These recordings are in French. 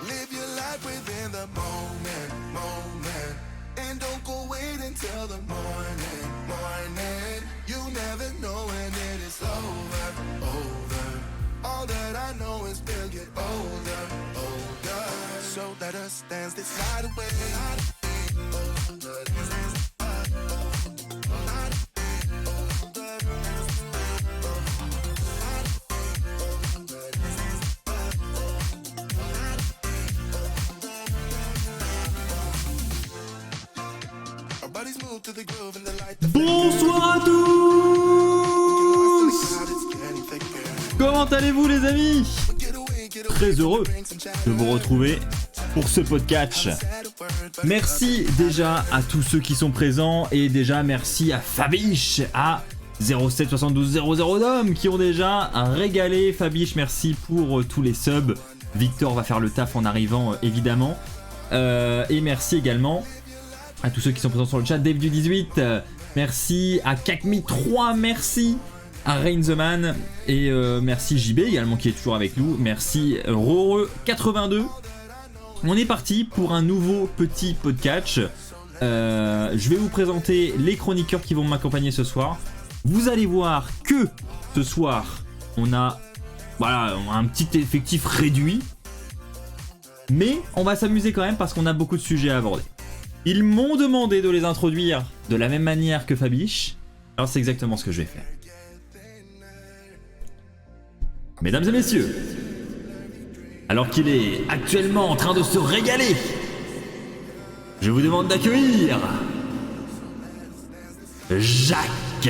Live your life within the moment. And don't go wait until the morning. You never know when it is over. All that I know is we'll get older. So let us dance this night away. Bonsoir à tous. Comment allez-vous les amis? Très heureux de vous retrouver pour ce podcast. Merci déjà à tous ceux qui sont présents et déjà merci à Fabiche, à 07 72 00 d'hommes qui ont déjà régalé. Fabiche, merci pour tous les subs. Victor va faire le taf en arrivant évidemment. Et merci également à tous ceux qui sont présents sur le chat. Dave du 18, merci à Kakmi3, merci à Rain the Man et merci JB également qui est toujours avec nous. Merci Rore82. On est parti pour un nouveau petit podcast. Je vais vous présenter les chroniqueurs qui vont m'accompagner ce soir. Vous allez voir que ce soir on a un petit effectif réduit, mais on va s'amuser quand même parce qu'on a beaucoup de sujets à aborder. Ils m'ont demandé de les introduire de la même manière que Fabiche, alors c'est exactement ce que je vais faire. Mesdames et messieurs, alors qu'il est actuellement en train de se régaler, je vous demande d'accueillir Jacques.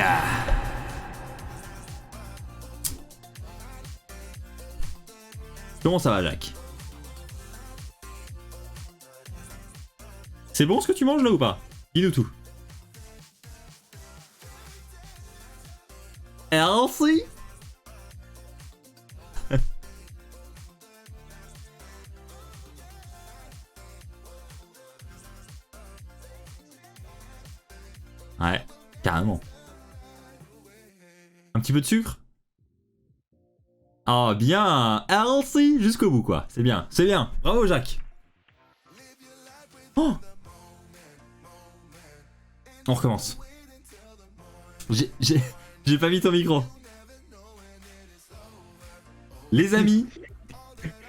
Comment ça va, Jacques? C'est bon ce que tu manges là ou pas? Dis-nous tout. Healthy? Ouais, carrément. Un petit peu de sucre? Ah, bien, healthy jusqu'au bout quoi. C'est bien, c'est bien. Bravo Jacques. Oh, on recommence. J'ai pas mis ton micro. Les amis,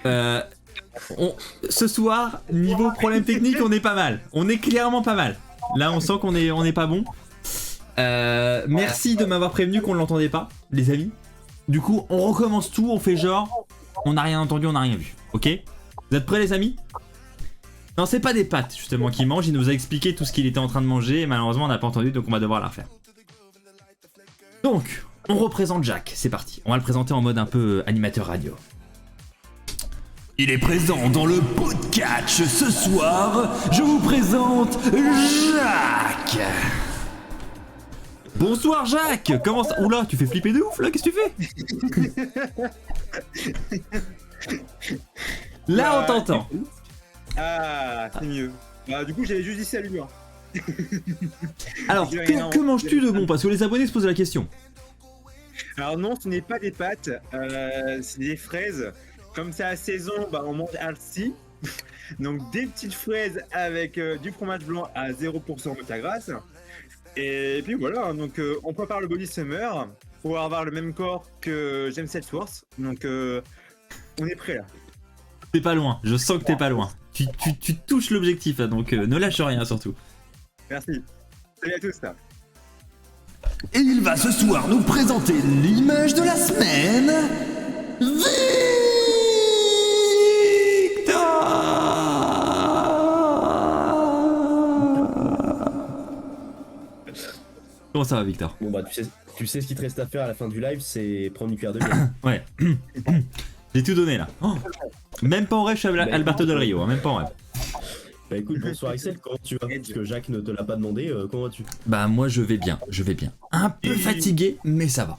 ce soir, niveau problème technique, on est pas mal. On est clairement pas mal. Là, on sent qu'on est pas bon. Merci de m'avoir prévenu qu'on ne l'entendait pas, les amis. Du coup, on recommence tout, on fait genre, on n'a rien entendu, on n'a rien vu. Ok? Vous êtes prêts, les amis? Non, c'est pas des pâtes justement qu'il mange, il nous a expliqué tout ce qu'il était en train de manger et malheureusement on n'a pas entendu donc on va devoir la refaire. Donc, on représente Jacques, c'est parti. On va le présenter en mode un peu animateur radio. Il est présent dans le podcast ce soir, je vous présente Jacques. Bonsoir Jacques, comment ça... Oula, tu fais flipper de ouf là, qu'est-ce que tu fais? Là on t'entend. Ah, c'est mieux. Bah, du coup, j'avais juste dit salut. Hein. Alors, que manges-tu de bon? Parce que les abonnés se posent la question. Alors non, ce n'est pas des pâtes, c'est des fraises. Comme c'est à saison, bah, on mange healthy. Donc des petites fraises avec du fromage blanc à 0% de ta grasse. Et puis voilà, donc on prépare le body summer pour avoir le même corps que James Ellsworth. Donc on est prêt là. T'es pas loin, je sens que t'es pas loin. Tu touches l'objectif là, donc ne lâche rien surtout. Merci. Salut à tous là. Et il va ce soir nous présenter l'image de la semaine. Comment ça va, Victor? Bon bah tu sais ce qu'il te reste à faire à la fin du live, c'est prendre une cuillère de bière. Ouais. J'ai tout donné là. Oh. Même pas en rêve, je suis Alberto Del Rio, hein, même pas en rêve. Bah écoute, bonsoir Axel, comment tu vas? Parce que Jacques ne te l'a pas demandé, comment vas-tu? Bah moi je vais bien, je vais bien. Un peu fatigué, mais ça va.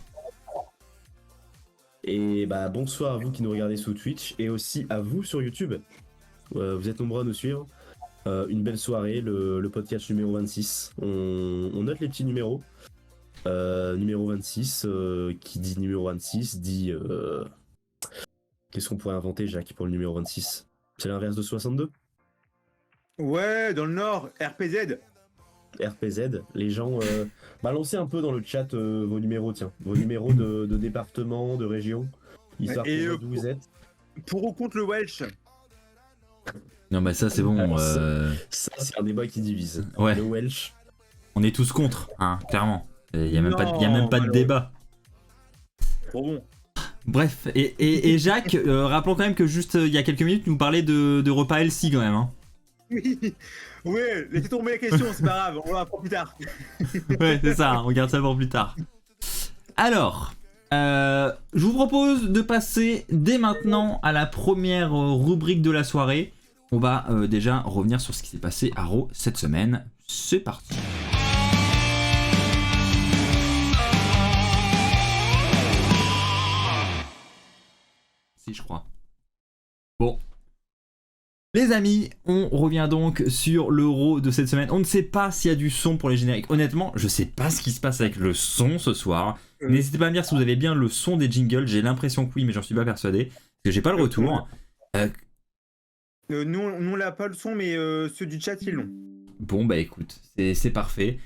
Et bah bonsoir à vous qui nous regardez sous Twitch et aussi à vous sur YouTube. Vous êtes nombreux à nous suivre. Une belle soirée, le podcast numéro 26. On note les petits numéros. Numéro 26, qui dit numéro 26 dit... Qu'est-ce qu'on pourrait inventer, Jacques, pour le numéro 26? C'est l'inverse de 62. Ouais, dans le Nord, RPZ. RPZ, les gens, balancez un peu dans le chat vos numéros, tiens. Vos numéros de département, de région, histoire Et, qu'on voit d'où vous êtes. Pour ou contre le Welsh? Non, bah ça c'est bon. Alors, Ça, c'est un débat qui divise. Ouais. Le Welsh. On est tous contre, hein, clairement. Il y a même Non, pas de malheureux. débat. Trop bon. Bref, et Jacques, rappelons quand même que juste il y a quelques minutes, tu nous parlais de repas healthy quand même. Hein. Oui, ouais, laissez tomber la question, c'est pas grave, on va pour plus tard. Ouais, c'est ça, on garde ça pour plus tard. Alors, je vous propose de passer dès maintenant à la première rubrique de la soirée. On va déjà revenir sur ce qui s'est passé à Raw cette semaine. C'est parti. Si, je crois. Bon. Les amis, on revient donc sur le Raw de cette semaine. On ne sait pas s'il y a du son pour les génériques. Honnêtement, je sais pas ce qui se passe avec le son ce soir. N'hésitez pas à me dire si vous avez bien le son des jingles. J'ai l'impression que oui, mais j'en suis pas persuadé. Parce que j'ai pas le retour. Nous, on l'a pas le son, mais ceux du chat, ils l'ont. Bon, bah écoute, c'est parfait.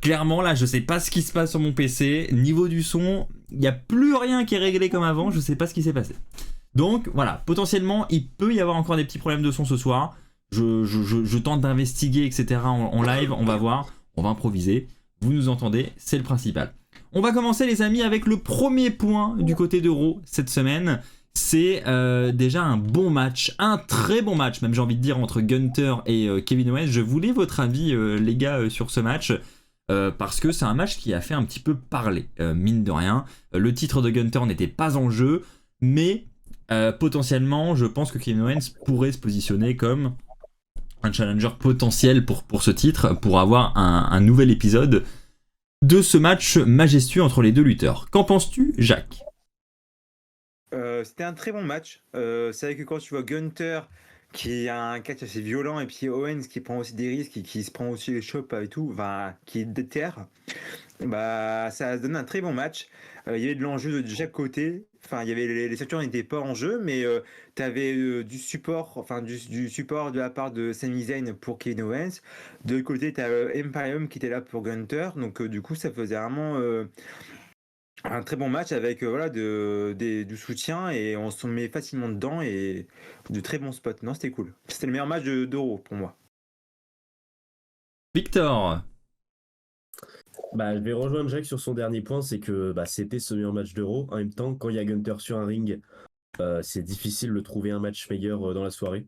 Clairement, là, je sais pas ce qui se passe sur mon PC. Niveau du son, il n'y a plus rien qui est réglé comme avant. Je sais pas ce qui s'est passé. Donc voilà, potentiellement, il peut y avoir encore des petits problèmes de son ce soir. Je tente d'investiguer, etc. en live, on va voir, on va improviser. Vous nous entendez, c'est le principal. On va commencer les amis avec le premier point du côté de Raw cette semaine. C'est déjà un bon match, un très bon match, même j'ai envie de dire, entre Gunther et Kevin Owens. Je voulais votre avis les gars sur ce match. Parce que c'est un match qui a fait un petit peu parler, mine de rien. Le titre de Gunther n'était pas en jeu, mais potentiellement, je pense que Kevin Owens pourrait se positionner comme un challenger potentiel pour ce titre, pour avoir un nouvel épisode de ce match majestueux entre les deux lutteurs. Qu'en penses-tu, Jacques ? C'était un très bon match. C'est vrai que quand tu vois Gunther qui a un catch assez violent et puis Owens qui prend aussi des risques et qui se prend aussi les chops et tout, enfin, qui déterre, bah ça donne un très bon match. Il y avait de l'enjeu de chaque côté. Enfin, il y avait les ceintures n'étaient pas en jeu, mais tu avais du support, enfin du support de la part de Sami Zayn pour Kevin Owens. De l'autre côté, tu as Imperium qui était là pour Gunther. Donc du coup, ça faisait vraiment un très bon match avec voilà du soutien et on se met facilement dedans et de très bons spots. Non, c'était cool. C'était le meilleur match d'Euro pour moi. Victor. Bah, je vais rejoindre Jacques sur son dernier point, c'est que c'était ce meilleur match d'Euro. En même temps, quand il y a Gunther sur un ring, c'est difficile de trouver un match meilleur dans la soirée.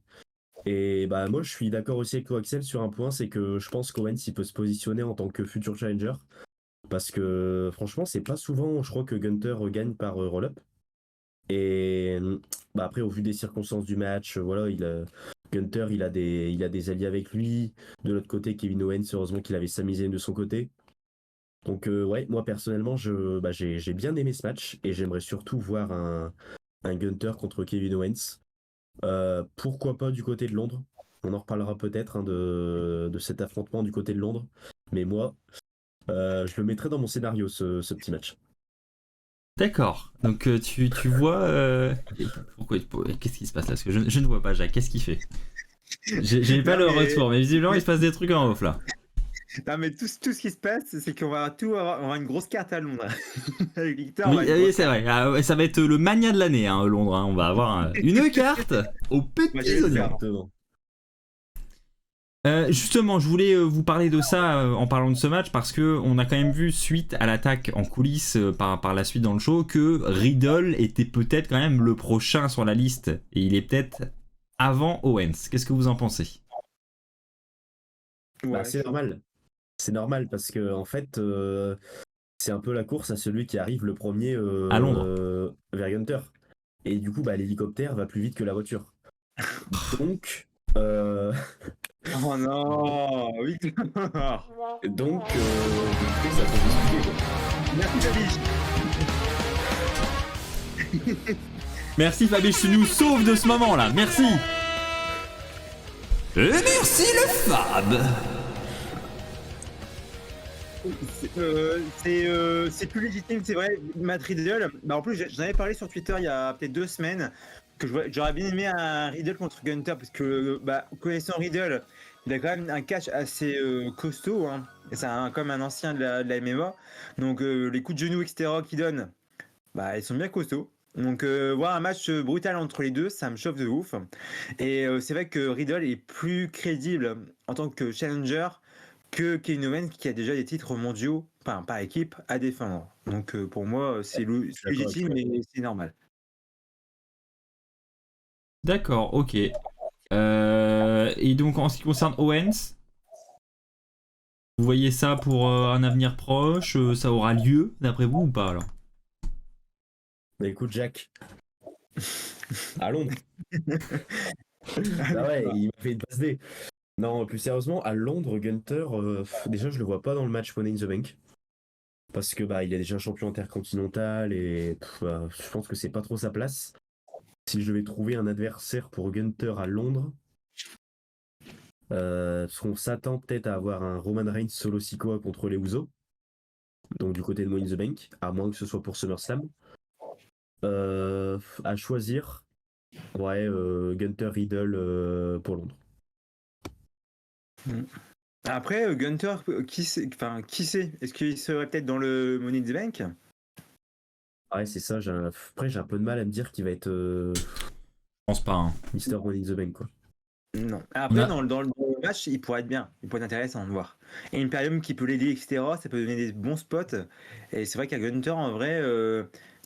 Et bah moi je suis d'accord aussi avec toi Axel sur un point, c'est que je pense qu'Owens il peut se positionner en tant que futur challenger. Parce que franchement, c'est pas souvent, je crois que Gunther gagne par roll-up. Et après, au vu des circonstances du match, voilà, Gunther, il a des alliés avec lui. De l'autre côté, Kevin Owens, heureusement qu'il avait Sami Zayn de son côté. Donc ouais, moi personnellement, j'ai bien aimé ce match et j'aimerais surtout voir un Gunther contre Kevin Owens. Pourquoi pas du côté de Londres? On en reparlera peut-être de cet affrontement du côté de Londres. Mais moi, je le mettrai dans mon scénario, ce petit match. D'accord. Donc tu vois... Qu'est-ce qui se passe là? Parce que je ne vois pas Jacques. Qu'est-ce qu'il fait? J'ai pas le retour, mais visiblement il se passe des trucs en off là. Non mais tout ce qui se passe, c'est qu'on va on va une grosse carte à Londres. Avec Victor, Oui, c'est vrai. Ah, ouais, ça va être le mania de l'année, hein, Londres. Hein. On va avoir une carte aux petits oignons. Justement, je voulais vous parler de ça en parlant de ce match parce que on a quand même vu suite à l'attaque en coulisses par la suite dans le show que Riddle était peut-être quand même le prochain sur la liste et il est peut-être avant Owens. Qu'est-ce que vous en pensez? C'est normal. C'est normal parce que en fait, c'est un peu la course à celui qui arrive le premier à Londres vers Gunther. Et du coup, l'hélicoptère va plus vite que la voiture. Donc. Oh non, Victor. Donc, ça peut expliquer quoi. Merci Fabiche. Merci Fabiche, tu nous sauves de ce moment-là. Merci. Et merci le Fab. C'est plus légitime, c'est vrai, Matt Riddle. En plus, j'en avais parlé sur Twitter il y a peut-être 2 semaines. j'aurais bien aimé un Riddle contre Gunter parce que connaissant Riddle, il a quand même un catch assez costaud. Hein. Et c'est comme un ancien de la MMA. Donc les coups de genoux, etc. qu'il donne, ils sont bien costauds. Donc voir un match brutal entre les deux, ça me chauffe de ouf. Et c'est vrai que Riddle est plus crédible en tant que challenger que Kevin Owens qui a déjà des titres mondiaux, enfin par équipe, à défendre. Donc pour moi, c'est légitime, mais c'est normal. D'accord, ok. Et donc en ce qui concerne Owens, vous voyez ça pour un avenir proche, ça aura lieu d'après vous ou pas alors? Bah écoute, Jack, à Londres. Ah ouais, il m'a fait une passe D. Non, plus sérieusement, à Londres, Gunter, déjà je le vois pas dans le match Money in the Bank. Parce que il est déjà champion intercontinental et je pense que c'est pas trop sa place. Si je devais trouver un adversaire pour Gunter à Londres, parce qu'on s'attend peut-être à avoir un Roman Reigns solo Sikoa contre les Usos. Donc du côté de Money in the Bank, à moins que ce soit pour SummerSlam. À choisir, Gunter Riddle pour Londres. Après, Gunter, qui sait? Est-ce qu'il serait peut-être dans le Money in the Bank? Ouais, c'est ça. Après, j'ai un peu de mal à me dire qu'il va être Je pense pas. Hein. Mister Money in the Bank, quoi. Non. Après, dans le match, il pourrait être bien. Il pourrait être intéressant de voir. Et Imperium qui peut l'aider, etc., ça peut donner des bons spots. Et c'est vrai qu'à Gunter, en vrai,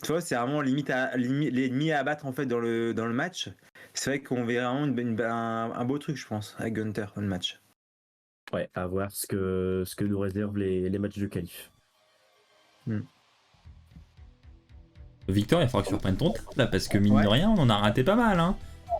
tu vois, c'est vraiment l'ennemi à abattre en fait dans le match. C'est vrai qu'on verra vraiment un beau truc, je pense, avec Gunter dans le match. Ouais, à voir ce que nous réservent les matchs de qualif. Victor, il va falloir que tu reprennes ton temps là parce que mine de rien, on en a raté pas mal. Hein.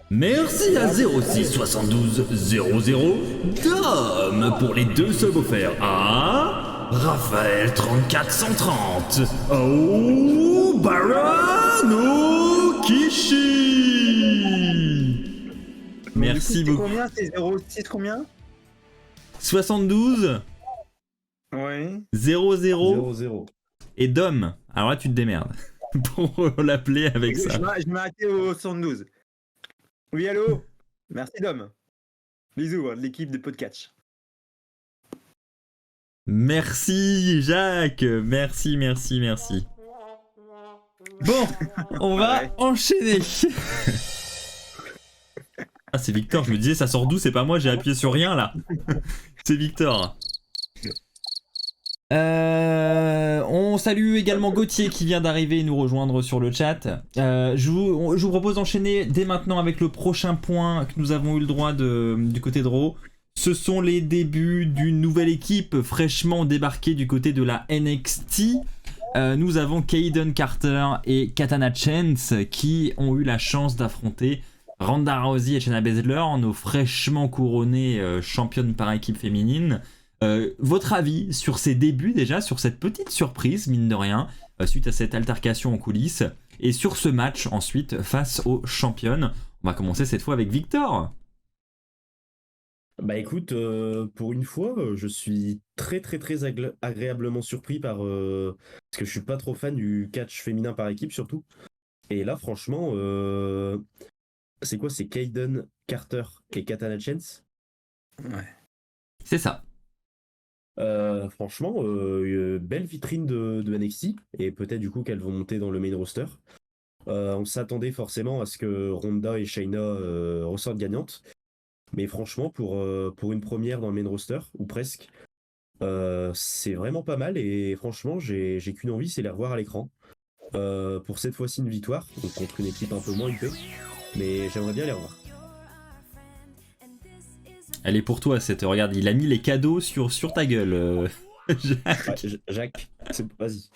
Merci à 06 72 00 Dom pour les 2 subs offerts à Raphaël 34 130 Oh Barano Kishi. Merci beaucoup. Combien? C'est 06 combien? 72 Ouais. 00 0-0. et Dom. Alors là, tu te démerdes pour l'appeler avec ça. Je m'ai arrêté au 72. Oui, allô? Merci, Dom. Bisous, de l'équipe de Podcatch. Merci, Jacques. Merci. Bon, on va enchaîner. Ah, c'est Victor. Je me disais, ça sort d'où? C'est pas moi, j'ai appuyé sur rien là. C'est Victor. On salue également Gauthier qui vient d'arriver et nous rejoindre sur le chat. Je vous propose d'enchaîner dès maintenant avec le prochain point que nous avons eu le droit du côté de Raw. Ce sont les débuts d'une nouvelle équipe fraîchement débarquée du côté de la NXT. Nous avons Kayden Carter et Katana Chance qui ont eu la chance d'affronter Ronda Rousey et Shayna Baszler, nos fraîchement couronnées championnes par équipe féminine. Votre avis sur ces débuts déjà, sur cette petite surprise, mine de rien, suite à cette altercation en coulisses, et sur ce match ensuite face aux championnes. On va commencer cette fois avec Victor. Bah écoute, pour une fois, je suis très agréablement surpris parce que je suis pas trop fan du catch féminin par équipe surtout. Et là franchement, c'est quoi? C'est Kayden Carter et Katana Chance? Ouais. C'est ça. Franchement, belle vitrine de NXT et peut-être du coup qu'elles vont monter dans le main roster. On s'attendait forcément à ce que Ronda et Shayna ressortent gagnantes, mais franchement pour une première dans le main roster ou presque, c'est vraiment pas mal et franchement j'ai qu'une envie, c'est les revoir à l'écran. Pour cette fois-ci une victoire donc contre une équipe un peu moins huppée, mais j'aimerais bien les revoir. Elle est pour toi cette. Regarde, il a mis les cadeaux sur ta gueule. Jacques. Jacques, vas-y.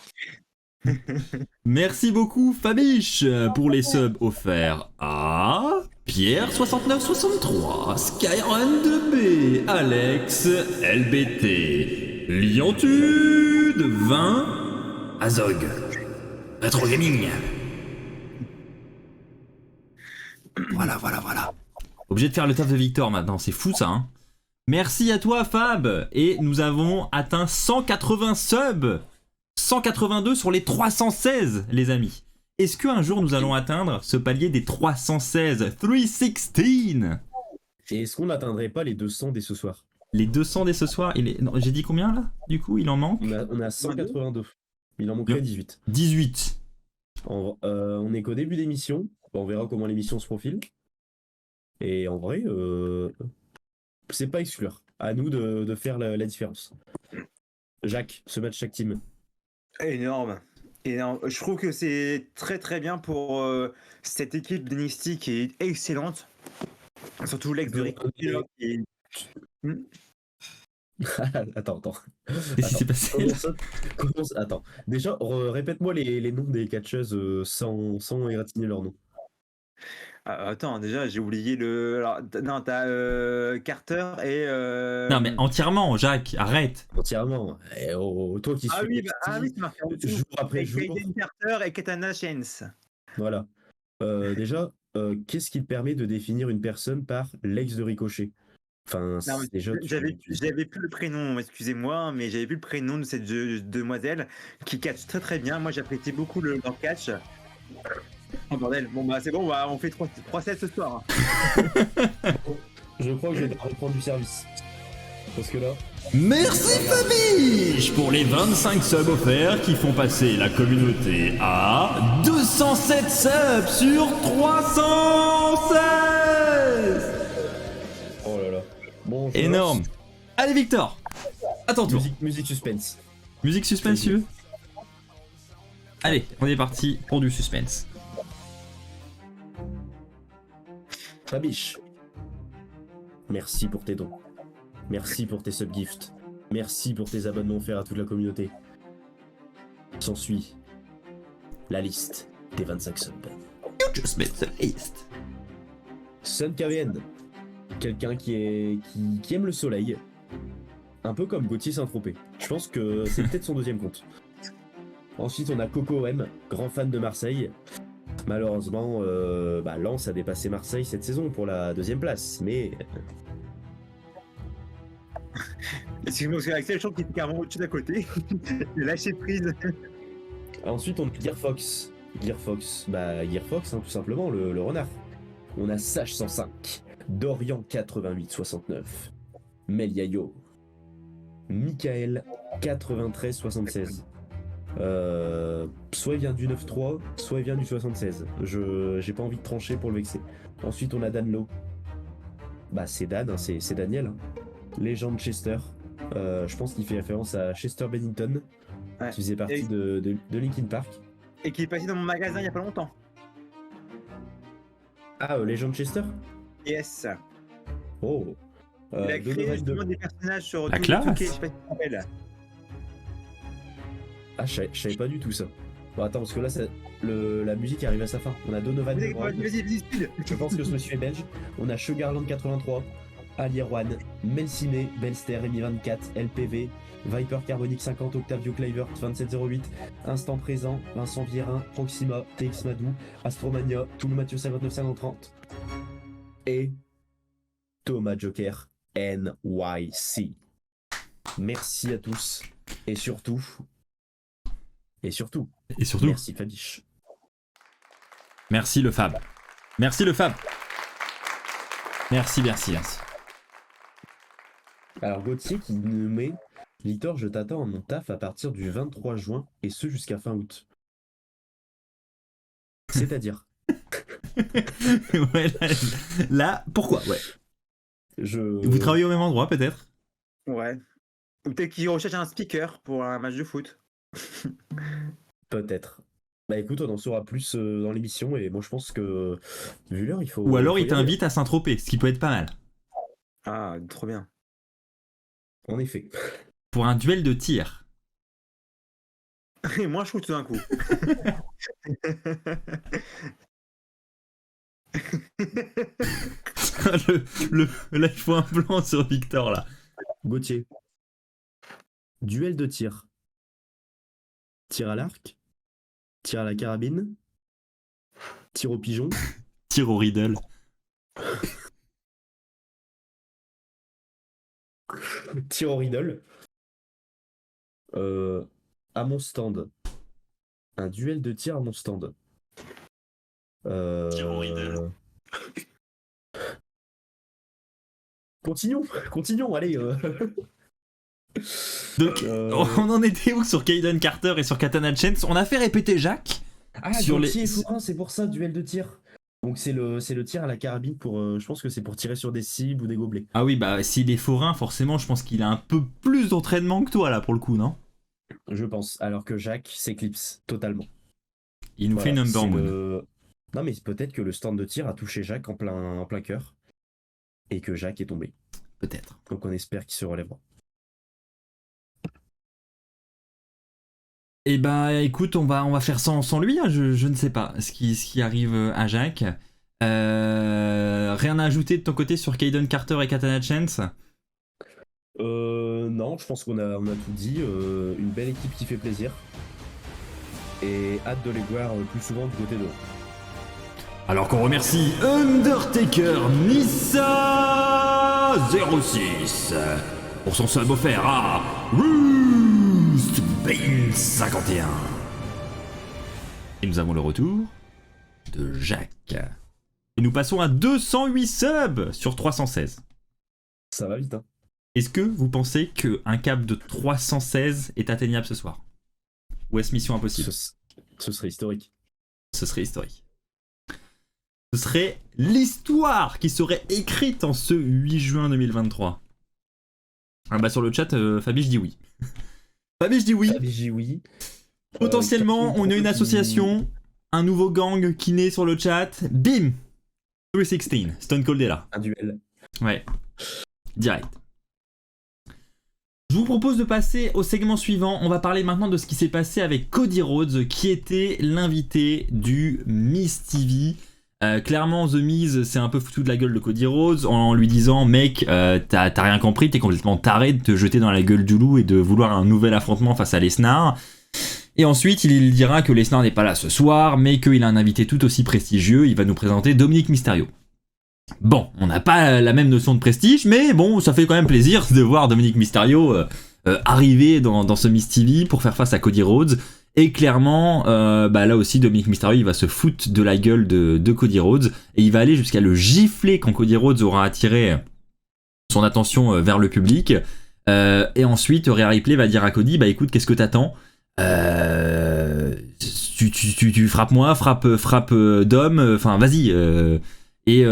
Merci beaucoup Fabiche pour les subs offerts à Pierre6963, Skyrun 2B, Alex LBT, Liontude 20, Azog, Retro Gaming. Voilà. Obligé de faire le taf de Victor maintenant, c'est fou ça. Hein. Merci à toi Fab. Et nous avons atteint 180 subs. 182 sur les 316 les amis. Est-ce qu'un jour nous allons atteindre ce palier des 316, 316? Et est-ce qu'on n'atteindrait pas les 200 dès ce soir? Les 200 dès ce soir, non, j'ai dit combien là? Du coup, il en manque On est à 182. Il en manquerait 18. 18. On est qu'au début d'émission. On verra comment l'émission se profile. Et en vrai, c'est pas exclure. À nous de faire la différence. Jacques, ce match chaque team. Énorme. Énorme. Je trouve que c'est très très bien pour cette équipe d'NXT qui est excellente. Surtout l'ex de Rick Taylor qui est... Attends. Qu'est-ce qui s'est passé là? Attends. Déjà, répète-moi les noms des catcheuses sans égratigner leur nom. Attends, déjà, j'ai oublié le... Alors, non, t'as Carter et... Non mais entièrement, Jacques, arrête. Entièrement. Toi qui suis c'est marqué en dessous. jour après jour. Kaden Carter et Katana Chance. Voilà. Déjà, qu'est-ce qui te permet de définir une personne par l'ex de Ricochet? Enfin, Non, mais déjà, j'avais plus le prénom, excusez-moi, mais j'avais plus le prénom de cette demoiselle qui catch très très bien. Moi, j'apprécie beaucoup leur catch. Oh bordel, bon bah c'est bon, on fait 3 sets ce soir. Je crois que je vais devoir reprendre du service. Parce que là... Merci Fabiche pour les 25 subs offerts qui font passer la communauté à 207 subs sur 316. Oh là là. Bon, Énorme. Allez Victor, à ton tour. Musique suspense. Musique suspense tu veux? Allez, on est parti pour du suspense. Fabiche. Merci pour tes dons. Merci pour tes subgifts. Merci pour tes abonnements offerts à toute la communauté. S'ensuit la liste des 25 subs. You just made the list. Sun Kavien, quelqu'un qui aime le soleil, un peu comme Gauthier Saint-Tropez. Je pense que c'est peut-être son deuxième compte. Ensuite, on a Coco M, grand fan de Marseille. Malheureusement, Lens a dépassé Marseille cette saison pour la deuxième place, mais... Excuse-moi, parce que Axel, je trouve qu'il était carrément au-dessus d'à côté. Lâcher prise. Ensuite, on a Gear Fox. Gear Fox, tout simplement, le renard. On a Sage 105, Dorian 8869, Meliayo, Michael 9376. Soit il vient du 9-3, soit il vient du 76. J'ai pas envie de trancher pour le vexer. Ensuite, on a Danlo. C'est Dan, hein, c'est Daniel. Hein. Légende Chester. Je pense qu'il fait référence à Chester Bennington, qui faisait partie de Linkin Park. Et qui est passé dans mon magasin il y a pas longtemps. Ah, Légende Chester? Yes. Oh. Il a créé justement des personnages sur La tous classe. les trucs, je sais pas si tu te rappelles. Ah, je savais pas du tout ça. Bon, attends, parce que là, la musique arrive à sa fin. On a Donovan. Vas-y, speed. Je pense que ce monsieur est belge. On a Sugarland 83, Ali Erwan, Melcine, Belster, Rémi 24, LPV, Viper Carbonic 50, Octavio Clavert 2708, Instant Présent, Vincent Vierin, Proxima, TX Madou, Astromania, Toul Mathieu 59 et Thomas Joker NYC. Merci à tous et surtout, merci Fabiche. Merci le Fab. Merci le Fab. Merci. Alors Gauthier qui nous met Litor, je t'attends à mon taf à partir du 23 juin et ce jusqu'à fin août. C'est-à-dire Ouais, là, pourquoi? Ouais. Vous travaillez au même endroit peut-être? Ouais. Ou peut-être qu'il recherche un speaker pour un match de foot. Peut-être. Écoute, on en saura plus dans l'émission et moi je pense que vu l'heure il faut... Ou alors il t'invite à Saint-Tropez, ce qui peut être pas mal. Ah, trop bien. En effet. Pour un duel de tir. Et moi je trouve tout d'un coup. Là, il faut un plan sur Victor là. Gauthier. Duel de tir. Tir à l'arc. Tir à la carabine. Tir au pigeon. Tir au riddle. Tir au riddle. À mon stand. Un duel de tir à mon stand. Euh... Continuons, allez. Donc, on en était où sur Kaden Carter et sur Katana Chance? On a fait répéter Jacques. Ah, sur les... Gauthier et Forain, c'est pour ça, duel de tir. Donc c'est le tir à la carabine pour, je pense que c'est pour tirer sur des cibles ou des gobelets. Ah oui, bah s'il est forain, forcément, je pense qu'il a un peu plus d'entraînement que toi là pour le coup, non? Je pense. Alors que Jacques s'éclipse totalement. Il nous fait Voilà, Number c'est Moon. Non mais peut-être que le stand de tir a touché Jacques en plein cœur et que Jacques est tombé. Peut-être. Donc on espère qu'il se relèvera. Et bah écoute, on va faire sans lui, hein. Je ne sais pas ce qui arrive à Jacques. Rien à ajouter de ton côté sur Kaden Carter et Katana Chance? Non, je pense on a tout dit. Une belle équipe qui fait plaisir. Et hâte de les voir plus souvent du côté de. Alors qu'on remercie Undertaker Nissa 06 pour son sub offert à Roost Bane 51. Et nous avons le retour de Jacques. Et nous passons à 208 subs sur 316. Ça va vite, hein. Est-ce que vous pensez qu'un cap de 316 est atteignable ce soir? Ou est-ce mission impossible? Ce serait historique. Ce serait historique. Ce serait l'histoire qui serait écrite en ce 8 juin 2023. Ah bah sur le chat, Fabi, je dis oui. Fabi, je dis oui. Fabi, j'ai oui. Potentiellement, on a une association, un nouveau gang qui naît sur le chat. Bim 316, Stone Cold est là. Un duel. Ouais. Direct. Je vous propose de passer au segment suivant. On va parler maintenant de ce qui s'est passé avec Cody Rhodes, qui était l'invité du Miz TV. Clairement, The Miz s'est un peu foutu de la gueule de Cody Rhodes en lui disant: mec, t'as rien compris, t'es complètement taré de te jeter dans la gueule du loup et de vouloir un nouvel affrontement face à Lesnar. Et ensuite, il dira que Lesnar n'est pas là ce soir, mais qu'il a un invité tout aussi prestigieux. Il va nous présenter Dominic Mysterio. Bon, on n'a pas la même notion de prestige, mais bon, ça fait quand même plaisir de voir Dominic Mysterio arriver dans ce Miz TV pour faire face à Cody Rhodes. Et clairement, là aussi, Dominic Mysterio, il va se foutre de la gueule de Cody Rhodes, et il va aller jusqu'à le gifler quand Cody Rhodes aura attiré son attention vers le public. Et ensuite, Rhea Ripley va dire à Cody: bah écoute, qu'est-ce que t'attends? Tu frappes moi, frappe Dom, enfin vas-y. Et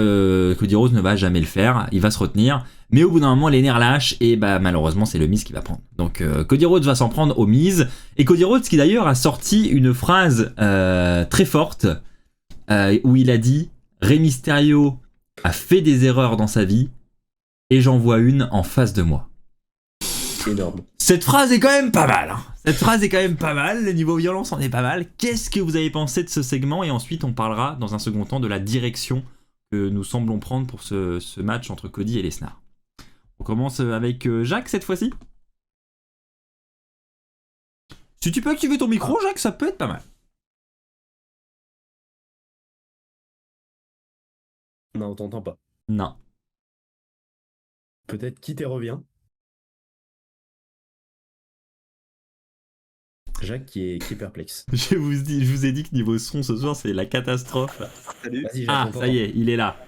Cody Rhodes ne va jamais le faire, il va se retenir. Mais au bout d'un moment, les nerfs lâchent et bah malheureusement c'est le Miz qui va prendre. Donc Cody Rhodes va s'en prendre au Miz. Et Cody Rhodes qui d'ailleurs a sorti une phrase très forte où il a dit: Rey Mysterio a fait des erreurs dans sa vie et j'en vois une en face de moi. Énorme. Cette phrase est quand même pas mal, hein. Cette phrase est quand même pas mal, le niveau violence en est pas mal. Qu'est-ce que vous avez pensé de ce segment? Et ensuite on parlera dans un second temps de la direction que nous semblons prendre pour ce match entre Cody et Lesnar. On commence avec Jacques cette fois-ci. Si tu peux activer ton micro, Jacques, ça peut être pas mal. Non, on t'entend pas. Non. Peut-être quitte et revient. Jacques qui est perplexe. Je vous ai dit que niveau son ce soir, c'est la catastrophe. Salut. Vas-y, Jacques, Ah, on t'entend. ça y est, il est là.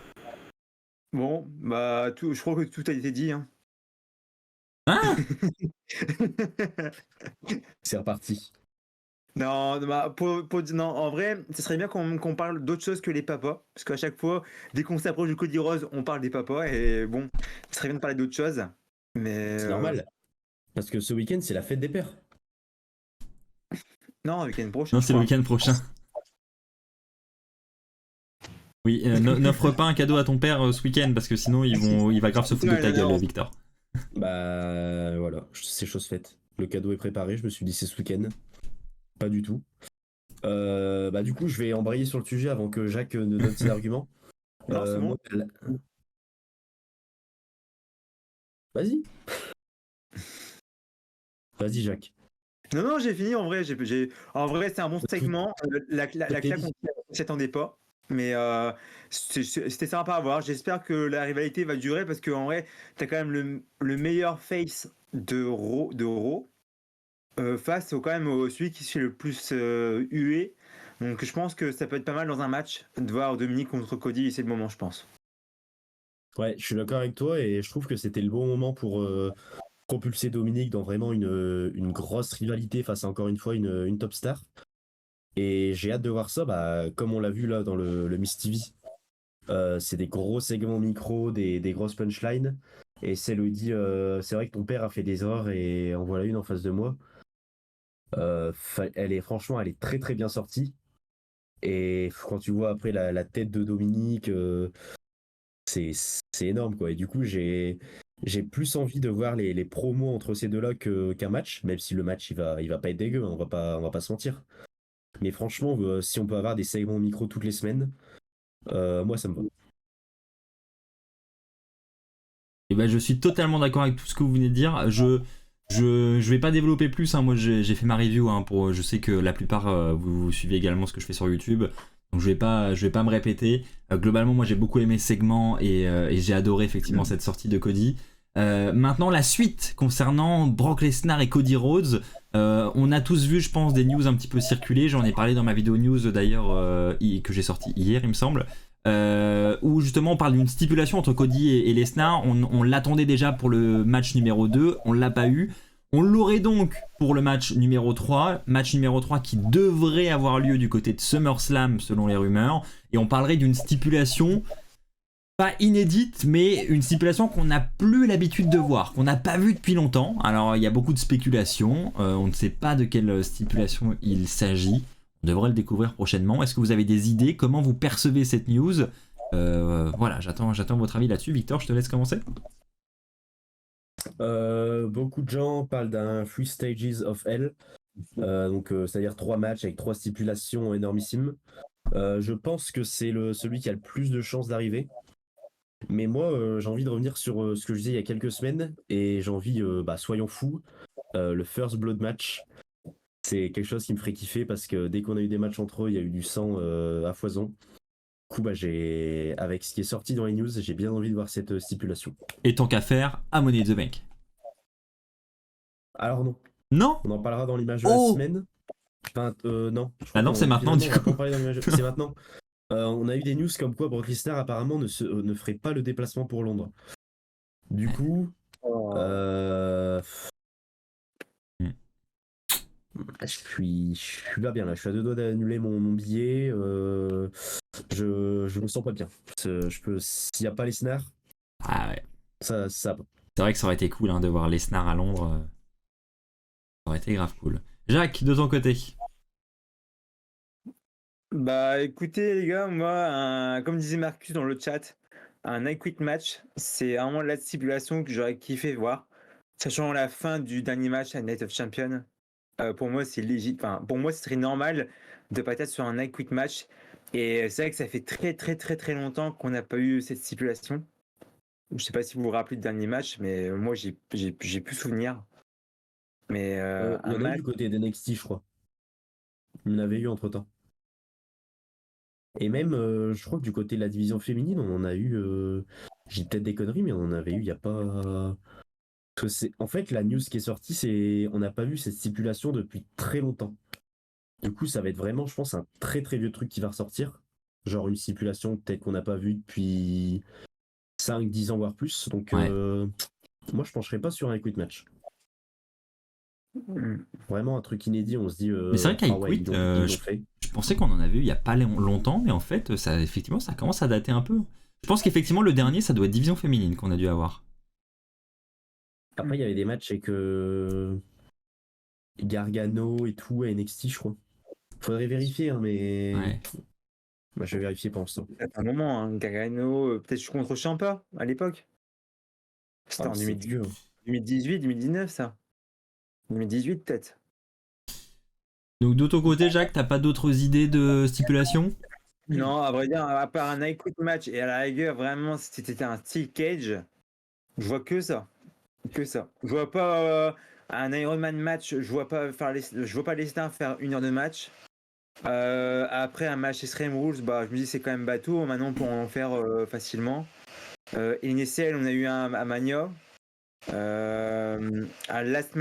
Bon, bah, je crois que tout a été dit. Hein. Hein? C'est reparti. Non, bah, non, en vrai, ce serait bien qu'on parle d'autre chose que les papas. Parce qu'à chaque fois, dès qu'on s'approche du Cody Rhodes, on parle des papas. Et bon, ce serait bien de parler d'autre chose. Mais. C'est normal. Parce que ce week-end, c'est la fête des pères. Non, le week-end prochain. Non, je c'est le crois. week-end prochain. Oui, n'offre pas un cadeau à ton père ce week-end parce que sinon il va grave se foutre de ta gueule, Victor. Bah voilà, c'est chose faite. Le cadeau est préparé, je me suis dit c'est ce week-end. Pas du tout. Bah du coup, je vais embrayer sur le sujet avant que Jacques ne donne ses arguments. Non, c'est bon. Vas-y. Vas-y, Jacques. Non, j'ai fini. En vrai, en vrai, c'est un bon segment. La claque, on s'y attendait pas. Mais c'était sympa à voir. J'espère que la rivalité va durer parce qu'en vrai, t'as quand même le meilleur face de Raw face quand même celui qui se fait le plus huer Donc je pense que ça peut être pas mal dans un match de voir Dominique contre Cody, et c'est le moment, je pense. Ouais, je suis d'accord avec toi et je trouve que c'était le bon moment pour propulser Dominique dans vraiment une grosse rivalité face à encore une fois une top star. Et j'ai hâte de voir ça, comme on l'a vu là dans le Miss TV. C'est des gros segments micro, des grosses punchlines. Et c'est le dit, c'est vrai que ton père a fait des erreurs et en voilà une en face de moi. Franchement, elle est très très bien sortie. Et quand tu vois après la tête de Dominique, c'est énorme quoi. Et du coup, j'ai plus envie de voir les promos entre ces deux-là qu'un match, même si le match il va pas être dégueu, hein, on va pas se mentir. Mais franchement, si on peut avoir des segments micro toutes les semaines, moi ça me va. Et ben, je suis totalement d'accord avec tout ce que vous venez de dire. Je vais pas développer plus. Hein. Moi, j'ai fait ma review. Hein, je sais que la plupart, vous suivez également ce que je fais sur YouTube. Donc, je vais pas me répéter. Globalement, moi, j'ai beaucoup aimé ce segment et j'ai adoré effectivement cette sortie de Cody. Maintenant, la suite concernant Brock Lesnar et Cody Rhodes. On a tous vu, je pense, des news un petit peu circuler. J'en ai parlé dans ma vidéo news d'ailleurs que j'ai sortie hier, il me semble. Où justement on parle d'une stipulation entre Cody et Lesnar. On l'attendait déjà pour le match numéro 2, on l'a pas eu. On l'aurait donc pour le match numéro 3 qui devrait avoir lieu du côté de SummerSlam selon les rumeurs. Et on parlerait d'une stipulation pas inédite, mais une stipulation qu'on n'a plus l'habitude de voir, qu'on n'a pas vue depuis longtemps. Alors il y a beaucoup de spéculations, on ne sait pas de quelle stipulation il s'agit. On devrait le découvrir prochainement. Est-ce que vous avez des idées? Comment vous percevez cette news? Voilà, j'attends votre avis là-dessus. Victor, je te laisse commencer. Beaucoup de gens parlent d'un Three Stages of Hell, c'est-à-dire 3 matchs avec 3 stipulations énormissimes. Je pense que c'est celui qui a le plus de chances d'arriver. Mais moi, j'ai envie de revenir sur ce que je disais il y a quelques semaines, et j'ai envie, soyons fous, le First Blood match, c'est quelque chose qui me ferait kiffer parce que dès qu'on a eu des matchs entre eux, il y a eu du sang à foison. Du coup, avec ce qui est sorti dans les news, j'ai bien envie de voir cette stipulation. Et tant qu'à faire, à Money in the Bank. Alors non. Non? On en parlera dans l'image de la semaine. Enfin, non. Ah non, c'est maintenant du coup. C'est maintenant. On a eu des news comme quoi Brock Lesnar apparemment ne ferait pas le déplacement pour Londres. Du coup, je suis pas bien là. Je suis à 2 doigts d'annuler mon billet. Je me sens pas bien. S'il n'y a pas Lesnar, Ah ouais. ça. C'est vrai que ça aurait été cool hein, de voir Lesnar à Londres. Ça aurait été grave cool. Jacques, de ton côté. Bah écoutez les gars, moi, comme disait Marcus dans le chat, un I Quit match, c'est vraiment la stipulation que j'aurais kiffé voir. Sachant la fin du dernier match à Night of Champions, pour moi c'est légit. Enfin, pour moi ce serait normal de pas être sur un I Quit match. Et c'est vrai que ça fait très très très très longtemps qu'on n'a pas eu cette stipulation. Je sais pas si vous vous rappelez du dernier match, mais moi j'ai plus souvenir. Mais Il y en a eu du côté d'NXT, je crois. Il y en avait eu entre temps. Et même, je crois que du côté de la division féminine, on en a eu. J'ai peut-être des conneries, mais on en avait eu il n'y a pas. En fait, la news qui est sortie, c'est on n'a pas vu cette stipulation depuis très longtemps. Du coup, ça va être vraiment, je pense, un très très vieux truc qui va ressortir. Genre une stipulation peut-être qu'on n'a pas vue depuis 5-10 ans, voire plus. Donc, Ouais. moi, je pencherais pas sur un quit match. Mm. Vraiment un truc inédit, on se dit. Mais c'est vrai qu'à ouais, Quit, ils l'ont fait. je pensais qu'on en avait eu il y a pas longtemps, mais en fait, ça, effectivement, ça commence à dater un peu. Je pense qu'effectivement, le dernier, ça doit être division féminine qu'on a dû avoir. Après, il y avait des matchs avec Gargano et tout à NXT, je crois. Faudrait vérifier, hein, mais. Ouais. Je vais vérifier pour l'instant. Ça fait un moment, hein. Gargano, peut-être contre Ciampa à l'époque. C'était en C'est vieux. 2018, 2019 ça. 2018 peut-être. Donc, de ton côté, Jacques, t'as pas d'autres idées de stipulation? Non, à vrai dire, à part un I Quit match et à la rigueur, vraiment, si c'était un steel cage, je vois que ça. Que ça. Je vois pas un Ironman match, je vois pas Lesnar faire 1 heure de match. Après un match Extreme Rules, je me dis c'est quand même bateau maintenant pour en faire facilement. Et NSL, on a eu un à Mania. Un last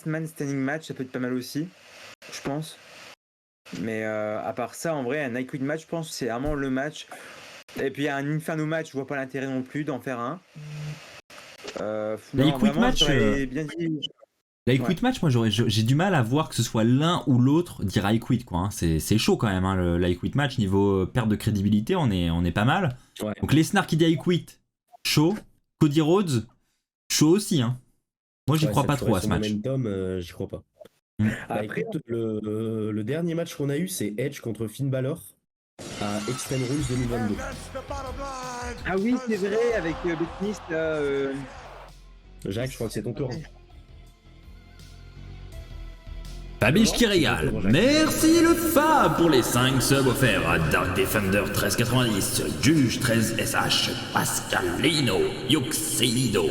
man standing match, ça peut être pas mal aussi, je pense. Mais à part ça, en vrai, un I Quit match, je pense que c'est vraiment le match. Et puis un Inferno match, je vois pas l'intérêt non plus d'en faire un. La Non, Quit vraiment, match, j'aurais bien dit. la Quit match, moi j'ai du mal à voir que ce soit l'un ou l'autre dire I quit quoi. Hein. C'est chaud quand même, hein, le I quit match niveau perte de crédibilité, on est pas mal. Ouais. Donc Lesnar qui dit I quit, chaud. Cody Rhodes, chaud aussi. Hein. Moi j'y crois pas trop à ce match. Momentum, j'y crois pas. Bah Après, écoute, le dernier match qu'on a eu, c'est Edge contre Finn Balor à Extreme Rules 2022. ah oui, c'est vrai, avec Bethnis, là. Jacques, je crois que c'est ton tour. Fabiche qui régale. Merci le Fab pour les 5 subs offerts à Dark Defender 1390, Juge 13SH, Pascalino, Yuxido,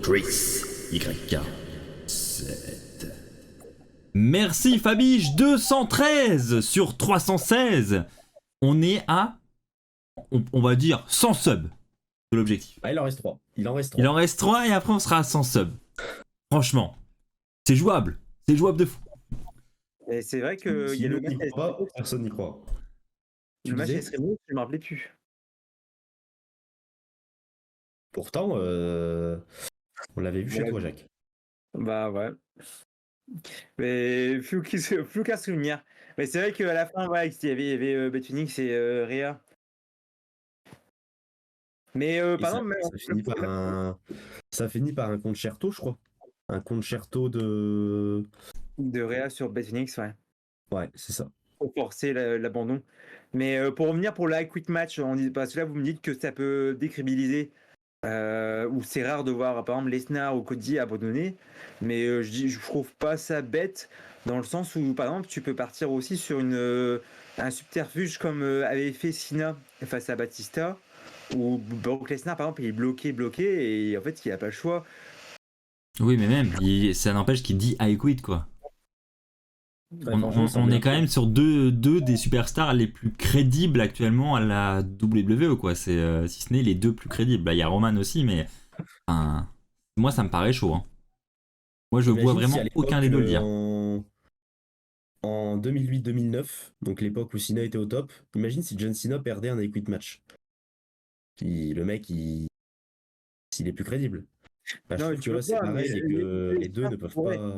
Chris, YK, 7. Merci Fabiche 213 sur 316. On est à, on va dire, 100 subs de l'objectif. Ah, il en reste 3. Il en reste 3 et après on sera à 100 subs. Franchement, c'est jouable. C'est jouable de fou. Et c'est vrai que il y a le match. Personne n'y croit. Le match serait bon, je ne me rappelais plus. Pourtant, on l'avait vu chez toi, Jacques. Bah ouais. Mais plus qu'à se souvenir. Mais c'est vrai qu'à la fin, ouais, il y avait Betphoenix et Rhea. Mais par exemple, ça finit par un concerto, je crois. Un concerto de Rhea sur Betphoenix, ouais. Ouais, c'est ça. Pour forcer l'abandon. Mais pour revenir pour le I Quit match, parce que là vous me dites que ça peut décrédibiliser, ou c'est rare de voir par exemple Lesnar ou Cody abandonner, mais je trouve pas ça bête dans le sens où par exemple tu peux partir aussi sur un subterfuge comme avait fait Cena face à Batista, où Brock Lesnar par exemple il est bloqué et en fait il a pas le choix. Oui, mais même, ça n'empêche qu'il dit I quit quoi. Ouais, on est quand même sur deux des superstars les plus crédibles actuellement à la WWE quoi. C'est si ce n'est les deux plus crédibles. Bah, il y a Roman aussi, mais moi ça me paraît chaud. Hein. Moi je vois vraiment aucun des deux le dire. En 2008-2009, donc l'époque où Cena était au top, imagine si John Cena perdait un I Quit match. Le mec, s'il est plus crédible. Bah, je trouve que là c'est pareil et que les deux ne peuvent pas.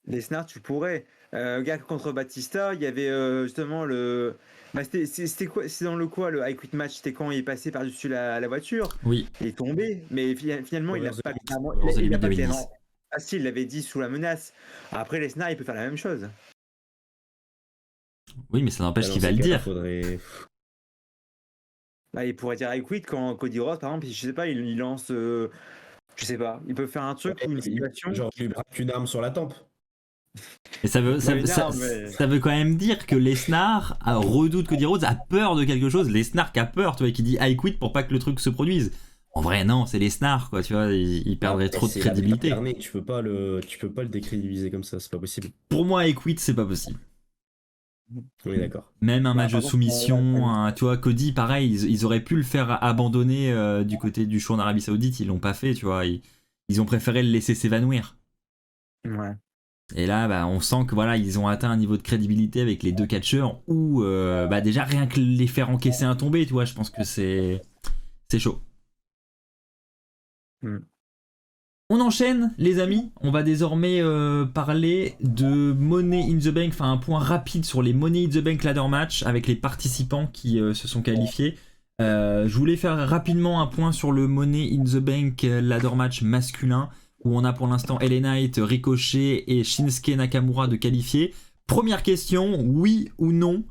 Lesnar, tu pourrais. Gars contre Batista, il y avait justement le. Bah, c'était quoi? C'est dans le quoi le I Quit match? C'était quand il est passé par-dessus la voiture. Oui. Il est tombé, mais finalement il n'a pas. Il a pas ah si, il l'avait dit sous la menace. Après Lesnar, il peut faire la même chose. Oui, mais ça n'empêche qu'il va le dire. Bah, il pourrait dire I Quit quand Cody Rhodes, par exemple, je sais pas, il lance. Je sais pas, il peut faire un truc ou une situation. Genre, il lui braque une arme sur la tempe. Et ça veut quand même dire que Lesnar redoute Cody Rhodes, a peur de quelque chose. Lesnar qui a peur, tu vois, qui dit I quit pour pas que le truc se produise. En vrai, non, c'est Lesnar, quoi, tu vois, il perdrait trop de crédibilité. Tu peux pas le décrédibiliser comme ça, c'est pas possible. Pour moi, I quit, c'est pas possible. Oui, d'accord. Même un match de soumission, tu vois, Cody, pareil, ils auraient pu le faire abandonner du côté du show en Arabie Saoudite, ils l'ont pas fait, tu vois, ils ont préféré le laisser s'évanouir. Ouais. Et là, bah, on sent que voilà, ils ont atteint un niveau de crédibilité avec les deux catcheurs où bah, déjà rien que les faire encaisser un tombé, tu vois, je pense que c'est chaud. On enchaîne, les amis. On va désormais parler de Money in the Bank, enfin un point rapide sur les Money in the Bank ladder match avec les participants qui se sont qualifiés. Je voulais faire rapidement un point sur le Money in the Bank ladder match masculin, où on a pour l'instant LA Knight, Ricochet et Shinsuke Nakamura de qualifiés. Première question, oui ou non,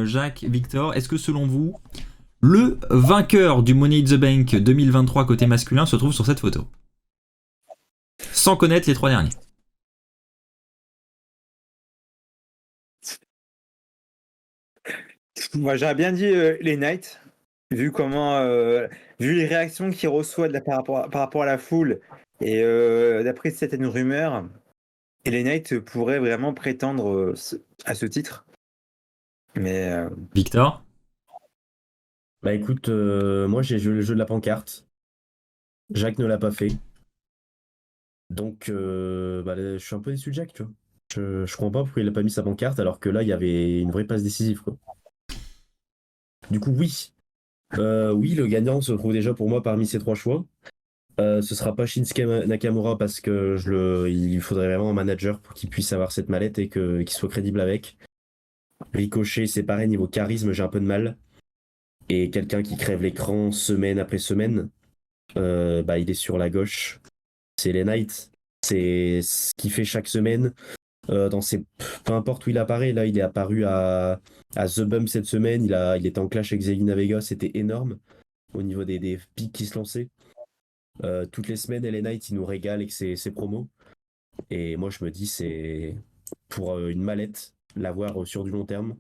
Jacques, Victor, est-ce que selon vous, le vainqueur du Money in the Bank 2023 côté masculin se trouve sur cette photo? Sans connaître les trois derniers. Moi j'aurais bien dit les Knights, vu les réactions qu'il reçoit par rapport à la foule et d'après certaines rumeurs, les Knights pourraient vraiment prétendre à ce titre. Mais Victor? Bah écoute, moi j'ai joué le jeu de la pancarte. Jacques ne l'a pas fait. Donc je suis un peu déçu de Jacques, tu vois. Je comprends pas pourquoi il a pas mis sa pancarte alors que là, il y avait une vraie passe décisive, quoi. Du coup, oui. Oui, le gagnant se trouve déjà pour moi parmi ces 3 choix. Ce sera pas Shinsuke Nakamura parce que il faudrait vraiment un manager pour qu'il puisse avoir cette mallette et qu'il soit crédible avec. Ricochet, c'est pareil, niveau charisme, j'ai un peu de mal. Et quelqu'un qui crève l'écran semaine après semaine, il est sur la gauche. C'est les Knights. C'est ce qu'il fait chaque semaine. Peu importe où il apparaît, là, il est apparu à The Bump cette semaine. Il était en clash avec Zelina Vega, c'était énorme au niveau des pics qui se lançaient. Toutes les semaines, LA Knight, il nous régale avec ses promos. Et moi, je me dis, c'est pour une mallette, l'avoir sur du long terme.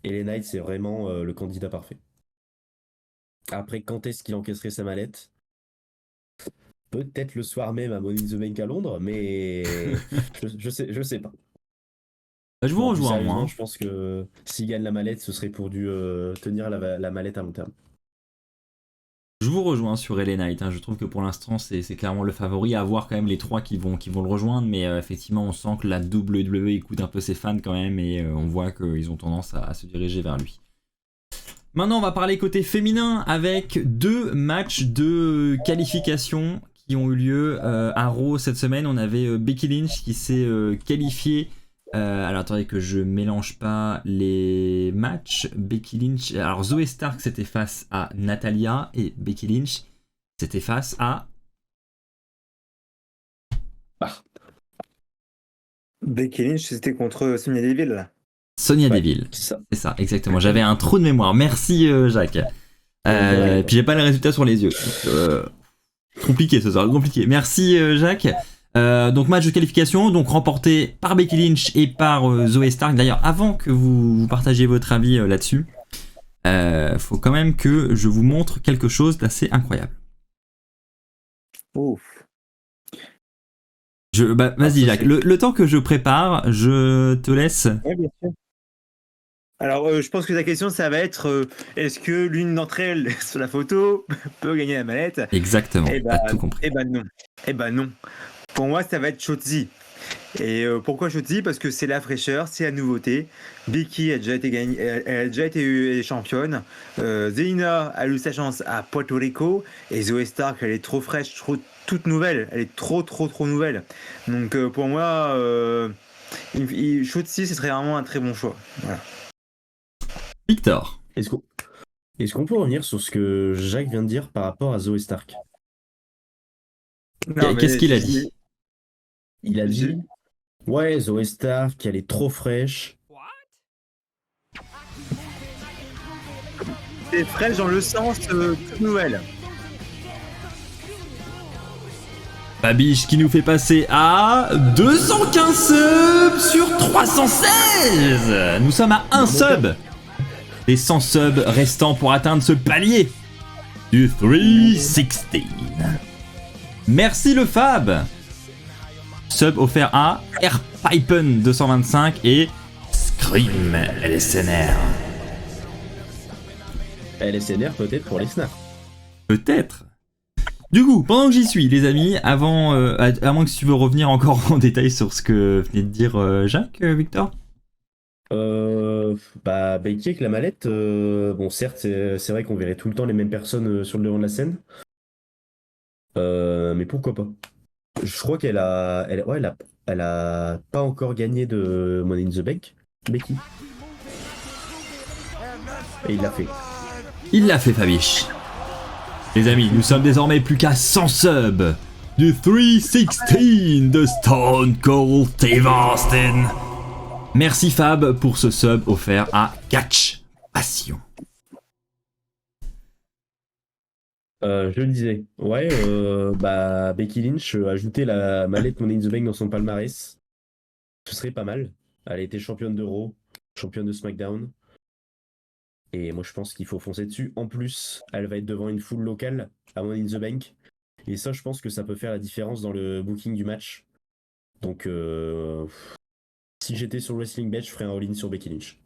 LA Knight, c'est vraiment le candidat parfait. Après, quand est-ce qu'il encaisserait sa mallette? Peut-être le soir même à Money in the Bank à Londres, mais je sais pas. Bah, je vous Non, plus rejoins, moi. sérieusement, Hein. je pense que s'il gagne la mallette, ce serait pour tenir la mallette à long terme. Je vous rejoins sur LA Knight. Hein. Je trouve que pour l'instant, c'est clairement le favori. À voir quand même les 3 qui vont le rejoindre. Mais effectivement, on sent que la WWE écoute un peu ses fans quand même. Et on voit qu'ils ont tendance à se diriger vers lui. Maintenant, on va parler côté féminin avec 2 matchs de qualification qui ont eu lieu à Raw cette semaine. On avait Becky Lynch qui s'est qualifiée. Alors attendez que je mélange pas les matchs. Becky Lynch. Alors Zoey Stark c'était face à Natalia et Becky Lynch c'était face à. Becky Lynch, c'était contre Sonya Deville, là. Sonya Ouais, Deville. c'est ça. C'est ça, exactement. J'avais un trou de mémoire. Merci Jacques. Et puis j'ai pas les résultats sur les yeux. Compliqué ce soir, compliqué. Merci Jacques. Donc match de qualification, donc remporté par Becky Lynch et par Zoey Stark. D'ailleurs, avant que vous partagiez votre avis là-dessus, faut quand même que je vous montre quelque chose d'assez incroyable. Ouf. Vas-y Jacques, le temps que je prépare, je te laisse. Ouais, bien sûr. Alors, je pense que ta question, ça va être est-ce que l'une d'entre elles, sur la photo, peut gagner la mallette? Exactement, Eh t'as tout compris. non. Eh ben non. Pour moi, ça va être Shotzi. Et pourquoi Shotzi? Parce que c'est la fraîcheur, c'est la nouveauté. Becky a déjà été championne. Zelina a eu sa chance à Puerto Rico. Et Zoey Stark, elle est trop fraîche, toute nouvelle. Elle est trop nouvelle. Donc pour moi, Shotzi, ce serait vraiment un très bon choix. Voilà. Victor. Est-ce qu'on peut revenir sur ce que Jacques vient de dire par rapport à Zoey Stark? Qu'est-ce qu'il a dit? Il a dit ouais, Zoey Stark, elle est trop fraîche. C'est fraîche dans le sens toute nouvelle. Babiche qui nous fait passer à 215 subs sur 316. Nous sommes à 1 sub. Les 100 subs restants pour atteindre ce palier du 316. Merci le Fab. Sub offert à Airpipen 225 et Scream LSNR. LSNR peut-être pour les snaps. Peut-être. Du coup, pendant que j'y suis, les amis, à moins que tu veux revenir encore en détail sur ce que venait de dire Jacques, Victor. Becky avec la mallette, bon certes c'est vrai qu'on verrait tout le temps les mêmes personnes sur le devant de la scène. Mais pourquoi pas? Je crois elle a pas encore gagné de Money in the Bank, Becky. Et il l'a fait. Il l'a fait, Fabiche. Les amis, nous sommes désormais plus qu'à 100 subs du 316 de Stone Cold Steve Austin. Merci Fab pour ce sub offert à Catch Passion. Je le disais, ouais, Becky Lynch ajouter la mallette Money in the Bank dans son palmarès, ce serait pas mal. Elle a été championne de Raw, championne de SmackDown. Et moi je pense qu'il faut foncer dessus. En plus, elle va être devant une foule locale à Money in the Bank. Et ça, je pense que ça peut faire la différence dans le booking du match. Donc, si j'étais sur le Wrestling Bet, je ferais un all-in sur Becky Lynch.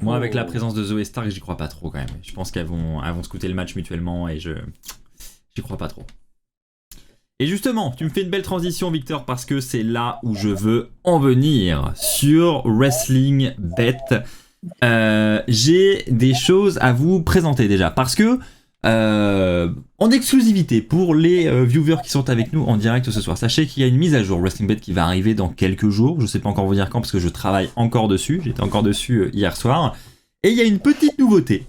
Moi, avec la présence de Zoey Stark, j'y crois pas trop quand même. Je pense qu'elles vont scouter le match mutuellement et j'y crois pas trop. Et justement, tu me fais une belle transition, Victor, parce que c'est là où je veux en venir. Sur Wrestling Bet, j'ai des choses à vous présenter déjà. Parce que, en exclusivité, pour les viewers qui sont avec nous en direct ce soir, sachez qu'il y a une mise à jour Wrestling Bet qui va arriver dans quelques jours. Je ne sais pas encore vous dire quand, parce que je travaille encore dessus. J'étais encore dessus hier soir. Et il y a une petite nouveauté.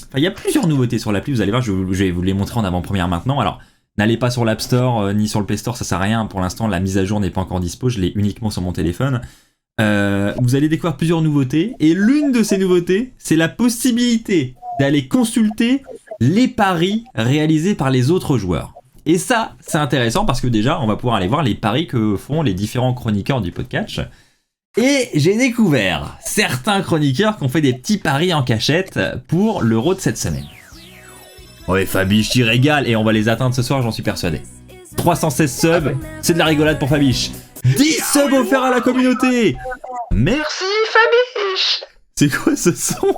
Enfin, il y a plusieurs nouveautés sur l'appli, vous allez voir, je vais vous les montrer en avant-première maintenant. Alors, n'allez pas sur l'App Store ni sur le Play Store, ça sert à rien. Pour l'instant, la mise à jour n'est pas encore dispo, je l'ai uniquement sur mon téléphone. Vous allez découvrir plusieurs nouveautés, et l'une de ces nouveautés, c'est la possibilité d'aller consulter les paris réalisés par les autres joueurs. Et ça, c'est intéressant parce que déjà, on va pouvoir aller voir les paris que font les différents chroniqueurs du podcast. Et j'ai découvert certains chroniqueurs qui ont fait des petits paris en cachette pour l'Euro de cette semaine. Ouais, Fabiche, t'y régales, et on va les atteindre ce soir, j'en suis persuadé. 316 subs, c'est de la rigolade pour Fabiche. 10 subs offerts à la communauté. Merci Fabiche. C'est quoi ce son?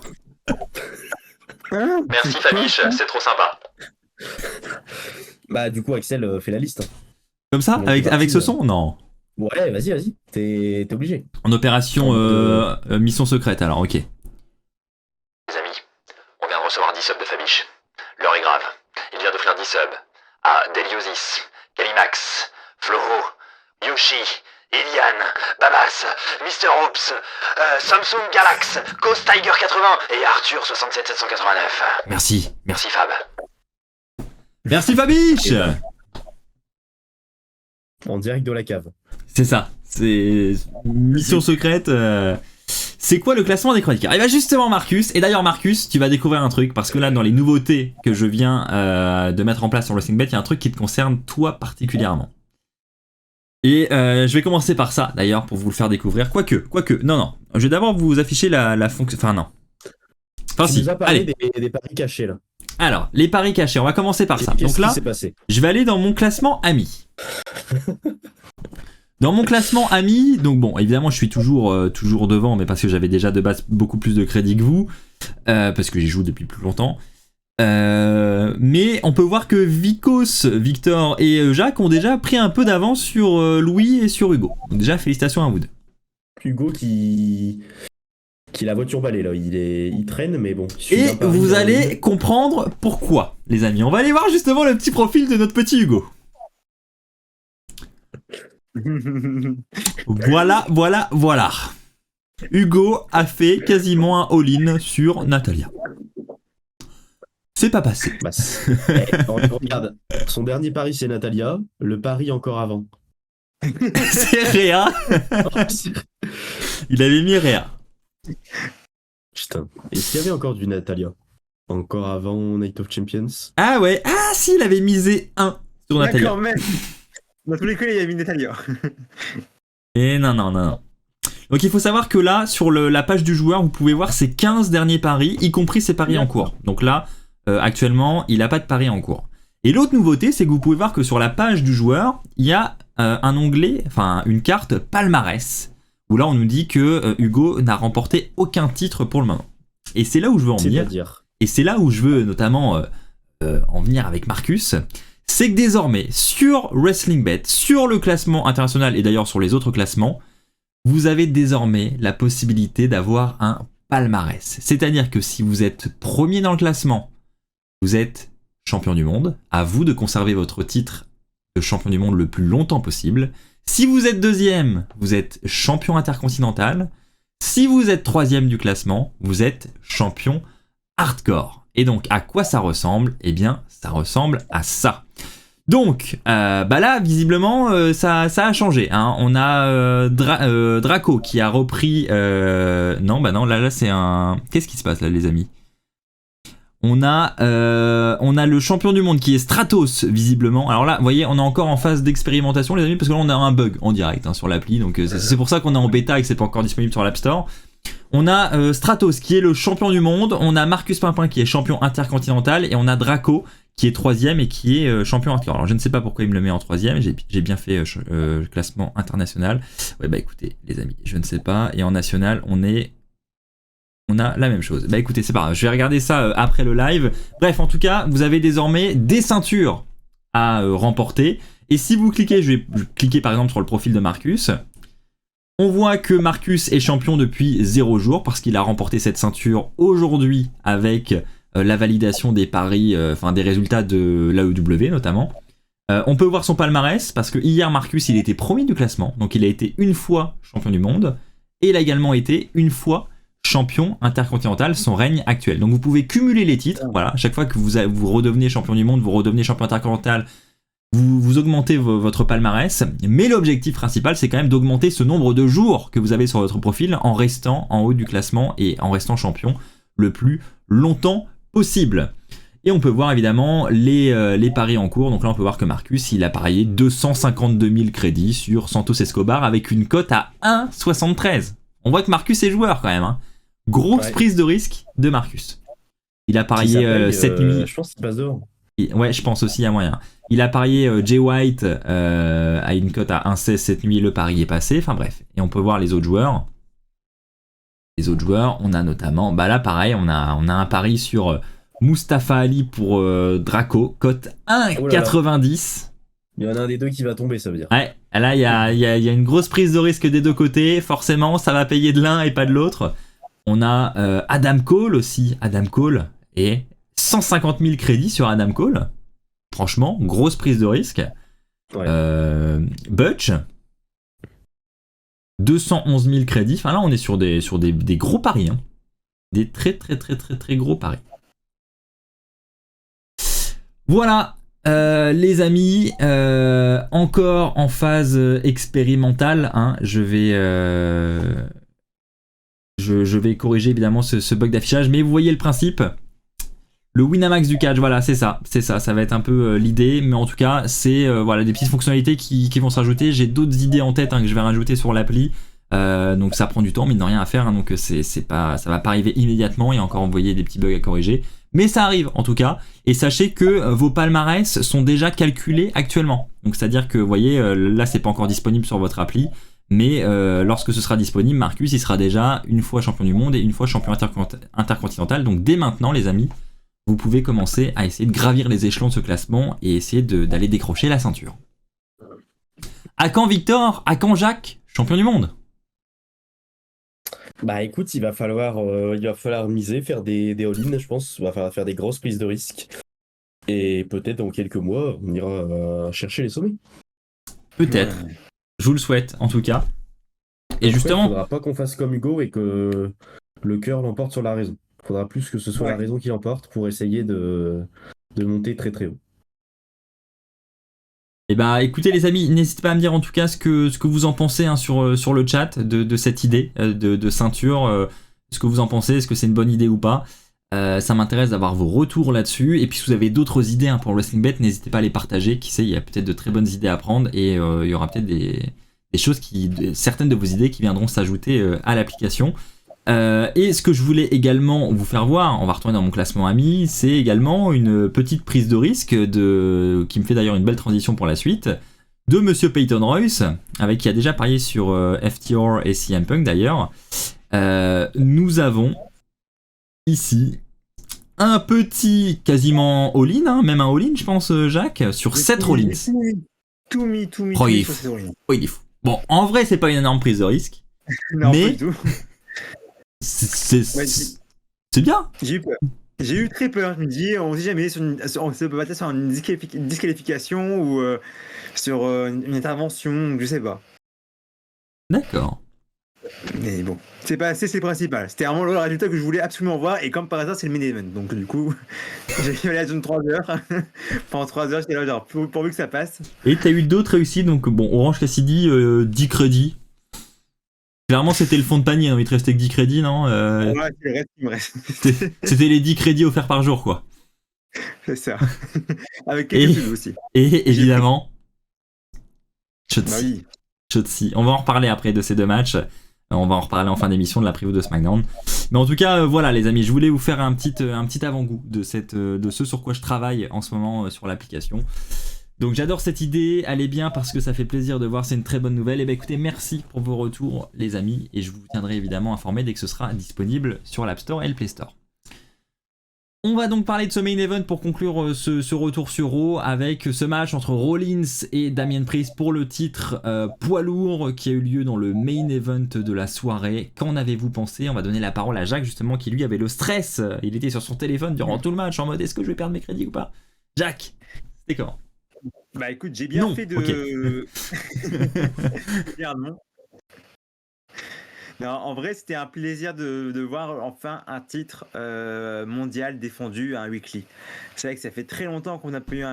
Merci Fabiche, c'est trop sympa. Bah du coup Axel fait la liste. Comme ça, Donc, avec ce son? Non. Ouais, vas-y, t'es obligé. En opération mission secrète alors, ok. Les amis, on vient de recevoir 10 subs de Fabiche. L'heure est grave. Il vient d'offrir 10 subs à Deliosis, Kalimax, Floro, Yoshi, Iliane, Babas, Mr. Oops, Samsung Galax, Ghost Tiger 80 et Arthur 67789. Merci. Merci Fab. Merci Fabiche. En direct de la cave. C'est ça, c'est mission secrète. C'est quoi le classement des chroniqueurs? Et bien justement Marcus, et d'ailleurs Marcus, tu vas découvrir un truc, parce que là dans les nouveautés que je viens de mettre en place sur WrestlingBet, il y a un truc qui te concerne toi particulièrement. Et je vais commencer par ça d'ailleurs pour vous le faire découvrir, quoique, non, je vais d'abord vous afficher la fonction, enfin non. Enfin Tu si, nous as parlé allez. des paris cachés là. Alors, les paris cachés, on va commencer par ça. Qu'est-ce Donc là, qui s'est passé? je vais aller dans mon classement amis. Dans mon classement amis, donc bon, évidemment, je suis toujours devant, mais parce que j'avais déjà de base beaucoup plus de crédit que vous, parce que j'y joue depuis plus longtemps. Mais on peut voir que Vicos, Victor et Jacques ont déjà pris un peu d'avance sur Louis et sur Hugo. Donc déjà, félicitations à vous deux. Hugo qui la voiture balai là, il traîne mais bon. il suit Et un pari vous dans allez le- comprendre pourquoi, les amis. On va aller voir justement le petit profil de notre petit Hugo. Voilà. Hugo a fait quasiment un all-in sur Natalia. C'est pas passé. Bah, regarde, son dernier pari c'est Natalia, le pari encore avant. C'est Réa. Il avait mis Réa. Putain. Est-ce qu'il y avait encore du Natalia? Encore avant Night of Champions? Ah ouais. Ah si, il avait misé 1 sur Natalia. D'accord, même. Dans tous les cas, il y a mis Natalia. Et non. Donc il faut savoir que là, sur la page du joueur, vous pouvez voir ses 15 derniers paris, y compris ses paris en cours. Donc là, actuellement, il n'a pas de paris en cours. Et l'autre nouveauté, c'est que vous pouvez voir que sur la page du joueur, il y a un onglet, enfin une carte palmarès, où là on nous dit que Hugo n'a remporté aucun titre pour le moment. Et c'est là où je veux en venir. C'est-à-dire Et c'est là où je veux notamment en venir avec Marcus. C'est que désormais, sur WrestlingBet, sur le classement international et d'ailleurs sur les autres classements, vous avez désormais la possibilité d'avoir un palmarès. C'est-à-dire que si vous êtes premier dans le classement, vous êtes champion du monde. À vous de conserver votre titre de champion du monde le plus longtemps possible. Si vous êtes deuxième, vous êtes champion intercontinental. Si vous êtes troisième du classement, vous êtes champion hardcore. Et donc, à quoi ça ressemble? Eh bien, ça ressemble à ça. Donc, bah là, visiblement, ça a changé. Hein. On a Draco qui a repris... Non, là, c'est un... Qu'est-ce qui se passe là, les amis? On a le champion du monde qui est Stratos, visiblement. Alors là, vous voyez, on est encore en phase d'expérimentation, les amis, parce que là, on a un bug en direct sur l'appli. Donc, c'est pour ça qu'on est en bêta et que c'est pas encore disponible sur l'App Store. On a Stratos qui est le champion du monde. On a Marcus Pimpin qui est champion intercontinental. Et on a Draco qui est troisième et qui est champion hardcore. Alors, je ne sais pas pourquoi il me le met en troisième. J'ai bien fait classement international. Ouais, bah écoutez, les amis, je ne sais pas. Et en national, on a la même chose. Bah écoutez, c'est pas grave, je vais regarder ça après le live. Bref, en tout cas, vous avez désormais des ceintures à remporter. Et si vous cliquez, je vais cliquer par exemple sur le profil de Marcus. On voit que Marcus est champion depuis 0 jours parce qu'il a remporté cette ceinture aujourd'hui avec la validation des paris, des résultats de l'AEW notamment. On peut voir son palmarès parce que hier Marcus il était premier du classement, donc il a été une fois champion du monde et il a également été une fois champion intercontinental, son règne actuel. Donc vous pouvez cumuler les titres, voilà, chaque fois que vous redevenez champion du monde, vous redevenez champion intercontinental, vous augmentez votre palmarès, mais l'objectif principal c'est quand même d'augmenter ce nombre de jours que vous avez sur votre profil en restant en haut du classement et en restant champion le plus longtemps possible. Et on peut voir évidemment les paris en cours. Donc là on peut voir que Marcus il a parié 252 000 crédits sur Santos Escobar avec une cote à 1,73. On voit que Marcus est joueur quand même, hein. Grosse prise de risque de Marcus. Il a parié cette nuit. Je pense qu'il passe dehors. Ouais, je pense aussi, il y a moyen. Il a parié Jay White à une cote à 1,16 cette nuit, le pari est passé. Enfin bref, et on peut voir les autres joueurs. Les autres joueurs, on a notamment, là pareil, on a un pari sur Mustafa Ali pour Draco, cote 1,90. Il y en a un des deux qui va tomber, ça veut dire. Ouais, là il y a une grosse prise de risque des deux côtés. Forcément, ça va payer de l'un et pas de l'autre. On a Adam Cole aussi. Adam Cole et 150 000 crédits sur Adam Cole. Franchement, grosse prise de risque. Ouais. Butch, 211 000 crédits. Enfin là, on est sur des gros paris. Hein. Des très gros paris. Voilà, les amis. Encore en phase expérimentale. Hein, je vais corriger évidemment ce bug d'affichage. Mais vous voyez le principe. Le Winamax du catch, voilà, c'est ça, ça va être un peu l'idée, mais en tout cas, c'est des petites fonctionnalités qui vont s'ajouter. J'ai d'autres idées en tête que je vais rajouter sur l'appli, donc ça prend du temps, mine de rien à faire, hein, donc ça va pas arriver immédiatement, il y a encore envoyé des petits bugs à corriger, mais ça arrive en tout cas, et sachez que vos palmarès sont déjà calculés actuellement, donc c'est-à-dire que, vous voyez, là c'est pas encore disponible sur votre appli, mais lorsque ce sera disponible, Marcus il sera déjà une fois champion du monde et une fois champion intercontinental, donc dès maintenant les amis, vous pouvez commencer à essayer de gravir les échelons de ce classement et essayer d'aller décrocher la ceinture. À quand Victor ? À quand Jacques ? Champion du monde ? Écoute, il va falloir miser, faire des all-in, je pense. Il va falloir faire des grosses prises de risque. Et peut-être dans quelques mois, on ira chercher les sommets. Peut-être. Ouais. Je vous le souhaite, en tout cas. Et justement... Il ne faudra pas qu'on fasse comme Hugo et que le cœur l'emporte sur la raison. Il faudra plus que ce soit la raison qui l'emporte pour essayer de monter très très haut. Et écoutez les amis, n'hésitez pas à me dire en tout cas ce que vous en pensez hein, sur le chat de cette idée de ceinture. Ce que vous en pensez, est-ce que c'est une bonne idée ou pas ? Ça m'intéresse d'avoir vos retours là-dessus. Et puis si vous avez d'autres idées hein, pour WrestlingBet, n'hésitez pas à les partager. Qui sait, il y a peut-être de très bonnes idées à prendre et il y aura peut-être des choses certaines de vos idées qui viendront s'ajouter à l'application. Et ce que je voulais également vous faire voir, on va retourner dans mon classement amis, c'est également une petite prise de risque qui me fait d'ailleurs une belle transition pour la suite, de Monsieur Peyton Royce, avec qui a déjà parié sur FTR et CM Punk d'ailleurs. Nous avons ici un petit quasiment all-in, hein, même un all-in je pense Jacques, sur 7 all-ins. Tout mis. Il est fou. Bon, en vrai c'est pas une énorme prise de risque, non, mais... pas du tout. C'est bien. J'ai eu très peur. Je me dis, on sait jamais, on se peut battre sur une disqualification ou sur une intervention, je sais pas. D'accord. Mais bon, c'est pas assez, c'est le principal. C'était vraiment le résultat que je voulais absolument voir, et comme par hasard, c'est le main event. Donc du coup, j'ai fait la zone 3 heures. Pendant 3 heures, j'étais là, genre, pourvu que ça passe. Et t'as eu d'autres réussites, donc bon, Orange Cassidy, 10 crédits. Clairement, c'était le fond de panier, hein. Il te restait que 10 crédits, non Ouais, c'est le reste qui me reste. C'était les 10 crédits offerts par jour, quoi. C'est ça. Avec quelques pubs aussi. Et évidemment, Shotzi. Oui. Shotzi. On va en reparler après de ces deux matchs. On va en reparler en fin d'émission de la preview de SmackDown. Mais en tout cas, voilà les amis, je voulais vous faire un petit avant-goût de ce sur quoi je travaille en ce moment sur l'application. Donc j'adore cette idée, elle est bien parce que ça fait plaisir de voir, c'est une très bonne nouvelle. Et écoutez, merci pour vos retours les amis, et je vous tiendrai évidemment informé dès que ce sera disponible sur l'App Store et le Play Store. On va donc parler de ce main event pour conclure ce retour sur Raw avec ce match entre Rollins et Damien Priest pour le titre poids lourd qui a eu lieu dans le main event de la soirée. Qu'en avez-vous pensé? On va donner la parole à Jacques justement qui lui avait le stress. Il était sur son téléphone durant tout le match en mode est-ce que je vais perdre mes crédits ou pas? Jacques, c'était comment? Bah écoute, j'ai bien Non, fait de... Merde, non. Non, en vrai, c'était un plaisir de voir enfin un titre mondial défendu à un weekly. C'est vrai que ça fait très longtemps qu'on n'a pas eu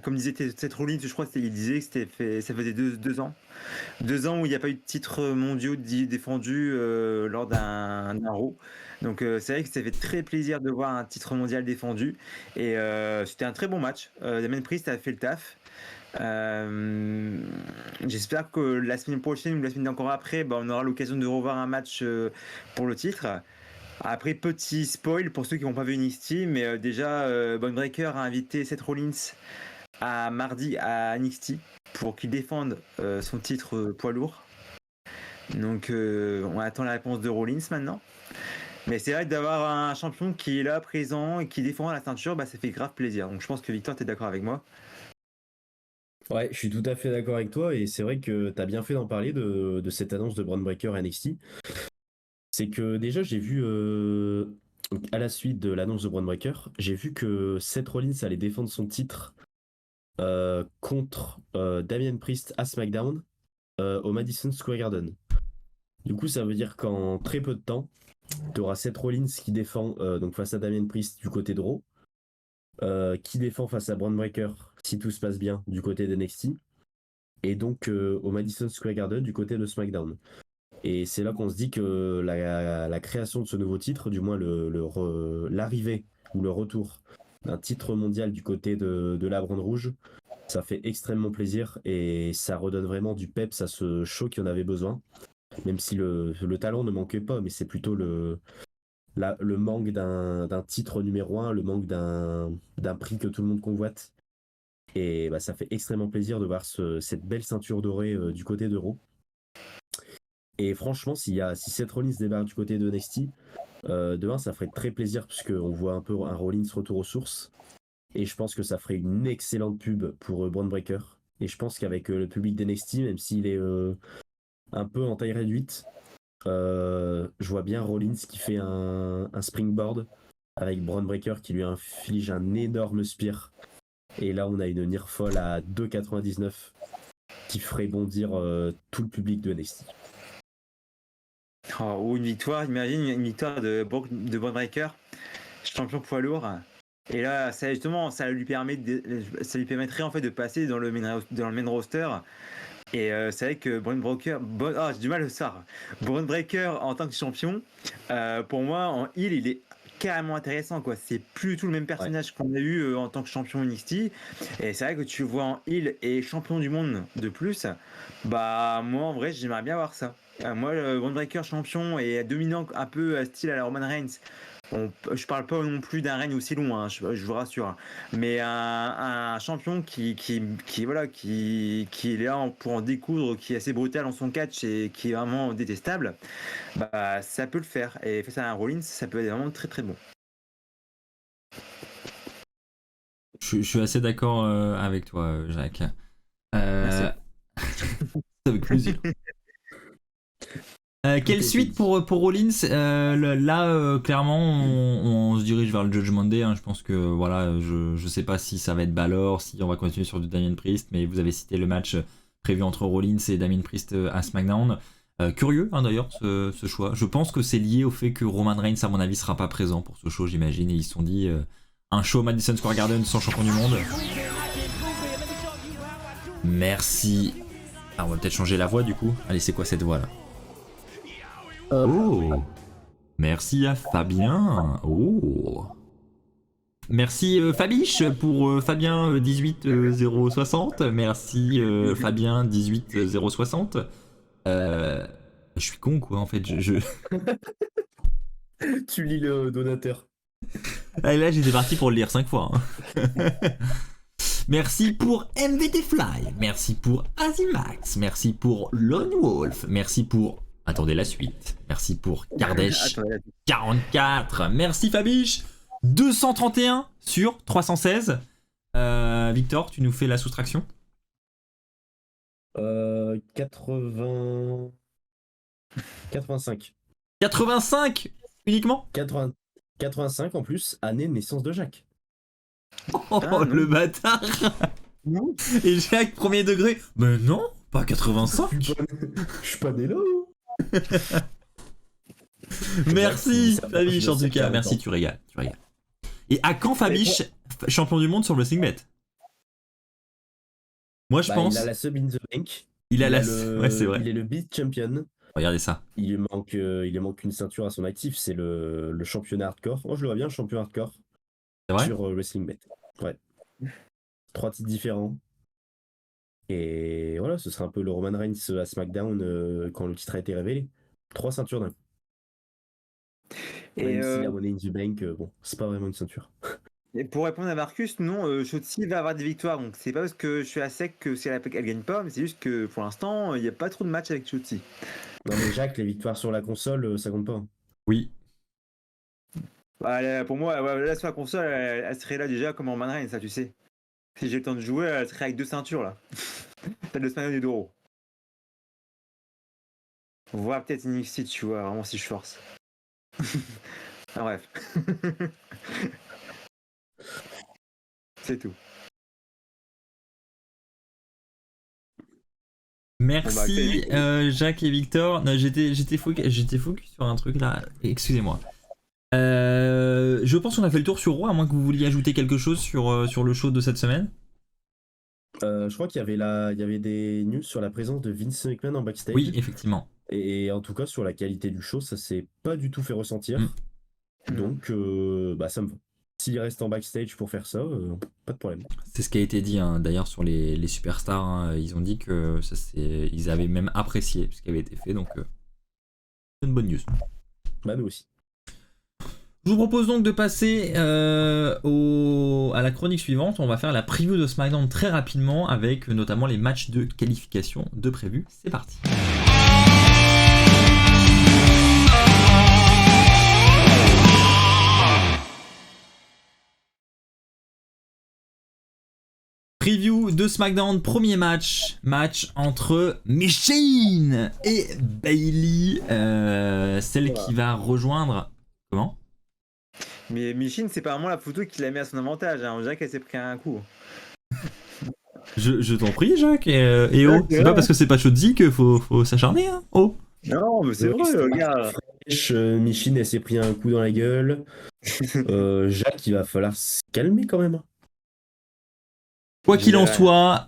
comme disait Seth Rollins, je crois qu'il disait que ça faisait 2 ans. 2 ans où il n'y a pas eu de titre mondiaux défendu lors d'un Raw. Donc c'est vrai que ça fait très plaisir de voir un titre mondial défendu. Et c'était un très bon match. Damien Priest a fait le taf. J'espère que la semaine prochaine ou la semaine encore après, on aura l'occasion de revoir un match pour le titre. Après, petit spoil pour ceux qui n'ont pas vu NXT, mais déjà, Bron Breakker a invité Seth Rollins à mardi à NXT pour qu'il défende son titre poids lourd. Donc, on attend la réponse de Rollins maintenant. Mais c'est vrai que d'avoir un champion qui est là, présent et qui défend la ceinture, ça fait grave plaisir. Donc, je pense que Victor, tu es d'accord avec moi? Ouais, je suis tout à fait d'accord avec toi et c'est vrai que t'as bien fait d'en parler de cette annonce de Bron Breakker à NXT. C'est que déjà j'ai vu à la suite de l'annonce de Bron Breakker, j'ai vu que Seth Rollins allait défendre son titre contre Damien Priest à SmackDown au Madison Square Garden. Du coup, ça veut dire qu'en très peu de temps, tu auras Seth Rollins qui défend donc face à Damien Priest du côté de Raw, qui défend face à Bron Breakker si tout se passe bien du côté d'NXT, et donc au Madison Square Garden du côté de SmackDown. Et c'est là qu'on se dit que la création de ce nouveau titre, du moins l'arrivée ou le retour d'un titre mondial du côté de la Brande Rouge, ça fait extrêmement plaisir et ça redonne vraiment du peps à ce show qui en avait besoin. Même si le talent ne manquait pas, mais c'est plutôt le manque d'un titre numéro 1, le manque d'un prix que tout le monde convoite. Et ça fait extrêmement plaisir de voir cette belle ceinture dorée du côté d'Euro. Et franchement, si Seth Rollins débarque du côté de NXT, demain ça ferait très plaisir puisqu'on voit un peu un Rollins retour aux sources. Et je pense que ça ferait une excellente pub pour Bron Breakker. Et je pense qu'avec le public d'NXT, même s'il est un peu en taille réduite, je vois bien Rollins qui fait un springboard avec Bron Breakker qui lui inflige un énorme spear. Et là, on a une near fall à 2,99 qui ferait bondir tout le public de NXT. Ou une victoire, imagine une victoire de Bron Breakker, champion poids lourd. Et là, ça justement, ça lui permettrait en fait de passer dans le main roster. Et c'est vrai que Bron Breakker, j'ai du mal à ça. Bron Breakker en tant que champion, pour moi en heel, il est carrément intéressant quoi. C'est plus du tout le même personnage qu'on a eu en tant que champion NXT. Et c'est vrai que tu le vois en heel et champion du monde de plus. Moi en vrai j'aimerais bien voir ça. Moi Bron Breakker champion et dominant un peu style à la Roman Reigns. Je parle pas non plus d'un règne aussi long, hein, je vous rassure, mais un champion qui est là pour en découdre, qui est assez brutal dans son catch et qui est vraiment détestable, ça peut le faire. Et face à un Rollins, ça peut être vraiment très très bon. Je suis assez d'accord avec toi, Jacques. Avec plaisir. Quelle suite pour Rollins? Là, clairement, on se dirige vers le Judgment Day. Hein. Je pense que voilà, je sais pas si ça va être Balor, si on va continuer sur du Damien Priest, mais vous avez cité le match prévu entre Rollins et Damien Priest à SmackDown. Curieux hein, d'ailleurs ce choix. Je pense que c'est lié au fait que Roman Reigns, à mon avis, sera pas présent pour ce show, j'imagine, et ils se sont dit un show Madison Square Garden sans champion du monde. Merci. Ah, on va peut-être changer la voix du coup. Allez, c'est quoi cette voix là? Oh, merci à Fabien. Oh, merci Fabiche pour Fabien 18060. Merci Fabien 18060. Je suis con quoi en fait. Tu lis le donateur. Ah, là j'étais parti pour le lire 5 fois. Hein. Merci pour MVT Fly. Merci pour Azimax. Merci pour Lone Wolf. Merci pour... Attendez la suite. Merci pour Kardesh 44. Merci Fabiche 231 sur 316. Victor, tu nous fais la soustraction? 80... 85. 85 uniquement? 80... 85 en plus, année de naissance de Jacques. Oh, Ah, non. le bâtard. Non. Et Jacques, premier degré? Mais non, pas 85. Je suis pas né là. Hein. Merci Ça va, Fabiche je en le tout sais cas, qu'il y a merci, longtemps. tu régales, tu régales. Et à quand Fabiche, champion du monde sur le WrestlingBet? Moi je pense, Il a la sub in the bank. il a la... le... Ouais c'est vrai, Il est le beat champion. regardez ça. Il lui manque une ceinture à son actif, c'est le championnat hardcore. Moi je le vois bien, champion hardcore C'est vrai? sur WrestlingBet. Ouais. 3 titres différents. Et voilà, ce sera un peu le Roman Reigns à SmackDown quand le titre a été révélé. 3 ceintures d'un coup. Et, Même si la Money in the Bank, bon, c'est pas vraiment une ceinture. et pour répondre à Marcus, non, Shotzi va avoir des victoires. Donc c'est pas parce que je suis à sec que si elle gagne pas, mais c'est juste que pour l'instant, il n'y a pas trop de matchs avec Shotzi. Non mais Jacques, les victoires sur la console, ça compte pas. Oui. Pour moi, là sur la console, elle serait là déjà comme en Man Reigns, ça tu sais. Si j'ai le temps de jouer, elle serait avec 2 ceintures là. T'as 2 SmackDown et d'euros. Voire peut-être NXT, tu vois, vraiment si je force. Ah, bref. C'est tout. Merci Bon, Jacques et Victor. Non, j'étais focus sur un truc là, excusez-moi. Je pense qu'on a fait le tour sur Raw, à moins que vous vouliez ajouter quelque chose sur le show de cette semaine. Je crois qu'il y avait des news sur la présence de Vince McMahon en backstage. Oui, effectivement. Et en tout cas, sur la qualité du show, ça s'est pas du tout fait ressentir. Donc, ça me va. S'il reste en backstage pour faire ça, pas de problème. C'est ce qui a été dit hein, d'ailleurs sur les superstars. Hein, ils ont dit que ils avaient même apprécié ce qui avait été fait. Donc, c'est une bonne news. Bah, nous aussi. Je vous propose donc de passer à la chronique suivante. On va faire la preview de SmackDown très rapidement avec notamment les matchs de qualification de prévus. C'est parti. Preview de SmackDown, premier match entre Machine et Bayley, celle qui va rejoindre... Comment ? Mais Michin, c'est pas vraiment la photo qu'il a mis à son avantage. Hein. On dirait qu'elle s'est pris un coup. Je t'en prie, Jacques. Et oh, c'est pas parce que c'est pas Shotzi qu'il faut s'acharner. Hein. Oh. Non, mais c'est vrai, regarde. Michin, elle s'est pris un coup dans la gueule. Jacques, il va falloir se calmer quand même. Quoi qu'il en soit,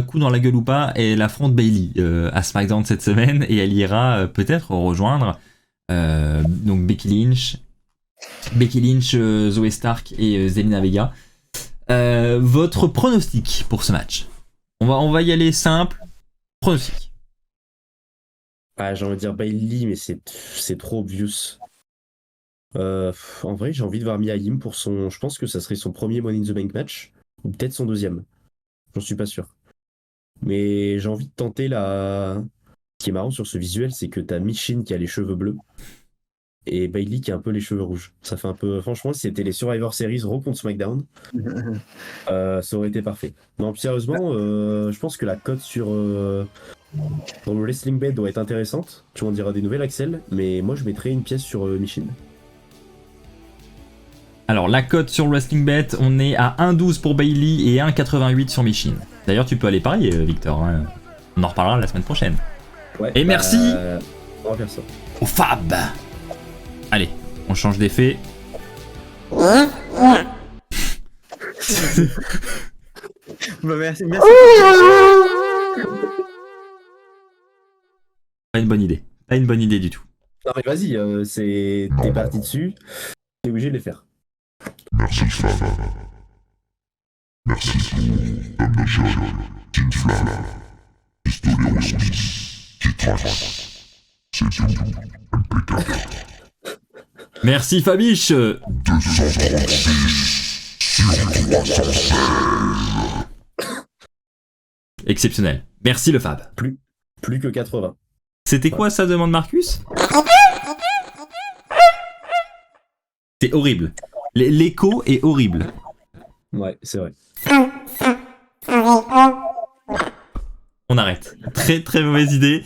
coup dans la gueule ou pas, elle affronte Bayley à SmackDown cette semaine et elle ira peut-être rejoindre donc Becky Lynch, Zoe Stark et Zelina Vega. Votre pronostic pour ce match? On va y aller simple. Pronostic. Ah, j'ai envie de dire Bayley, mais c'est trop obvious. En vrai, j'ai envie de voir Mia Yim pour son... Je pense que ça serait son premier Money in the Bank match. Ou peut-être son deuxième. J'en suis pas sûr. Mais j'ai envie de tenter la... Ce qui est marrant sur ce visuel, c'est que t'as Michin qui a les cheveux bleus et Bayley qui a un peu les cheveux rouges. Ça fait un peu... Franchement, si c'était les Survivor Series Raw contre SmackDown, ça aurait été parfait. Non, plus sérieusement, je pense que la cote dans le Wrestling Bet doit être intéressante. Tu m'en diras des nouvelles, Axel. Mais moi, je mettrais une pièce sur Michin. Alors, la cote sur WrestlingBet, on est à 1,12 pour Bayley et 1,88 sur Michin. D'ailleurs, tu peux aller parier, Victor. Hein. On en reparlera la semaine prochaine. Ouais, et merci on va faire ça. au Fab. Allez, on change d'effet. Bah, merci. Pas une bonne idée. Pas une bonne idée du tout. Non, mais vas-y, t'es parti dessus. T'es obligé de les faire. Merci Fab. Merci pour Dame de Jeune, Team Flamme, Pistolet Hospice, qui trace. C'est tout, impeccable. Merci Fabiche. 236 sur 316. Exceptionnel. Merci le Fab. Plus que 80. C'était quoi ça, demande Marcus? C'est horrible. L'écho est horrible. Ouais, c'est vrai. On arrête. Très très mauvaise idée.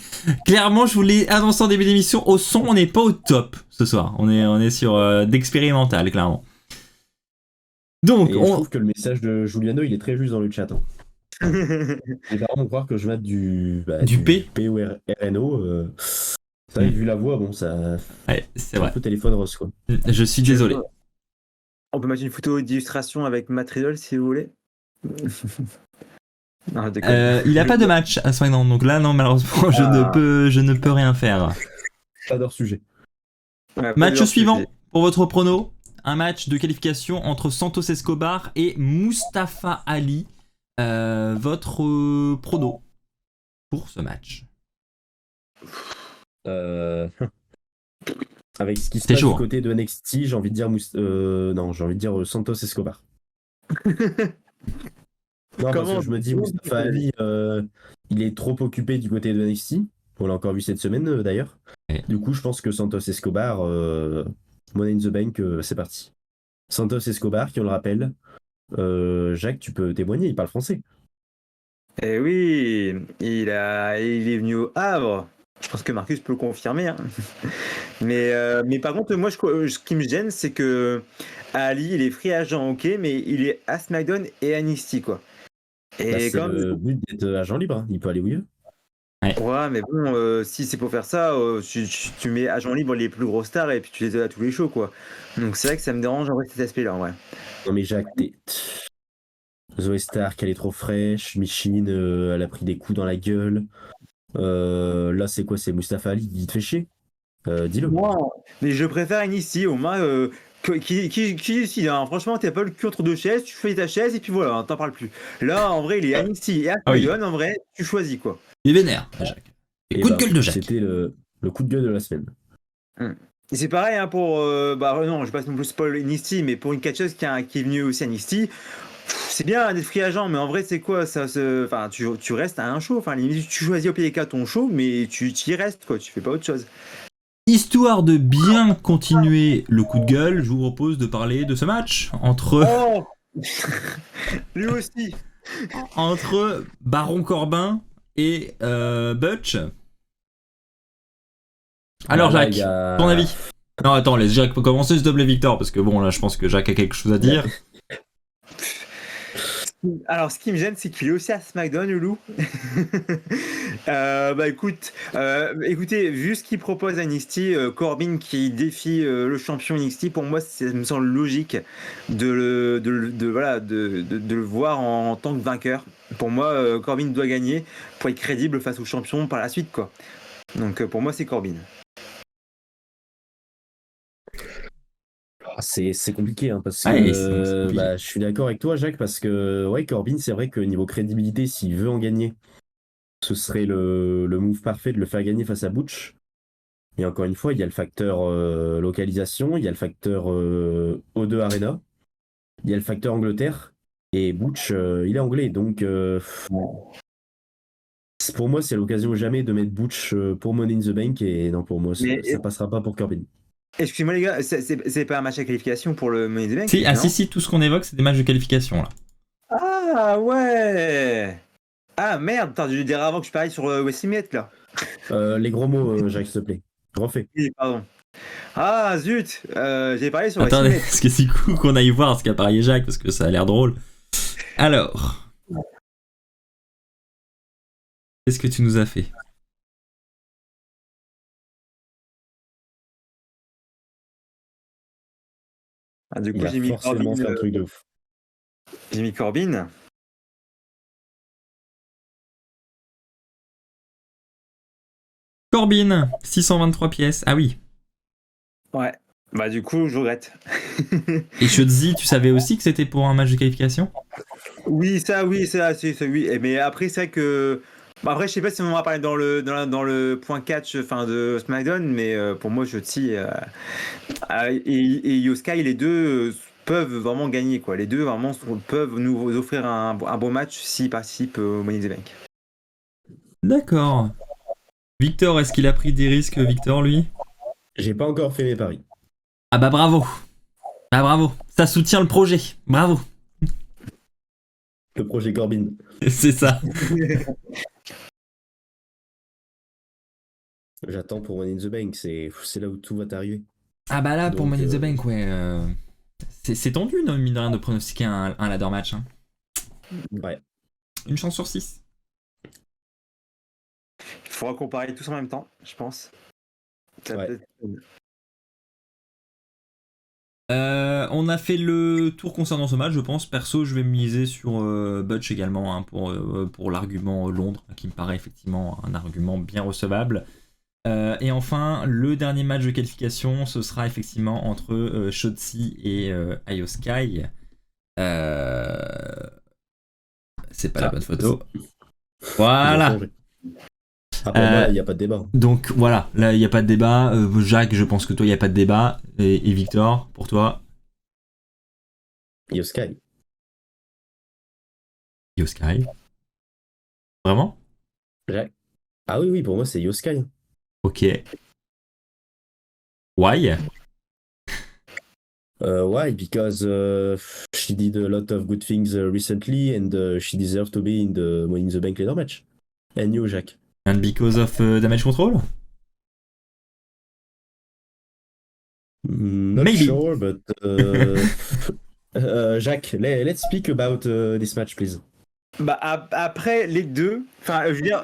Clairement, je voulais annoncer en début d'émission, au son, on n'est pas au top ce soir. On est sur d'expérimental, clairement. Donc, Et je trouve que le message de Giuliano, il est très juste dans le chat. Hein. Les parents vont croire que je mate du P. PORNO. Ça, vu la voix, bon, ça. Ouais, c'est Un vrai. peu téléphone rose, quoi. Je suis désolé. On peut mettre une photo d'illustration avec Matt Riddle si vous voulez. Non, je déconne. Il a pas de match à SmackDown, donc là, non, malheureusement, je ne peux rien faire. Pas d'hors sujet. Ouais, pas Match de suivant sujet. pour votre prono. Un match de qualification entre Santos Escobar et Mustafa Ali. Votre prono pour ce match. Avec ce qui se C'est passe chaud, du côté de NXT, j'ai envie de dire j'ai envie de dire Santos Escobar. Non, parce que je me dis Mustafa Ali, il est trop occupé du côté de NXT. On l'a encore vu cette semaine d'ailleurs. Ouais. Du coup, je pense que Santos Escobar, Money in the Bank, c'est parti. Santos Escobar, qui on le rappelle, Jacques, tu peux témoigner, il parle français. Eh oui, il est venu au Havre. Je pense que Marcus peut le confirmer. Hein. Mais par contre, moi, ce qui me gêne, c'est que Ali, il est free agent, ok, mais il est à SmackDown et à NXT, quoi. Et Bah, c'est comme le but d'être agent libre, hein. Il peut aller où il veut. ouais, mais bon, si c'est pour faire ça, tu mets agent libre les plus grosses stars et puis tu les as à tous les shows, quoi. Donc c'est vrai que ça me dérange en vrai cet aspect-là, ouais. Non mais Jacques, Zoé Stark, elle est trop fraîche. Michine, elle a pris des coups dans la gueule. Là, c'est quoi? C'est Mustafa Ali qui te fait chier? Dis-le. Moi, mais je préfère NXT, au moins, qui décide, hein. Franchement, t'as pas le cul entre deux chaises, tu fais ta chaise et puis voilà, hein, t'en parles plus. Là, en vrai, il est à NXT et à Ah oui. SmackDown, en vrai, tu choisis, quoi. Il est vénère, Jacques. Et coup de gueule de Jacques. C'était le coup de gueule de la semaine. Et c'est pareil hein, pour. Non, je vais pas non plus spoil NXT, mais pour une catcheuse qui est venue aussi à NXT, c'est bien d'être free agent, mais en vrai, c'est quoi ça Enfin, tu restes à un show. Enfin, limite, tu choisis au PDK ton show, mais tu y restes, quoi. Tu fais pas autre chose. Histoire de bien continuer le coup de gueule, je vous propose de parler de ce match entre Oh lui aussi. entre Baron Corbin et Butch. Alors Là, Jacques, il y a- ton avis? Non attends, laisse Jacques commencer ce double victor parce que bon là je pense que Jacques a quelque chose à dire. Alors, ce qui me gêne, c'est qu'il est aussi à SmackDown, le loup. Écoutez, vu ce qu'il propose à NXT, Corbin qui défie le champion NXT, pour moi, ça me semble logique de le voir en tant que vainqueur. Pour moi, Corbin doit gagner pour être crédible face au champion par la suite, quoi. Donc, pour moi, c'est Corbin. C'est compliqué, hein, parce que Ouais, c'est compliqué. je suis d'accord avec toi, Jacques, parce que ouais, Corbin, c'est vrai que niveau crédibilité, s'il veut en gagner, ce serait le move parfait de le faire gagner face à Butch. Mais encore une fois, il y a le facteur localisation, il y a le facteur O2 Arena, il y a le facteur Angleterre, et Butch, il est anglais, donc pour moi, c'est l'occasion ou jamais de mettre Butch pour Money in the Bank, et non, pour moi, ça passera pas pour Corbin. Excusez-moi, les gars, c'est pas un match à qualification pour le Money in the Bank? Si, non si, tout ce qu'on évoque c'est des matchs de qualification là. Ah ouais. Ah merde, t'as dû dire avant que je parie sur Westmate là. Les gros mots, Jacques, s'il te plaît. Refais. Oui, pardon. Ah zut, j'ai parlé sur Attendez, Westmate. est-ce que c'est cool qu'on aille voir ce qu'a parié Jacques parce que ça a l'air drôle. Alors, qu'est-ce que tu nous as fait? Ah, du coup, Il a j'ai mis forcément Corbin. fait un truc de ouf. J'ai mis Corbin. Corbin, 623 pièces. Ah oui. Ouais. Bah du coup, je regrette. Et Shotzi, tu savais aussi que c'était pour un match de qualification? Oui, oui. Mais après, c'est vrai que. Bah, après, je sais pas si on va parler dans le point catch de SmackDown, mais pour moi, Shotzi et Yosuke, les deux peuvent vraiment gagner, quoi. Les deux vraiment peuvent nous offrir un bon match s'ils participent au Money in the Bank. D'accord. Victor, est-ce qu'il a pris des risques, Victor, lui? J'ai pas encore fait mes paris. Ah bah bravo. Ah bravo, ça soutient le projet, bravo. Le projet Corbin. C'est ça. J'attends pour Money in the Bank, c'est là où tout va t'arriver. Ah bah là, pour Donc, Money in the Bank, ouais. C'est tendu, non, mine de rien, de pronostiquer un ladder match. Hein. Ouais. Une chance sur 6. Il faudra comparer tous en même temps, je pense. Ça Ouais. peut-être- On a fait le tour concernant ce match, je pense. Perso, je vais me miser sur Butch également, hein, pour l'argument Londres, qui me paraît effectivement un argument bien recevable. Et enfin, le dernier match de qualification, ce sera effectivement entre Shotzi et Io Sky. C'est pas la bonne photo. Ils ont Voilà. changé. Ah, pour moi, il n'y a pas de débat. Donc voilà, là il n'y a pas de débat. Jacques, je pense que toi il n'y a pas de débat. Et Victor, pour toi, Io Sky. Io Sky. Vraiment? Ouais. Ah oui, pour moi, c'est Io Sky. Ok. Why? Why? Because she did a lot of good things recently and she deserves to be in the Money in the Bank ladder match. And you, Jacques? And because of damage control? Not Maybe. sure, but Jacques, let's speak about this match, please. Bah, après les deux, enfin, je veux dire,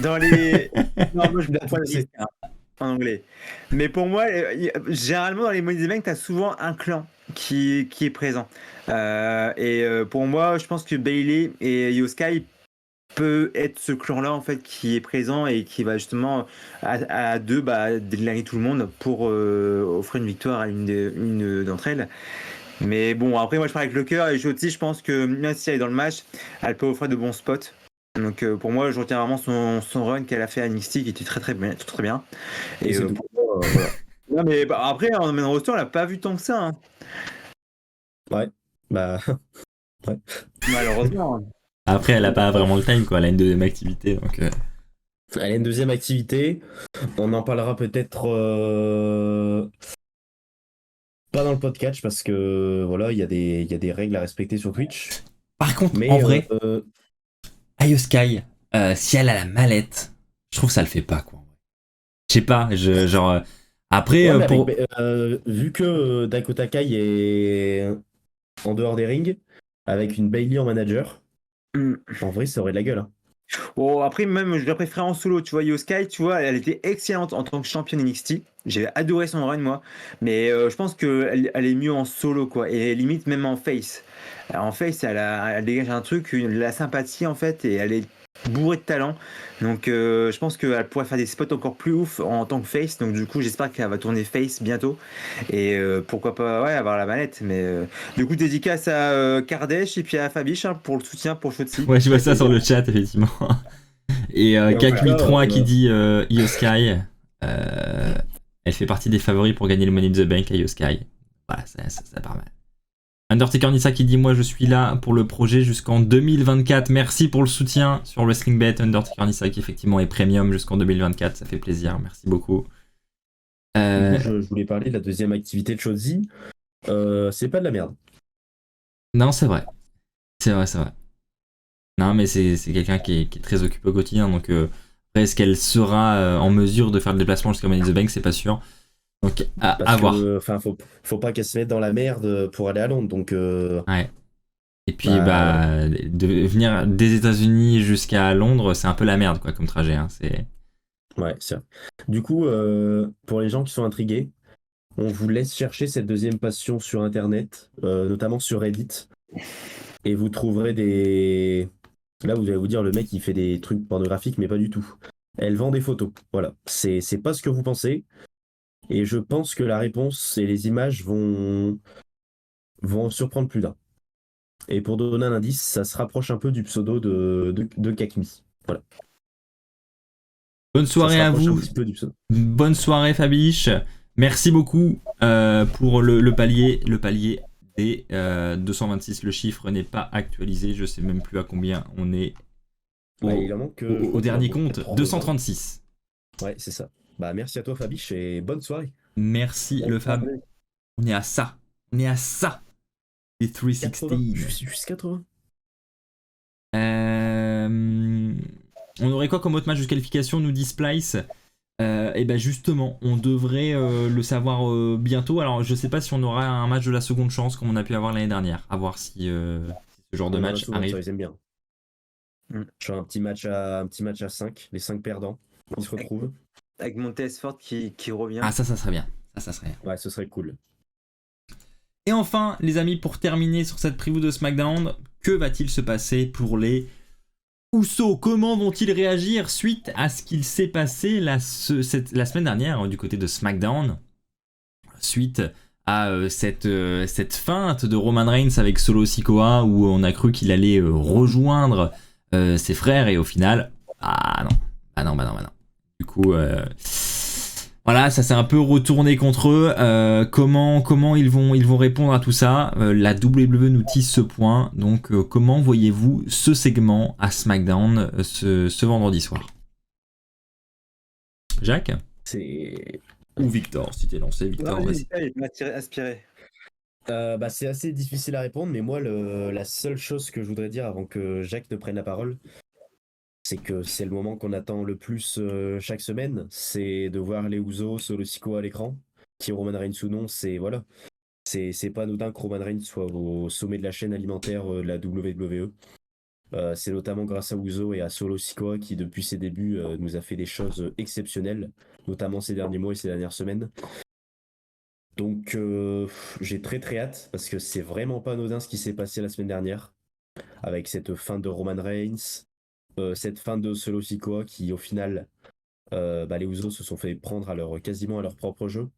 dans les. Non, moi je me prends en anglais. Mais pour moi, généralement dans les Money in the Bank, t'as souvent un clan qui est présent. Pour moi, je pense que Bayley et Io Sky peut être ce clan-là en fait qui est présent et qui va justement à deux dégainer tout le monde pour offrir une victoire à une d'entre elles. Mais bon, après moi je parle avec le cœur et Shotzi, je pense que même si elle est dans le match, elle peut offrir de bons spots. Donc pour moi, je retiens vraiment son run qu'elle a fait à NXT qui était très bien. Et c'est tout. pour moi, voilà. Non, mais après, en main roster, on l'a pas vu tant que ça. Hein. Ouais. Bah. Ouais. Malheureusement. Après, elle a pas vraiment le time, quoi. Elle a une deuxième activité, donc. Elle a une deuxième activité. On en parlera peut-être pas dans le podcast parce que voilà, il y a des règles à respecter sur Twitch. Par contre, Mais en vrai, euh, Io Sky, si elle a la mallette, je trouve que ça le fait pas, quoi. Je sais pas, genre. Après, ouais, mais pour. vu que Dakota Kai est en dehors des rings avec une Bayley en manager, en vrai, ça aurait de la gueule. Hein. Bon, après, même, je la préférais en solo. Tu vois, Io Sky, tu vois, elle était excellente en tant que championne NXT. J'ai adoré son run, moi. Mais je pense qu'elle est mieux en solo, quoi. Et limite, même en face. Alors, en face, elle dégage un truc, la sympathie, en fait, et elle est bourrée de talent. Donc, je pense qu'elle pourrait faire des spots encore plus ouf en tant que face. Donc, du coup, j'espère qu'elle va tourner face bientôt. Et pourquoi pas, ouais, avoir la manette. Mais du coup, dédicace à Kardesh et puis à Fabish hein, pour le soutien pour Shotzi. Ouais, je vois ça sur le chat, effectivement. Et Kak83 qui dit Io Sky, elle fait partie des favoris pour gagner le Money in the Bank à Io Sky. Voilà, ça part mal. Undertaker Nissa qui dit moi je suis là pour le projet jusqu'en 2024. Merci pour le soutien sur WrestlingBet. Undertaker Nissa qui effectivement est premium jusqu'en 2024. Ça fait plaisir. Merci beaucoup. Du coup, je voulais parler de la deuxième activité de Shotzi. C'est pas de la merde. Non, c'est vrai. C'est vrai. Non, mais c'est quelqu'un qui est très occupé au quotidien. Donc, après, est-ce qu'elle sera en mesure de faire le déplacement jusqu'à Money in the Bank? C'est pas sûr. Donc, à voir. Enfin, faut pas qu'elle se mette dans la merde pour aller à Londres. Donc, Ouais. Et puis, de venir des États-Unis jusqu'à Londres, c'est un peu la merde, quoi, comme trajet. Hein. ouais, c'est vrai. Du coup, pour les gens qui sont intrigués, on vous laisse chercher cette deuxième passion sur Internet, notamment sur Reddit. Et vous trouverez des... Là, vous allez vous dire, le mec, il fait des trucs pornographiques, mais pas du tout. Elle vend des photos. Voilà. C'est pas ce que vous pensez. Et je pense que la réponse et les images vont en surprendre plus d'un. Et pour donner un indice, ça se rapproche un peu du pseudo de Kakmi. Voilà. Bonne soirée à vous. Un petit peu du pseudo. Bonne soirée, Fabiche. Merci beaucoup pour le palier. Le palier des 226. Le chiffre n'est pas actualisé. Je sais même plus à combien on est Ouais, il en manque, au dernier compte. 236. Ouais, c'est ça. Bah, merci à toi, Fabiche, et bonne soirée. Merci, le Fab. On est à ça. On est à ça. Les 316. Juste 80. On aurait quoi comme autre match de qualification, nous dit Splice. Et ben justement, on devrait le savoir bientôt. Alors je sais pas si on aura un match de la seconde chance comme on a pu avoir l'année dernière. À voir si ce genre de match arrive. Ça, ils aiment bien. Je fais un petit match à 5, les 5 perdants qui se retrouvent. Avec Montesfort qui revient. Ah ça serait bien. Ça serait bien. Ouais, ce serait cool. Et enfin, les amis, pour terminer sur cette preview de SmackDown, que va-t-il se passer pour les Usos? Comment vont-ils réagir suite à ce qu'il s'est passé la semaine dernière du côté de SmackDown, suite à cette feinte de Roman Reigns avec Solo Sikoa où on a cru qu'il allait rejoindre ses frères et au final, bah non. Du coup, voilà, ça s'est un peu retourné contre eux. Comment ils vont répondre à tout ça? La WWE nous tease ce point. Donc, comment voyez-vous ce segment à SmackDown ce vendredi soir? Jacques? Ou Victor, si t'es lancé, Victor, vas-y. Il m'a aspiré. C'est assez difficile à répondre, mais moi, la seule chose que je voudrais dire avant que Jacques ne prenne la parole, c'est que c'est le moment qu'on attend le plus chaque semaine, c'est de voir les Usos, Solo Sikoa à l'écran, qui Roman Reigns ou non, c'est pas anodin que Roman Reigns soit au sommet de la chaîne alimentaire de la WWE. C'est notamment grâce à Uso et à Solo Sikoa qui depuis ses débuts nous a fait des choses exceptionnelles, notamment ces derniers mois et ces dernières semaines. Donc j'ai très très hâte parce que c'est vraiment pas anodin ce qui s'est passé la semaine dernière avec cette fin de Roman Reigns, cette fin de Solo Sikoa qui au final les Usos se sont fait prendre quasiment à leur propre jeu.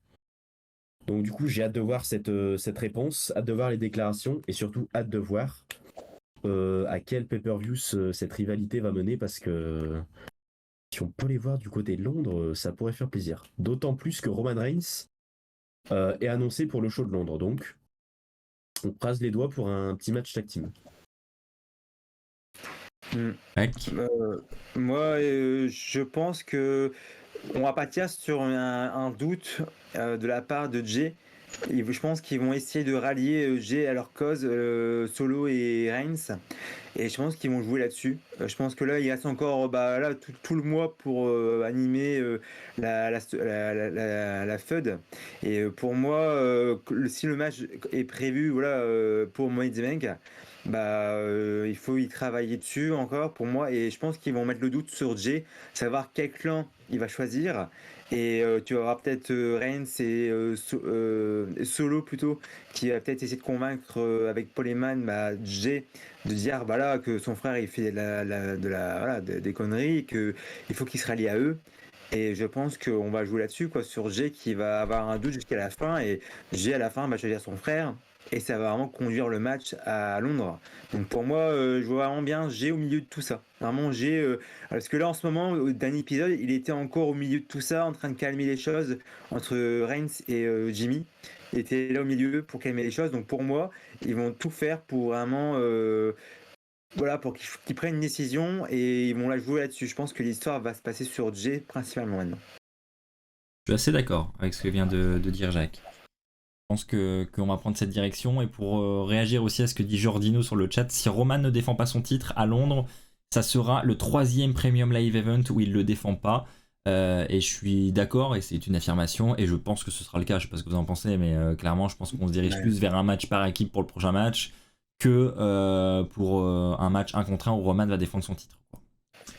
Donc du coup j'ai hâte de voir cette réponse, hâte de voir les déclarations et surtout hâte de voir à quel pay-per-view cette rivalité va mener parce que si on peut les voir du côté de Londres, ça pourrait faire plaisir. D'autant plus que Roman Reigns est annoncé pour le show de Londres, donc on croise les doigts pour un petit match tag team. Moi, je pense que on va partir sur un doute de la part de Jay. Et je pense qu'ils vont essayer de rallier Jay à leur cause, Solo et Reigns. Et je pense qu'ils vont jouer là-dessus. Je pense que là, il reste encore tout le mois pour animer la FUD. Et pour moi, si le match est prévu pour Money in the Bank, il faut y travailler dessus encore pour moi. Et je pense qu'ils vont mettre le doute sur Jay, savoir quel clan il va choisir. Et tu vas avoir peut-être Reigns et Solo plutôt qui va peut-être essayer de convaincre avec Paul Heyman Jay de dire que son frère il fait des conneries, que il faut qu'il se rallie à eux. Et je pense qu'on va jouer là-dessus sur Jay qui va avoir un doute jusqu'à la fin et Jay à la fin va choisir son frère. Et ça va vraiment conduire le match à Londres. Donc pour moi, je vois vraiment bien Jay au milieu de tout ça. Vraiment Jay, parce que là en ce moment, au dernier épisode, il était encore au milieu de tout ça, en train de calmer les choses entre Reigns et Jimmy. Il était là au milieu pour calmer les choses. Donc pour moi, ils vont tout faire pour vraiment, pour qu'ils prennent une décision et ils vont la jouer là-dessus. Je pense que l'histoire va se passer sur Jay principalement maintenant. Je suis assez d'accord avec ce que vient de dire Jacques. Je pense qu'on va prendre cette direction et pour réagir aussi à ce que dit Jordino sur le chat, si Roman ne défend pas son titre à Londres, ça sera le 3e Premium Live Event où il ne le défend pas et je suis d'accord et c'est une affirmation et je pense que ce sera le cas, je sais pas ce que vous en pensez mais clairement je pense qu'on se dirige plus vers un match par équipe pour le prochain match que pour un match 1 contre 1 où Roman va défendre son titre.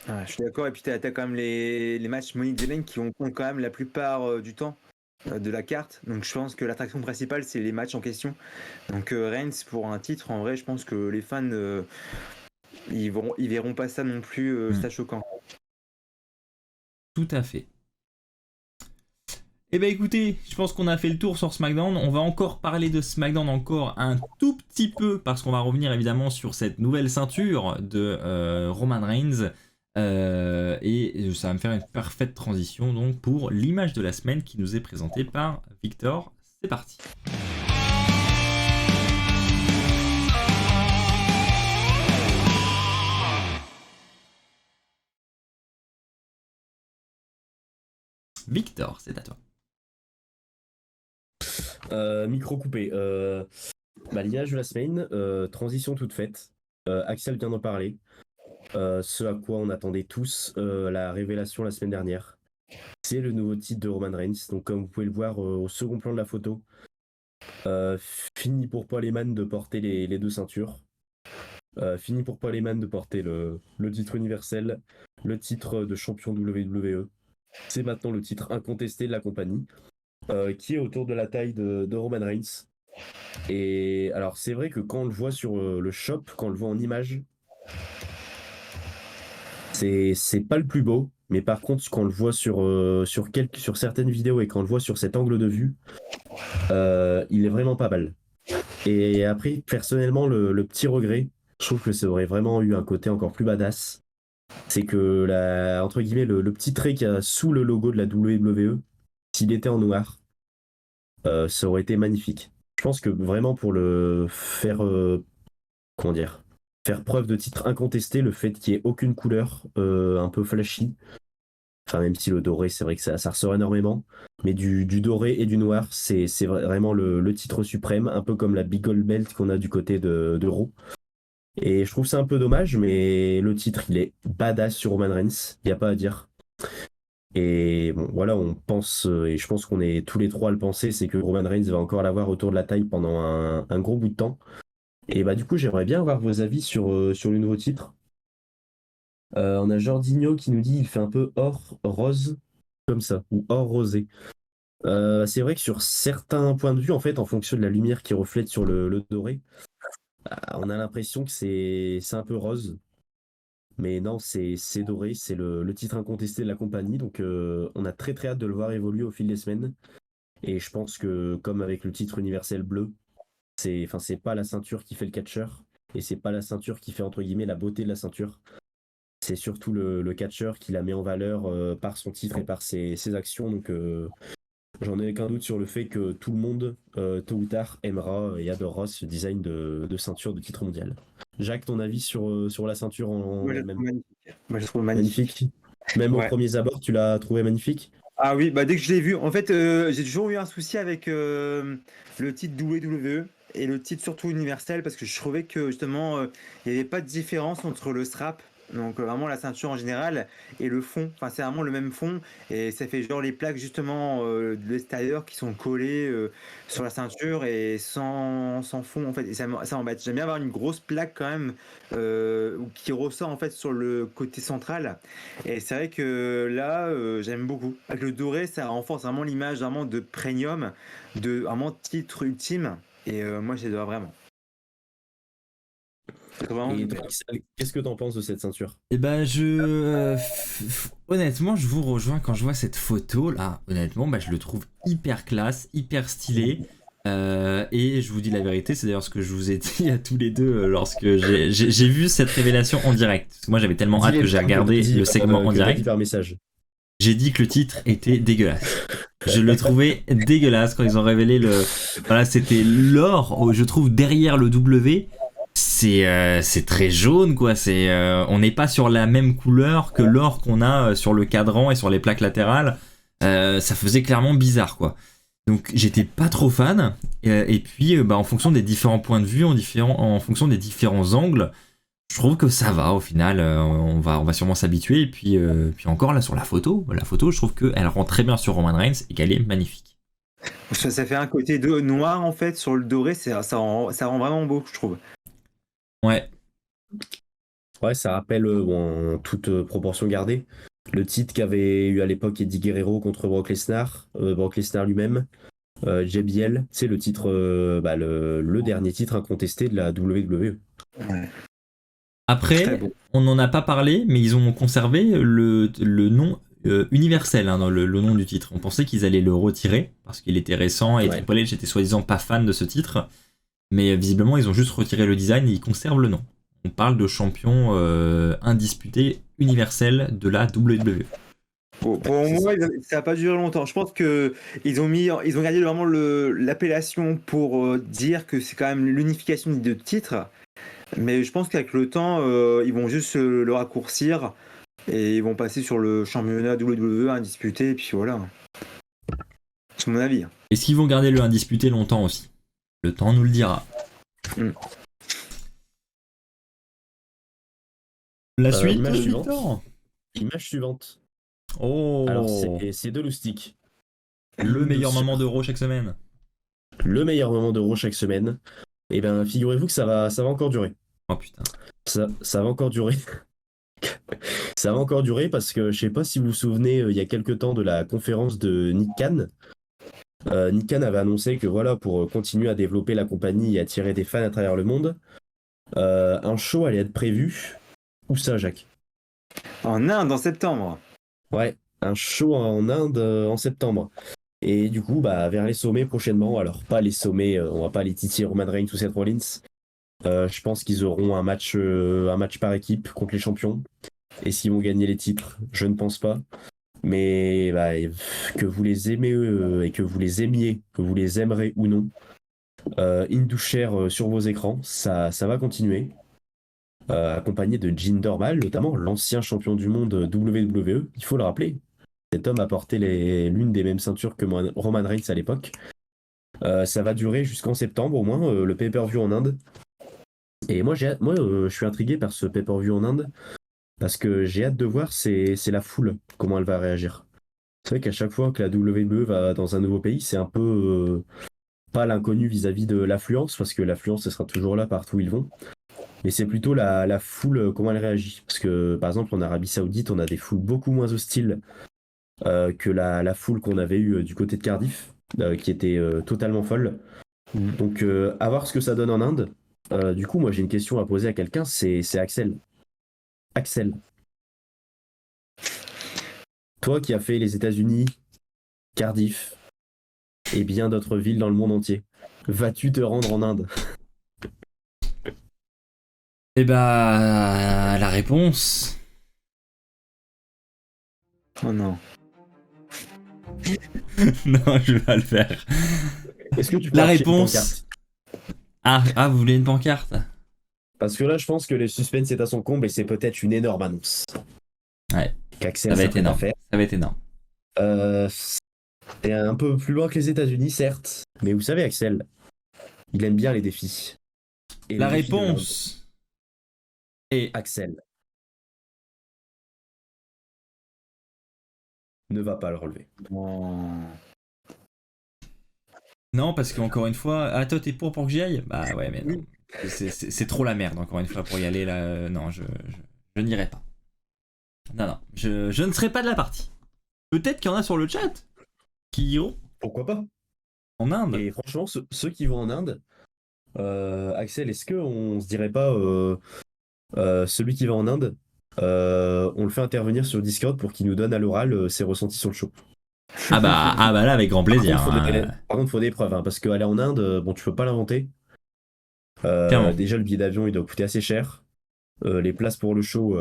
Je suis d'accord et puis t'as quand même les matchs Money in the Bank qui ont quand même la plupart du temps de la carte, donc je pense que l'attraction principale c'est les matchs en question. Donc Reigns pour un titre, en vrai je pense que les fans ils verront pas ça non plus ça choquant. Tout à fait. Eh ben écoutez, je pense qu'on a fait le tour sur SmackDown. On va encore parler de SmackDown encore un tout petit peu parce qu'on va revenir évidemment sur cette nouvelle ceinture de Roman Reigns. Et ça va me faire une parfaite transition donc pour l'image de la semaine qui nous est présentée par Victor. C'est parti. Victor, c'est à toi. Micro coupé. L'image de la semaine, transition toute faite. Axel vient d'en parler. Ce à quoi on attendait tous, la révélation la semaine dernière. C'est le nouveau titre de Roman Reigns. Donc, comme vous pouvez le voir au second plan de la photo, fini pour Paul Heyman de porter les deux ceintures. Fini pour Paul Heyman de porter le titre universel, le titre de champion WWE. C'est maintenant le titre incontesté de la compagnie, qui est autour de la taille de Roman Reigns. Et alors, c'est vrai que quand on le voit sur le shop, quand on le voit en image, c'est pas le plus beau. Mais par contre, quand on le voit sur certaines vidéos et quand on le voit sur cet angle de vue, il est vraiment pas mal. Et après, personnellement, le petit regret, je trouve que ça aurait vraiment eu un côté encore plus badass. C'est que, entre guillemets, le petit trait qu'il y a sous le logo de la WWE, s'il était en noir, ça aurait été magnifique. Je pense que vraiment pour le faire, comment dire, faire preuve de titre incontesté, le fait qu'il n'y ait aucune couleur un peu flashy, enfin même si le doré, c'est vrai que ça ressort énormément, mais du doré et du noir, c'est vraiment le titre suprême, un peu comme la Big Gold Belt qu'on a du côté de Raw. Et je trouve ça un peu dommage, mais le titre, il est badass sur Roman Reigns, il n'y a pas à dire. Et bon, voilà, on pense, et je pense qu'on est tous les trois à le penser, c'est que Roman Reigns va encore l'avoir autour de la taille pendant un gros bout de temps. Et bah du coup, j'aimerais bien avoir vos avis sur le nouveau titre. On a Jordinho qui nous dit il fait un peu or rose, comme ça, ou or rosé. C'est vrai que sur certains points de vue, en fait, en fonction de la lumière qui reflète sur le doré, on a l'impression que c'est un peu rose. Mais non, c'est doré, c'est le titre incontesté de la compagnie. Donc on a très très hâte de le voir évoluer au fil des semaines. Et je pense que comme avec le titre universel bleu, c'est pas la ceinture qui fait le catcheur. Et c'est pas la ceinture qui fait entre guillemets la beauté de la ceinture. C'est surtout le catcheur qui la met en valeur par son titre et par ses actions. Donc j'en ai aucun doute sur le fait que tout le monde, tôt ou tard, aimera et adorera ce design de ceinture de titre mondial. Jacques, ton avis sur la ceinture en Moi, je la elle-même? trouve magnifique. Moi, je la trouve magnifique. Magnifique. Même aux Ouais. premiers abords, tu l'as trouvé magnifique? Ah oui, bah dès que je l'ai vu, en fait, j'ai toujours eu un souci avec le titre WWE et le titre surtout universel parce que je trouvais que justement, il n'y avait pas de différence entre le strap, donc vraiment la ceinture en général, et le fond. Enfin, c'est vraiment le même fond et ça fait genre les plaques justement de l'extérieur qui sont collées sur la ceinture et sans fond en fait. Et ça m'embête. J'aime bien avoir une grosse plaque quand même qui ressort en fait sur le côté central. Et c'est vrai que là, j'aime beaucoup. Avec le doré, ça renforce vraiment l'image vraiment de premium, de vraiment titre ultime. Et moi, j'adore vraiment. C'est vraiment Et toi, Axel, qu'est-ce que t'en penses de cette ceinture? Et bah honnêtement, je vous rejoins quand je vois cette photo là. Honnêtement, bah, je le trouve hyper classe, hyper stylé. Et je vous dis la vérité, c'est d'ailleurs ce que je vous ai dit à tous les deux lorsque j'ai vu cette révélation en direct. Parce que moi j'avais tellement hâte que j'ai regardé le segment en direct. Par message. J'ai dit que le titre était dégueulasse. Je le trouvais dégueulasse quand ils ont révélé le. Voilà, c'était l'or, je trouve, derrière le W. C'est très jaune, quoi. On n'est pas sur la même couleur que l'or qu'on a sur le cadran et sur les plaques latérales. Ça faisait clairement bizarre, quoi. Donc j'étais pas trop fan. Et puis, en fonction des différents points de vue, en fonction des différents angles, je trouve que ça va au final. On va sûrement s'habituer. Et puis encore là sur la photo, je trouve qu'elle rend très bien sur Roman Reigns et qu'elle est magnifique. ça fait un côté de noir en fait sur le doré. Ça rend vraiment beau, je trouve. Ouais. Ouais, ça rappelle, en toute proportion gardée, le titre qu'avait eu à l'époque Eddie Guerrero contre Brock Lesnar lui-même, JBL, c'est le titre, le dernier titre incontesté de la WWE. Ouais. Après, Très beau. on n'en a pas parlé, mais ils ont conservé le nom universel dans le nom du titre. On pensait qu'ils allaient le retirer parce qu'il était récent et Ouais. Triple H était soi-disant pas fan de ce titre. Mais visiblement, ils ont juste retiré le design et ils conservent le nom. On parle de champion indisputé universel de la WWE. Pour moi, ça n'a pas duré longtemps. Je pense que ils ont gardé vraiment l'appellation pour dire que c'est quand même l'unification des deux titres. Mais je pense qu'avec le temps, ils vont juste le raccourcir et ils vont passer sur le championnat WWE indisputé. Et puis voilà. Je c'est mon avis. Est-ce qu'ils vont garder le indisputé longtemps aussi? Le temps nous le dira. Mm. La suite, image suivante. Victor. Image suivante. Oh, Alors, c'est de Loustic. le meilleur moment d'Euro chaque semaine. Le meilleur moment d'Euro chaque semaine. Et ben, figurez-vous que ça va encore durer. Oh putain. Ça va encore durer. Ça va encore durer parce que je sais pas si vous vous souvenez, il y a quelques temps de la conférence de Nick Khan. Nick Khan avait annoncé que voilà, pour continuer à développer la compagnie et attirer des fans à travers le monde, un show allait être prévu. Où ça, Jacques? En Inde, en septembre. Ouais, un show en Inde en septembre. Et du coup, bah, vers les sommets prochainement. Alors, pas les sommets, on va pas les titiller Roman Reigns ou Seth Rollins. Je pense qu'ils auront un match par équipe contre les champions. Et s'ils vont gagner les titres, je ne pense pas. Mais bah, que vous les aimez et que vous les aimiez, que vous les aimerez ou non, Indusher sur vos écrans, ça va continuer. Accompagné de Jinder Mahal, notamment l'ancien champion du monde WWE, il faut le rappeler. Cet homme a porté l'une des mêmes ceintures que Roman Reigns à l'époque. Ça va durer jusqu'en septembre au moins, le pay-per-view en Inde. Et moi, je suis intrigué par ce pay-per-view en Inde parce que j'ai hâte de voir c'est la foule, comment elle va réagir. C'est vrai qu'à chaque fois que la WWE va dans un nouveau pays, c'est un peu pas l'inconnu vis-à-vis de l'affluence, parce que l'affluence, ce sera toujours là partout où ils vont. Mais c'est plutôt la foule, comment elle réagit. Parce que, par exemple, en Arabie Saoudite, on a des foules beaucoup moins hostiles que la foule qu'on avait eue du côté de Cardiff, qui était totalement folle. Donc, à voir ce que ça donne en Inde. Du coup, moi, j'ai une question à poser à quelqu'un, c'est Axel. Axel. Toi qui as fait les États-Unis, Cardiff et bien d'autres villes dans le monde entier, vas-tu te rendre en Inde? Eh bah, la réponse. Oh non. Non, je vais pas le faire. Est-ce que tu peux La afficher une réponse. pancarte? Ah, vous voulez une pancarte? Parce que là, je pense que le suspense est à son comble et c'est peut-être une énorme annonce. Ouais, Qu'Axel ça va être s'apprête à énorme. faire. Ça va être énorme. C'est un peu plus loin que les États-Unis, certes. Mais vous savez, Axel, il aime bien les défis. Et La le défi de l'Inde, réponse est. Axel ne va pas le relever. Non, parce qu'encore une fois. Ah, toi, t'es pour que j'y aille? Bah ouais, mais non. C'est trop la merde, encore une fois, pour y aller là. Non, je n'irai pas. Non, non, je ne serai pas de la partie. Peut-être qu'il y en a sur le chat qui iront Pourquoi pas? en Inde. Et franchement, ceux qui vont en Inde, Axel, est-ce qu'on se dirait pas celui qui va en Inde, on le fait intervenir sur Discord pour qu'il nous donne à l'oral ses ressentis sur le show. Ah bah là, avec grand plaisir. Par contre, faut des preuves, hein, parce qu'aller en Inde, bon, tu peux pas l'inventer. Clairement. Déjà, le billet d'avion, il doit coûter assez cher. Les places pour le show,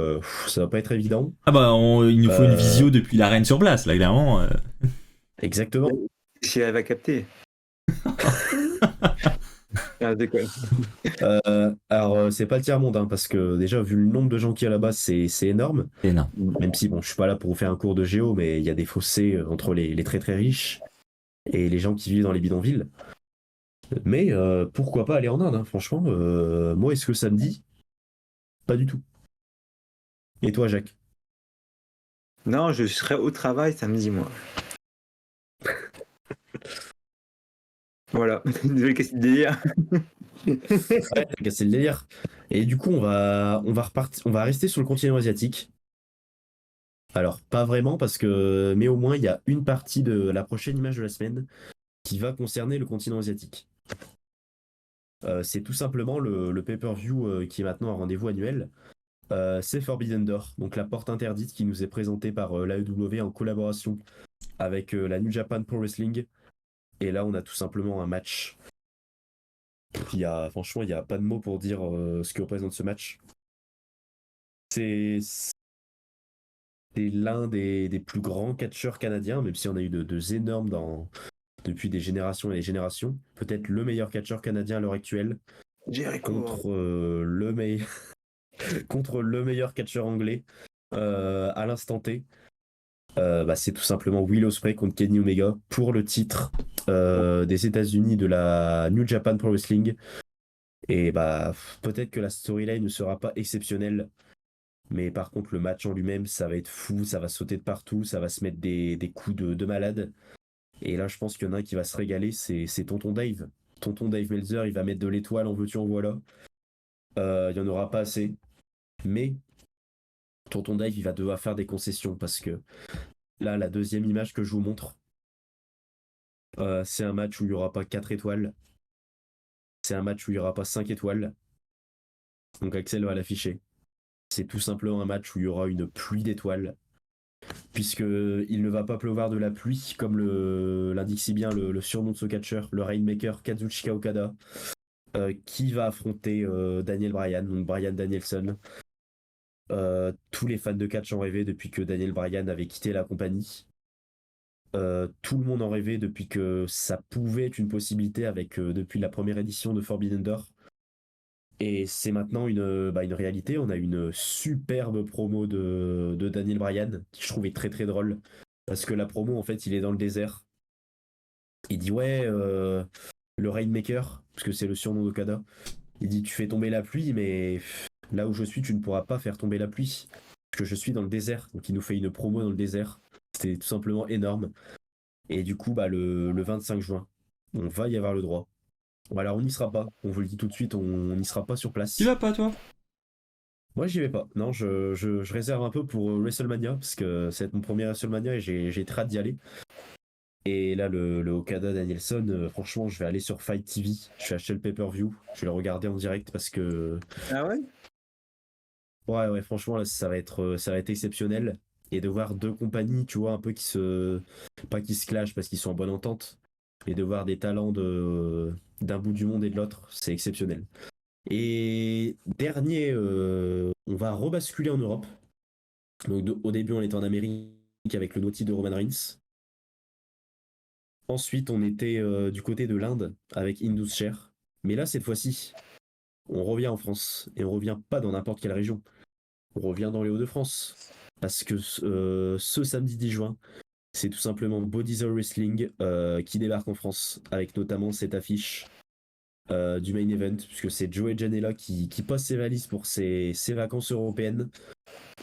ça va pas être évident. Ah bah, il nous faut une visio depuis l'arène sur place, là, clairement. Exactement. Si elle va capter. Ah, déconne. Alors, c'est pas le tiers-monde, hein, parce que déjà, vu le nombre de gens qu'il y a là-bas, c'est énorme. C'est énorme. Même si, bon, je suis pas là pour vous faire un cours de géo, mais il y a des fossés entre les très très riches et les gens qui vivent dans les bidonvilles. Mais pourquoi pas aller en Inde, hein, franchement. Moi, est-ce que ça me dit? Pas du tout. Et toi, Jacques? Non, je serai au travail samedi, moi. Voilà, désolé, qu'est-ce que délire. Ouais, t'as cassé le délire. Et du coup, on va rester sur le continent asiatique. Alors, pas vraiment, mais au moins, il y a une partie de la prochaine image de la semaine qui va concerner le continent asiatique. C'est tout simplement le pay-per-view qui est maintenant un rendez-vous annuel. C'est Forbidden Door, donc la porte interdite qui nous est présentée par l'AEW en collaboration avec la New Japan Pro Wrestling. Et là, on a tout simplement un match. Franchement, il n'y a pas de mots pour dire ce que représente ce match. C'est l'un des plus grands catcheurs canadiens, même si on a eu de énormes depuis des générations et des générations. Peut-être le meilleur catcheur canadien à l'heure actuelle Jericho. contre contre le meilleur catcheur anglais à l'instant T. C'est tout simplement Will Ospreay contre Kenny Omega pour le titre des États-Unis de la New Japan Pro Wrestling. Et peut-être que la storyline ne sera pas exceptionnelle, mais par contre le match en lui-même, ça va être fou, ça va sauter de partout, ça va se mettre des coups de malade. Et là, je pense qu'il y en a un qui va se régaler, c'est Tonton Dave. Tonton Dave Meltzer, il va mettre de l'étoile, en veux-tu, en voilà. Il n'y en aura pas assez. Mais Tonton Dave, il va devoir faire des concessions parce que là, la deuxième image que je vous montre, c'est un match où il n'y aura pas 4 étoiles. C'est un match où il n'y aura pas 5 étoiles. Donc Axel va l'afficher. C'est tout simplement un match où il y aura une pluie d'étoiles. Puisqu'il ne va pas pleuvoir de la pluie, comme l'indique si bien le surnom de ce catcheur, le Rainmaker Kazuchika Okada, qui va affronter Daniel Bryan, donc Bryan Danielson. Tous les fans de catch en rêvaient depuis que Daniel Bryan avait quitté la compagnie. Tout le monde en rêvait depuis que ça pouvait être une possibilité depuis la première édition de Forbidden Door. Et c'est maintenant une réalité. On a une superbe promo de Daniel Bryan, qui je trouvais très très drôle. Parce que la promo, en fait, il est dans le désert. Il dit ouais, le Rainmaker, parce que c'est le surnom d'Okada. Il dit tu fais tomber la pluie, mais là où je suis, tu ne pourras pas faire tomber la pluie. Parce que je suis dans le désert. Donc il nous fait une promo dans le désert. C'était tout simplement énorme. Et du coup, le 25 juin, on va y avoir le droit. Bon, alors on n'y sera pas, on vous le dit tout de suite, on n'y sera pas sur place. Tu vas pas, toi? Moi j'y vais pas, non, je réserve un peu pour WrestleMania, parce que c'est mon premier WrestleMania et j'ai très hâte d'y aller. Et là, le Okada Danielson, franchement, je vais aller sur Fight TV, je vais acheter le pay-per-view, je vais le regarder en direct parce que... Ah ouais? Ouais, franchement, là, ça va être exceptionnel. Et de voir deux compagnies, tu vois, un peu pas qui se clashent parce qu'ils sont en bonne entente, mais de voir des talents d'un bout du monde et de l'autre, c'est exceptionnel. Et dernier, on va rebasculer en Europe. Donc au début, on était en Amérique avec le Naughty de Roman Reigns. Ensuite, on était du côté de l'Inde avec Indus Sher. Mais là, cette fois-ci, on revient en France. Et on revient pas dans n'importe quelle région. On revient dans les Hauts-de-France. Parce que ce samedi 10 juin, c'est tout simplement Bodyzer Wrestling qui débarque en France. Avec notamment cette affiche du main event, puisque c'est Joey Janela qui pose ses valises pour ses vacances européennes.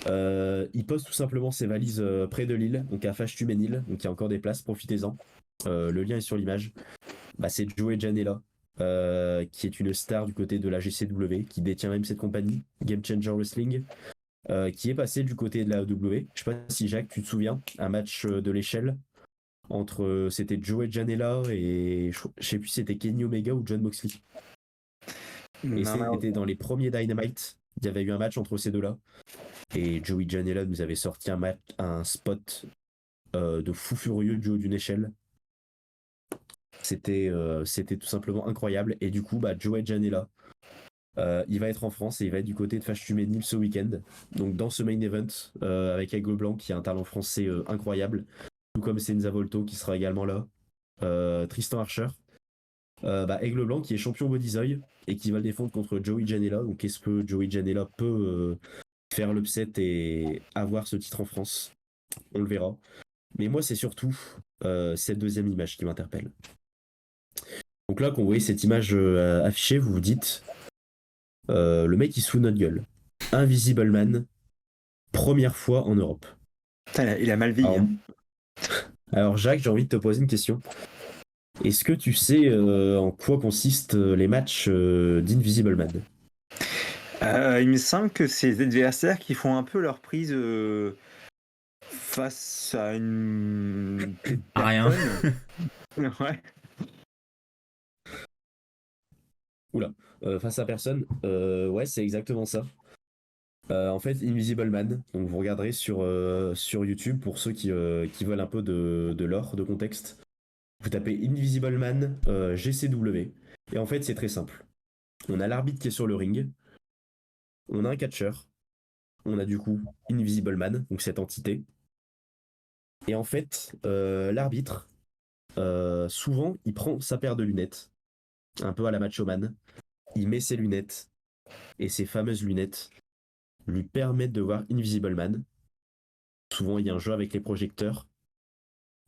Il pose tout simplement ses valises près de Lille, donc à Fâche-Tuménil, donc il y a encore des places, profitez-en. Le lien est sur l'image. C'est Joey Janela, qui est une star du côté de la GCW, qui détient même cette compagnie, Game Changer Wrestling, qui est passé du côté de la AEW. Je sais pas si Jacques, tu te souviens, un match de l'échelle entre c'était Joey Janela et je sais plus si c'était Kenny Omega ou John Moxley. Et c'était dans les premiers Dynamite. Il y avait eu un match entre ces deux-là. Et Joey Janela nous avait sorti un spot de fou furieux du haut d'une échelle. C'était tout simplement incroyable. Et du coup, Joey Janela, il va être en France et il va être du côté de Fâche-Tuménil ce week-end. Donc dans ce main event, avec Aigle Blanc qui a un talent français incroyable. Tout comme Senza Volto qui sera également là. Tristan Archer. Aigle Blanc qui est champion Bodyzoy et qui va le défendre contre Joey Janela. Donc est-ce que Joey Janela peut faire l'upset et avoir ce titre en France? On le verra. Mais moi c'est surtout cette deuxième image qui m'interpelle. Donc là quand vous voyez cette image affichée, vous vous dites le mec il se fout de notre gueule. Invisible Man, première fois en Europe. Putain, il a mal vieilli. Alors Jacques, j'ai envie de te poser une question. Est-ce que tu sais en quoi consistent les matchs d'Invisible Man? Il me semble que c'est les adversaires qui font un peu leur prise face à une... Rien. Ouais. Oula, face à personne. Ouais, c'est exactement ça. En fait, Invisible Man, donc vous regarderez sur YouTube pour ceux qui veulent un peu de lore, de contexte. Vous tapez Invisible Man GCW. Et en fait, c'est très simple. On a l'arbitre qui est sur le ring. On a un catcheur. On a du coup Invisible Man, donc cette entité. Et en fait, l'arbitre, souvent, il prend sa paire de lunettes, un peu à la Macho Man. Il met ses lunettes. Et ces fameuses lunettes lui permettent de voir Invisible Man. souvent il y a un jeu avec les projecteurs,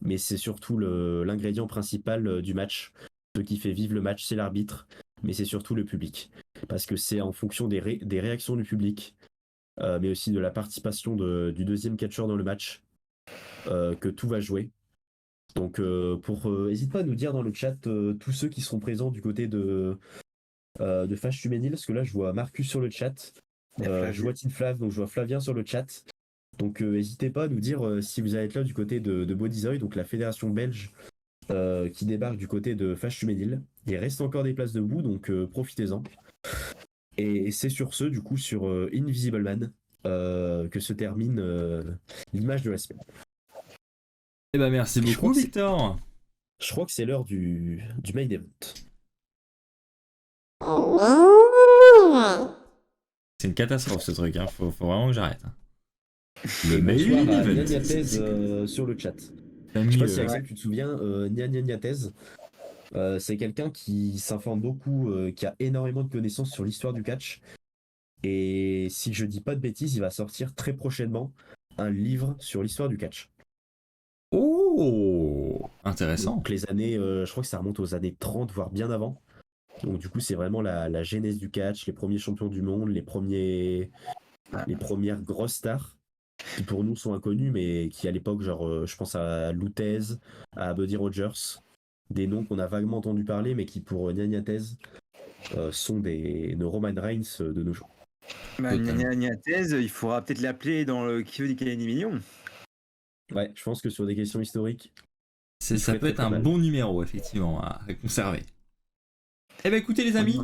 mais c'est surtout l'ingrédient principal du match. Ce qui fait vivre le match, c'est l'arbitre, mais c'est surtout le public. Parce que c'est en fonction des réactions du public, mais aussi de la participation du deuxième catcheur dans le match, que tout va jouer. Donc, n'hésite pas à nous dire dans le chat tous ceux qui seront présents du côté de Flash Juménil, parce que là, je vois Marcus sur le chat, je vois Tinflav, donc je vois Flavien sur le chat. Donc, n'hésitez pas à nous dire si vous allez être là du côté de Bodyzoy, donc la fédération belge qui débarque du côté de Flash Juménil. Il reste encore des places debout, donc profitez-en. Et c'est sur ce, du coup, sur Invisible Man, que se termine l'image de la semaine. Eh ben merci Je crois beaucoup que c'est- Victor. Je crois que c'est l'heure du main event. C'est une catastrophe ce truc, hein. Faut vraiment que j'arrête. Hein. Le Et main bonsoir à event. Niagnatez sur le chat. T'as Je sais mis, pas si Axel, tu te souviens, Niagnatez, c'est quelqu'un qui s'informe beaucoup, qui a énormément de connaissances sur l'histoire du catch. Et si je dis pas de bêtises, il va sortir très prochainement un livre sur l'histoire du catch. Oh, intéressant. Donc les années, je crois que ça remonte aux années 30, voire bien avant. Donc du coup, c'est vraiment la genèse du catch, les premiers champions du monde, les premières grosses stars qui pour nous sont inconnus, mais qui à l'époque, genre, je pense à Lutez, à Buddy Rogers, des noms qu'on a vaguement entendu parler, mais qui pour Niagnatez sont nos Roman Reigns de nos jours. Niagnatez, il faudra peut-être l'appeler dans le qui veut des Canadiens millions. Ouais, je pense que sur des questions historiques, Ça ferait peut très, être très un mal. bon numéro, effectivement, à conserver. Eh ben écoutez les amis,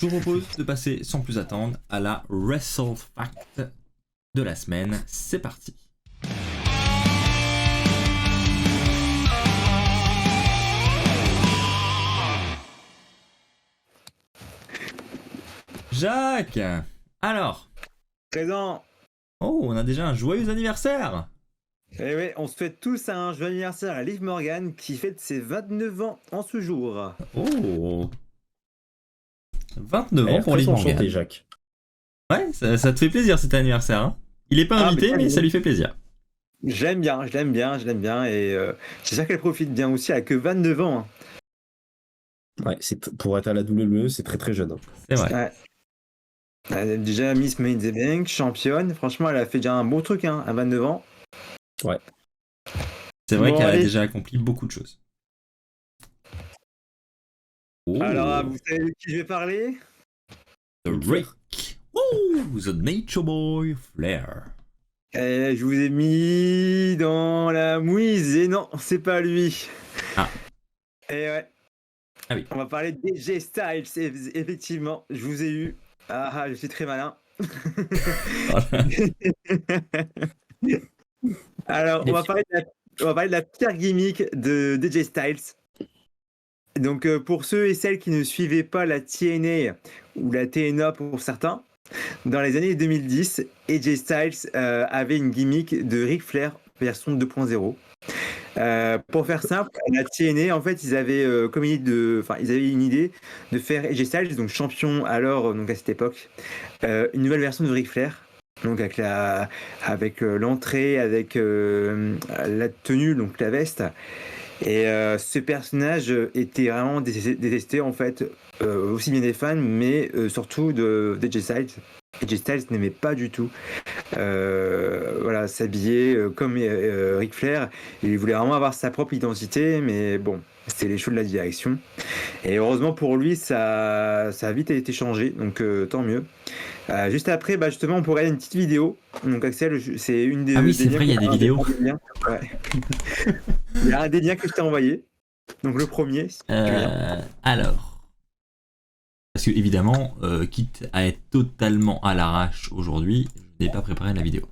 je vous propose de passer sans plus attendre à la Wrestle Fact de la semaine. C'est parti. Jacques, alors, Présent. oh, on a déjà un joyeux anniversaire. Eh oui, on se fait tous un joyeux anniversaire à Liv Morgan qui fête ses 29 ans en ce jour. Oh, 29 ans pour très Liv enchanté, Morgan. Jacques. Ouais, ça te fait plaisir cet anniversaire. Hein, il est pas Ah, invité, mais mais ça lui fait plaisir. Je l'aime bien et j'espère qu'elle profite bien aussi, elle a que 29 ans. Hein. Ouais, pour être à la WWE, c'est très très jeune. Hein. C'est vrai. Ouais. Elle a déjà Miss Money in the Bank, championne. Franchement, elle a fait déjà un bon truc hein, à 29 ans. Ouais. C'est vrai Bon, qu'elle a allez. déjà accompli beaucoup de choses. Oh, Alors, vous savez de qui je vais parler? The Rick. Oh, The Nature Boy Flair. Je vous ai mis dans la mouise et non, c'est pas lui. Ah. Et ouais. Ah oui. On va parler de DJ Styles, effectivement. Je vous ai eu. Ah, je suis très malin. Alors, on va parler de la pire gimmick de DJ Styles. Donc, pour ceux et celles qui ne suivaient pas la TNA ou la TNA pour certains, dans les années 2010, AJ Styles avait une gimmick de Ric Flair version 2.0. Pour faire simple, la TNA, en fait, ils avaient une idée de faire AJ Styles, donc champion alors, donc à cette époque, une nouvelle version de Ric Flair. Donc avec l'entrée, avec la tenue, donc la veste. Et ce personnage était vraiment détesté en fait, aussi bien des fans, mais surtout d'AJ Styles. AJ Styles n'aimait pas du tout s'habiller comme Ric Flair. Il voulait vraiment avoir sa propre identité, mais bon, c'était les choix de la direction. Et heureusement pour lui, ça a vite été changé, donc tant mieux. Juste après, justement, on pourrait regarder une petite vidéo. Donc Axel, c'est une des... Ah oui, c'est vrai, il y a des vidéos. Ouais. Il y a un des liens que je t'ai envoyé. Donc le premier, si tu veux. Alors. Parce que évidemment, quitte à être totalement à l'arrache aujourd'hui, je n'ai pas préparé la vidéo.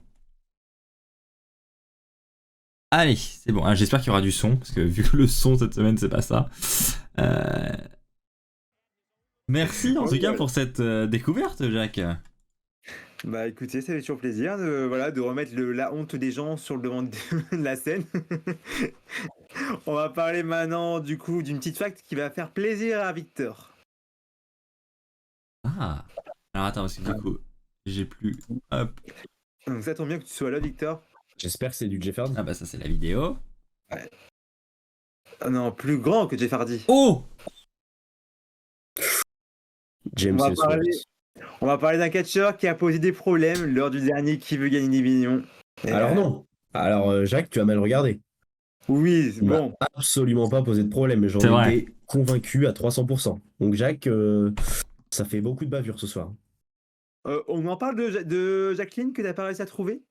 Allez, c'est bon. Ah, j'espère qu'il y aura du son, parce que vu que le son cette semaine, c'est pas ça. Merci en tout cas pour cette découverte, Jacques. Bah écoutez, ça fait toujours plaisir de remettre la honte des gens sur le devant de la scène. On va parler maintenant du coup d'une petite fact qui va faire plaisir à Victor. Ah. Alors attends, parce que du coup, j'ai plus... Hop. Donc ça tombe bien que tu sois là, Victor. J'espère que c'est du Jeff Hardy. Ah bah ça c'est la vidéo. Ah non, plus grand que Jeff Hardy. Oh! James On va Ellsworth. parler- On va parler d'un catcheur qui a posé des problèmes lors du dernier Qui veut gagner des millions. Et, Alors non. Alors Jacques, tu as mal regardé. Oui, Il m'a bon. absolument pas posé de problème, mais j'en C'est vrai. étais convaincu à 300%. Donc Jacques, ça fait beaucoup de bavures ce soir. On en parle de Jacqueline que t'as pas réussi à trouver.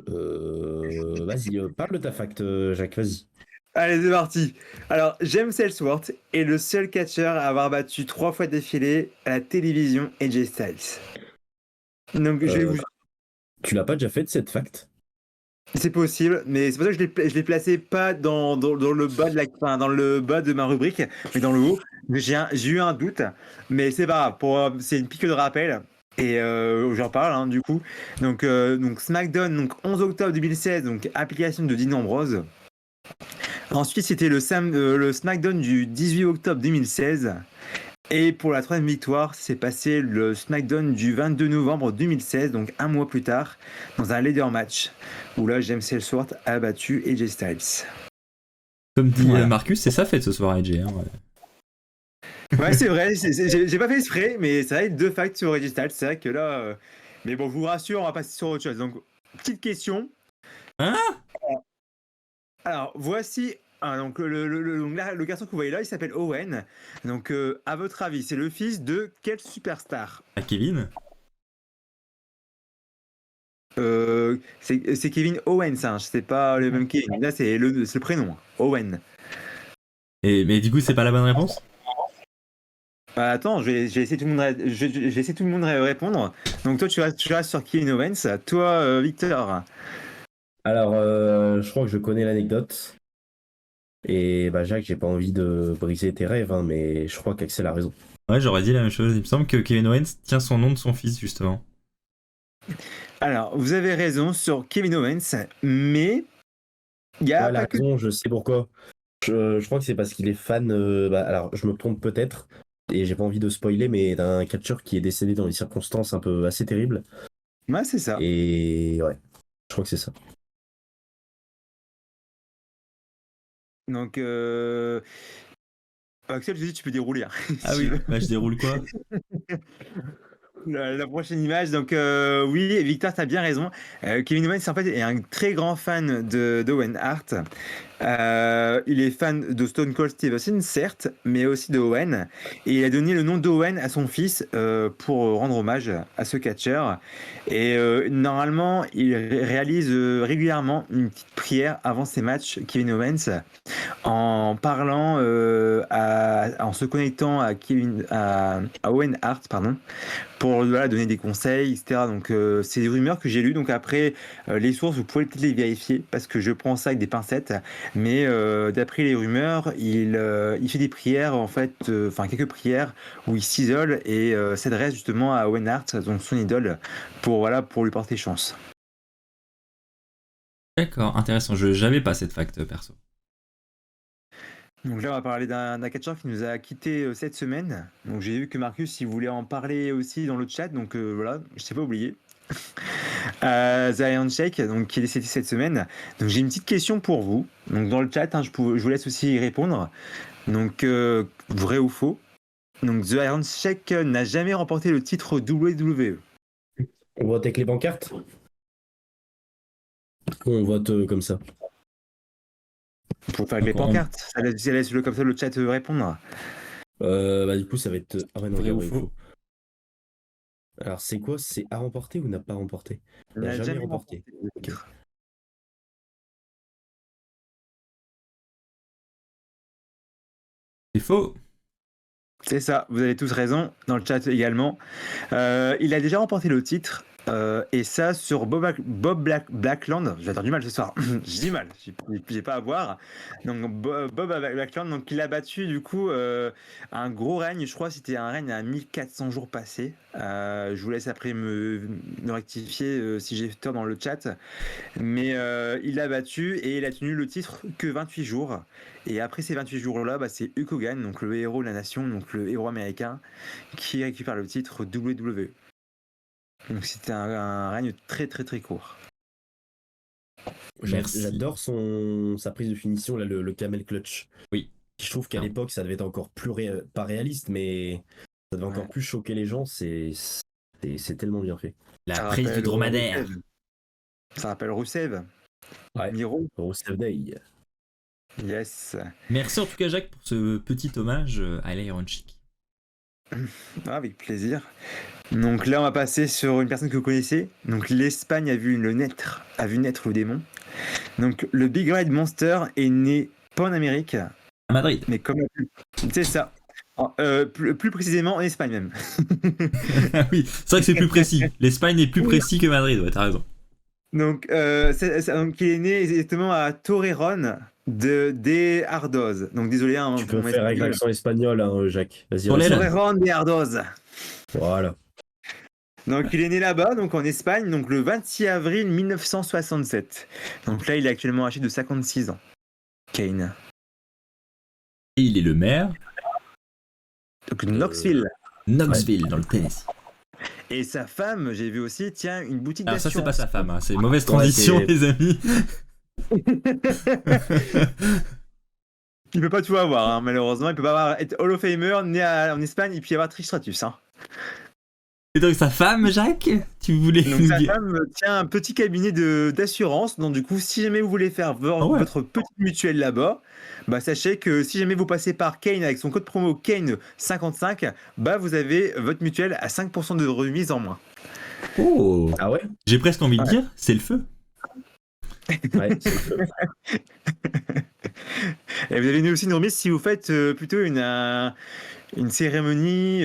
Vas-y, parle de ta fact, Jacques, vas-y. Allez, c'est parti. Alors, James Ellsworth est le seul catcheur à avoir battu 3 fois d'affilée à la télévision AJ Styles. Donc, je vais vous... Tu l'as pas déjà fait cette fact? C'est possible, mais c'est pour ça que je l'ai placé pas dans le bas de dans le bas de ma rubrique, mais dans le haut. J'ai eu un doute, mais c'est pas grave. C'est une pique de rappel. Et j'en parle du coup. Donc SmackDown, donc 11 octobre 2016, donc application de Dean Ambrose. Ensuite, c'était le SmackDown du 18 octobre 2016. Et pour la troisième victoire, c'est passé le SmackDown du 22 novembre 2016, donc un mois plus tard, dans un ladder match, où là, James Ellsworth a battu AJ Styles. Comme dit Voilà. Marcus, c'est sa fête ce soir, AJ. Hein, ouais. Ouais, c'est vrai, j'ai pas fait exprès, mais c'est vrai, 2 facts sur AJ Styles, c'est vrai que là... Mais bon, je vous rassure, on va passer sur autre chose. Donc, petite question. Hein? Alors, voici... donc, le garçon que vous voyez là, il s'appelle Owen. Donc, à votre avis, c'est le fils de quel superstar? Ah, Kevin? C'est Kevin Owens, hein, c'est pas le même Kevin. Là, c'est le prénom, hein, Owen. Mais du coup, c'est pas la bonne réponse? Attends, je vais essayer tout le monde, je vais essayer tout le monde de répondre. Donc, toi, tu restes sur Kevin Owens. Toi, Victor. Alors, je crois que je connais l'anecdote. Et bah Jacques, j'ai pas envie de briser tes rêves, hein, mais je crois qu'Axel a raison. Ouais, j'aurais dit la même chose. Il me semble que Kevin Owens tient son nom de son fils, justement. Alors, vous avez raison sur Kevin Owens, mais il y a Ouais, elle a pas que... raison, je sais pourquoi. Je crois que c'est parce qu'il est fan. Alors, je me trompe peut-être, et j'ai pas envie de spoiler, mais d'un catcheur qui est décédé dans des circonstances un peu assez terribles. Ouais, c'est ça. Et ouais, je crois que c'est ça. Donc, Axel, je dis, tu peux dérouler. Hein, si Ah tu oui, veux. bah je déroule quoi? La prochaine image, donc oui, Victor, tu as bien raison. Kevin Owens, en fait, est un très grand fan d'Owen Hart. Il est fan de Stone Cold Steve Austin, certes, mais aussi de Owen. Et il a donné le nom d'Owen à son fils pour rendre hommage à ce catcheur. Et normalement, il réalise régulièrement une petite prière avant ses matchs, Kevin Owens, en parlant, en se connectant à Owen Hart, pardon, pour donner des conseils, etc. Donc c'est des rumeurs que j'ai lues. Donc après, les sources, vous pouvez peut-être les vérifier parce que je prends ça avec des pincettes. Mais d'après les rumeurs, il fait des prières, en fait, quelques prières où il s'isole et s'adresse justement à Owen Hart, donc son idole, pour lui porter chance. D'accord, intéressant. J'avais pas cette fact, perso. Donc là, on va parler d'un catcheur qui nous a quitté cette semaine. Donc j'ai vu que Marcus, il voulait en parler aussi dans le chat. Donc voilà, je t'ai pas oublié. The Iron Sheik, donc qui est décédé cette semaine. Donc j'ai une petite question pour vous. Donc dans le chat, je vous laisse aussi y répondre. Donc vrai ou faux? Donc The Iron Sheik n'a jamais remporté le titre WWE. On vote avec les pancartes? Ou on vote comme ça? Pour faire avec les Donc, pancartes. Ça laisse comme ça le chat répondre. Du coup, ça va être. Ah ouais, non, Vrai ou il faux? faut. Alors, c'est quoi? C'est à remporter ou n'a pas remporté? Il n'a n'a jamais jamais remporté. remporté le titre. C'est faux. C'est ça, vous avez tous raison, dans le chat également. Il a déjà remporté le titre, et ça sur Blackland. J'ai du mal ce soir, j'ai du mal, j'ai pas à voir. Donc Bob Blackland, donc il a battu du coup un gros règne, je crois que c'était un règne à 1400 jours passés. Je vous laisse après me rectifier si j'ai tort dans le chat. Mais il l'a battu et il a tenu le titre que 28 jours. Et après ces 28 jours-là, c'est Hulk Hogan, donc le héros de la nation, donc le héros américain, qui récupère le titre WWE. Donc c'était un règne très très très court. Merci. J'adore sa prise de finition, là, le camel clutch. Oui. Je trouve qu'à l'époque, ça devait être encore plus pas réaliste, mais ça devait encore plus choquer les gens. C'est tellement bien fait. La Ça prise du rappelle dromadaire. Rousseff. Ça rappelle Rousseff. Ouais. Miro. Rousseff Day. Yes. Merci en tout cas Jacques pour ce petit hommage à l'Iron Chic. Ah, avec plaisir. Donc là, on va passer sur une personne que vous connaissez. Donc l'Espagne a vu naître le démon. Donc le Big Red Monster est né pas en Amérique, À Madrid. mais comme c'est ça. Plus précisément en Espagne même. Ah oui, c'est vrai que c'est plus précis. L'Espagne est plus précis que Madrid, ouais, t'as raison. Donc, donc il est né exactement à Torreón de Ardoz. Donc désolé. Hein, Tu pour peux mon faire avec espagnol. l'accent espagnol, hein, Jacques. Vas-y, Pour les vas-y. là. Torreón de Ardoz. Voilà. Donc il est né là-bas, donc en Espagne, donc le 26 avril 1967. Donc là, il est actuellement âgé de 56 ans. Kane. Et il est le maire Donc Knoxville. Knoxville dans le Tennessee. Et sa femme, j'ai vu aussi, tient une boutique Alors ça c'est pas d'assurance. sa femme, hein. C'est une mauvaise transition c'est- les amis. Il peut pas tout avoir, hein, malheureusement. Il peut pas être Hall of Famer, né en Espagne, et puis avoir Trish Stratus. Hein. Et donc sa femme Jacques, tu voulais Donc nous sa dire... femme tient un petit cabinet d'assurance. Donc du coup, si jamais vous voulez faire ouais. votre petite mutuelle là-bas, bah sachez que si jamais vous passez par Kane avec son code promo Kane55, bah vous avez votre mutuelle à 5% de remise en moins. Oh, Ah ouais? j'ai presque envie de dire, c'est le feu. Ouais, c'est le feu. Et vous avez aussi une remise si vous faites plutôt une cérémonie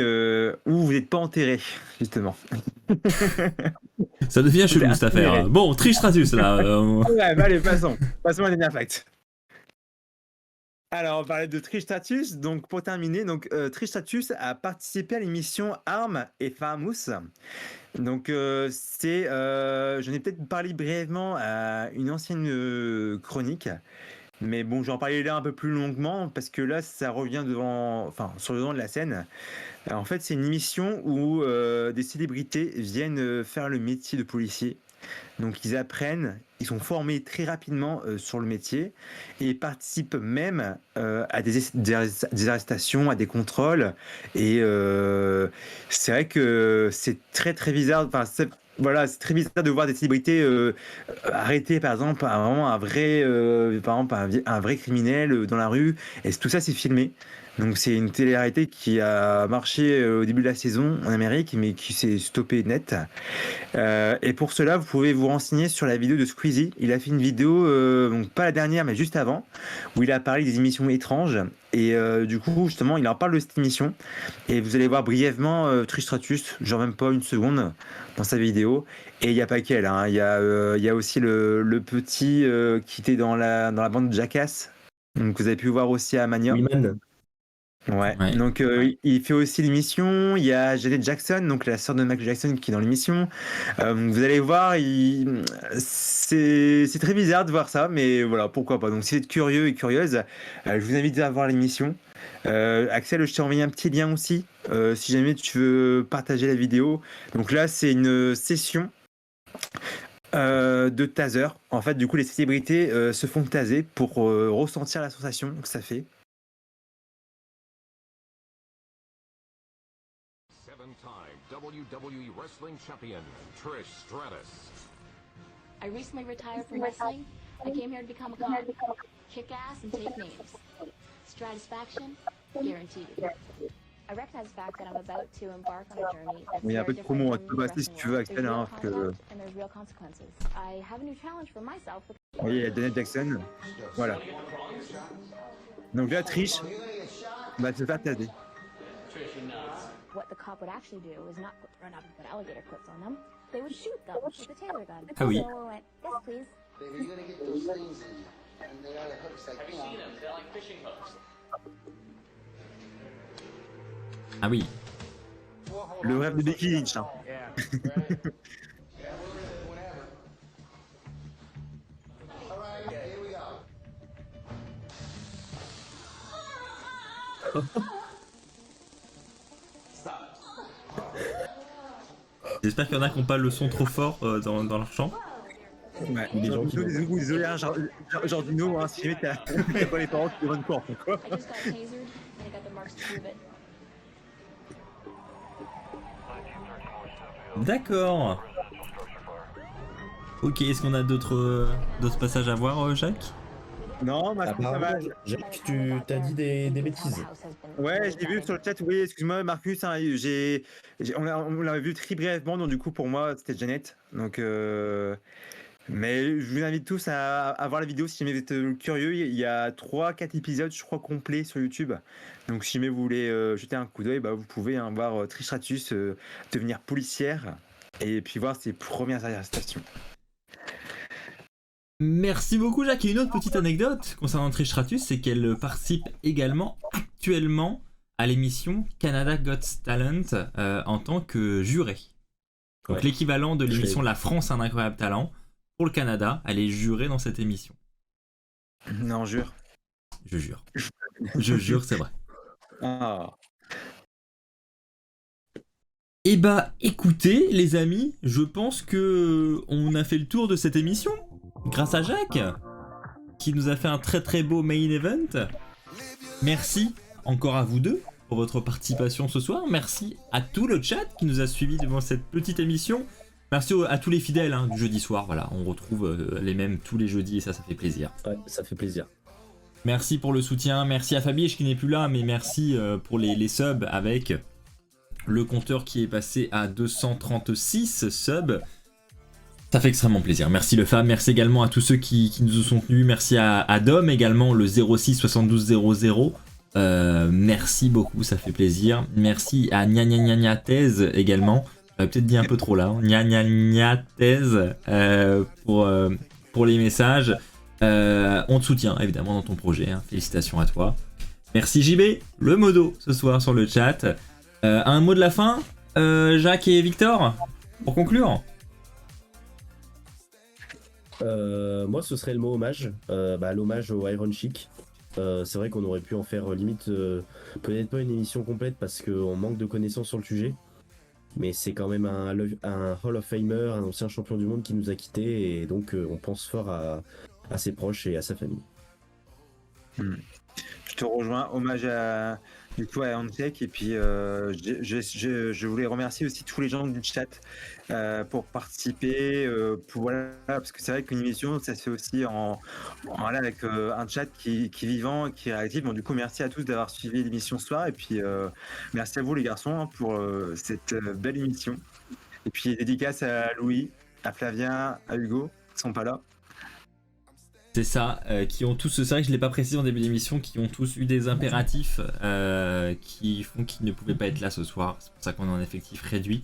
où vous n'êtes pas enterré, justement. Ça devient chelou cette affaire. Ouais. Bon, Trish Stratus là. Ouais, bah allez, passons à la dernière fact. Alors, on parlait de Trish Stratus. Donc, pour terminer, donc, Trish Stratus a participé à l'émission Arm et Famous. Donc, j'en ai peut-être parlé brièvement à une ancienne chronique. Mais bon, j'en parlais là un peu plus longuement parce que là, ça revient sur le devant de la scène. En fait, c'est une émission où des célébrités viennent faire le métier de policier. Donc, ils apprennent, ils sont formés très rapidement sur le métier et participent même à des arrestations, à des contrôles. Et c'est vrai que c'est très très bizarre. Enfin, voilà, c'est très bizarre de voir des célébrités arrêter par exemple un vrai criminel dans la rue. Et tout ça, c'est filmé. Donc c'est une télé-réalité qui a marché au début de la saison en Amérique, mais qui s'est stoppée net. Et pour cela, vous pouvez vous renseigner sur la vidéo de Squeezie. Il a fait une vidéo, donc pas la dernière, mais juste avant, où il a parlé des émissions étranges. Et du coup, justement, il en parle de cette émission. Et vous allez voir brièvement Trish Stratus, genre même pas une seconde, dans sa vidéo. Et il n'y a pas qu'elle. Hein. Il y a aussi le petit qui était dans la bande Jackass. Donc vous avez pu voir aussi à Mania. Wiman. Ouais. Ouais. Donc il fait aussi l'émission. Il y a Janet Jackson, donc la sœur de Michael Jackson, qui est dans l'émission. Vous allez voir, c'est très bizarre de voir ça, mais voilà, pourquoi pas. Donc si vous êtes curieux et curieuse, je vous invite à voir l'émission. Axel, je t'ai envoyé un petit lien aussi, si jamais tu veux partager la vidéo. Donc là, c'est une session de taser. En fait, du coup, les célébrités se font taser pour ressentir la sensation que ça fait. WWE Wrestling Champion Trish Stratus. I recently retired from wrestling. I came here to become a cop. Kick ass and take names. Stratisfaction, guaranteed. I recognize the fact that I'm about to embark on a journey that's Il y a un peu very de promo, different tu from peux the passer si wrestling tu veux, world. Axel, There's real hein, parce que contact and there's real consequences. I have a new challenge for myself. vous voyez, il y a Janet Jackson. Voilà. Donc là, Trish va se faire taser. What the cop would actually do is not run up and put alligator clips on them. They would shoot them with a taser gun. Ah oui. So I went, yes, please. Baby, you're gonna get those things and they are the hooks like, you know. They're like fishing hooks. Ah oui. Le rêve de Becky Lynch. Hein. Yeah, whenever. All right, here we go. Stop. J'espère qu'il y en a qui n'ont pas le son trop fort dans leur champ. Ouais. Ou des gens qui Désolé, hein, genre Dino, hein, si jamais t'as pas les parents qui demandent quoi. I just got tasered and I got the marks to prove it. D'accord. Ok, est-ce qu'on a d'autres passages à voir, Jacques? Non, ça va. Apparemment, Jacques, tu t'as dit des bêtises. Ouais, j'ai vu sur le chat, oui, excuse-moi Marcus, hein, on l'avait vu très brièvement, donc du coup pour moi c'était Janet. Donc, mais je vous invite tous à voir la vidéo si jamais vous êtes curieux. Il y a 3-4 épisodes, je crois, complets sur YouTube. Donc si jamais vous voulez jeter un coup d'œil, vous pouvez voir Trish Stratus devenir policière et puis voir ses premières arrestations. Merci beaucoup Jacques. Et une autre petite anecdote concernant Trish Stratus, c'est qu'elle participe également actuellement à l'émission Canada Got Talent en tant que jurée. Donc Ouais. l'équivalent de l'émission La France a un incroyable talent. Pour le Canada, elle est jurée dans cette émission. Non, jure. Je jure. Je jure, c'est vrai. Ah. Eh bah écoutez les amis, je pense que on a fait le tour de cette émission. Grâce à Jacques, qui nous a fait un très très beau main event. Merci encore à vous deux pour votre participation ce soir. Merci à tout le chat qui nous a suivis devant cette petite émission. Merci à tous les fidèles du jeudi soir. Voilà, on retrouve les mêmes tous les jeudis et ça fait plaisir. Ouais, ça fait plaisir. Merci pour le soutien. Merci à Fabiège qui n'est plus là, mais merci pour les subs avec le compteur qui est passé à 236 subs. Ça fait extrêmement plaisir. Merci le Fab, merci également à tous ceux qui nous sont tenus. Merci à Dom également, le 06 72 00. Merci beaucoup, ça fait plaisir. Merci à Nya Nya Nya Nya Thèse également. J'avais peut-être dit un peu trop là. Nya Nya Nya Thèse pour les messages. On te soutient évidemment dans ton projet. Hein. Félicitations à toi. Merci JB, le modo ce soir sur le chat. Un mot de la fin, Jacques et Victor, pour conclure. Moi, ce serait le mot hommage, l'hommage au Iron Chic. C'est vrai qu'on aurait pu en faire limite, peut-être pas une émission complète parce qu'on manque de connaissances sur le sujet, mais c'est quand même un Hall of Famer, un ancien champion du monde qui nous a quittés et donc on pense fort à ses proches et à sa famille. Je te rejoins, hommage à Handshake et puis je voulais remercier aussi tous les gens du chat pour participer, parce que c'est vrai qu'une émission ça se fait aussi avec un chat qui est vivant, qui est réactif. Bon, du coup merci à tous d'avoir suivi l'émission ce soir et puis merci à vous les garçons pour cette belle émission et puis dédicace à Louis, à Flavien, à Hugo qui sont pas là. C'est ça, qui ont tous, c'est vrai que je ne l'ai pas précisé en début d'émission, qui ont tous eu des impératifs qui font qu'ils ne pouvaient pas être là ce soir. C'est pour ça qu'on est en effectif réduit.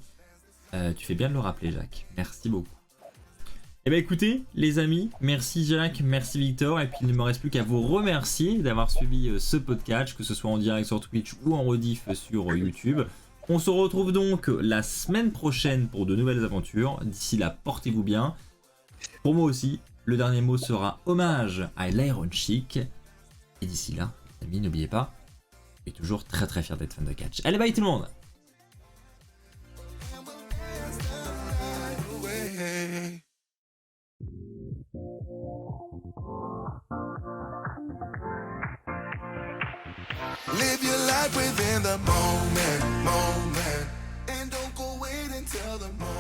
Tu fais bien de le rappeler, Jacques. Merci beaucoup. Eh bien écoutez, les amis, merci Jacques, merci Victor. Et puis il ne me reste plus qu'à vous remercier d'avoir suivi ce podcast, que ce soit en direct sur Twitch ou en rediff sur YouTube. On se retrouve donc la semaine prochaine pour de nouvelles aventures. D'ici là, portez-vous bien. Pour moi aussi. Le dernier mot sera hommage à l'Iron Chic. Et d'ici là, les amis, n'oubliez pas, je suis toujours très très fier d'être fan de catch. Allez, bye tout le monde! Live your life within the moment, and don't go wait until the moment.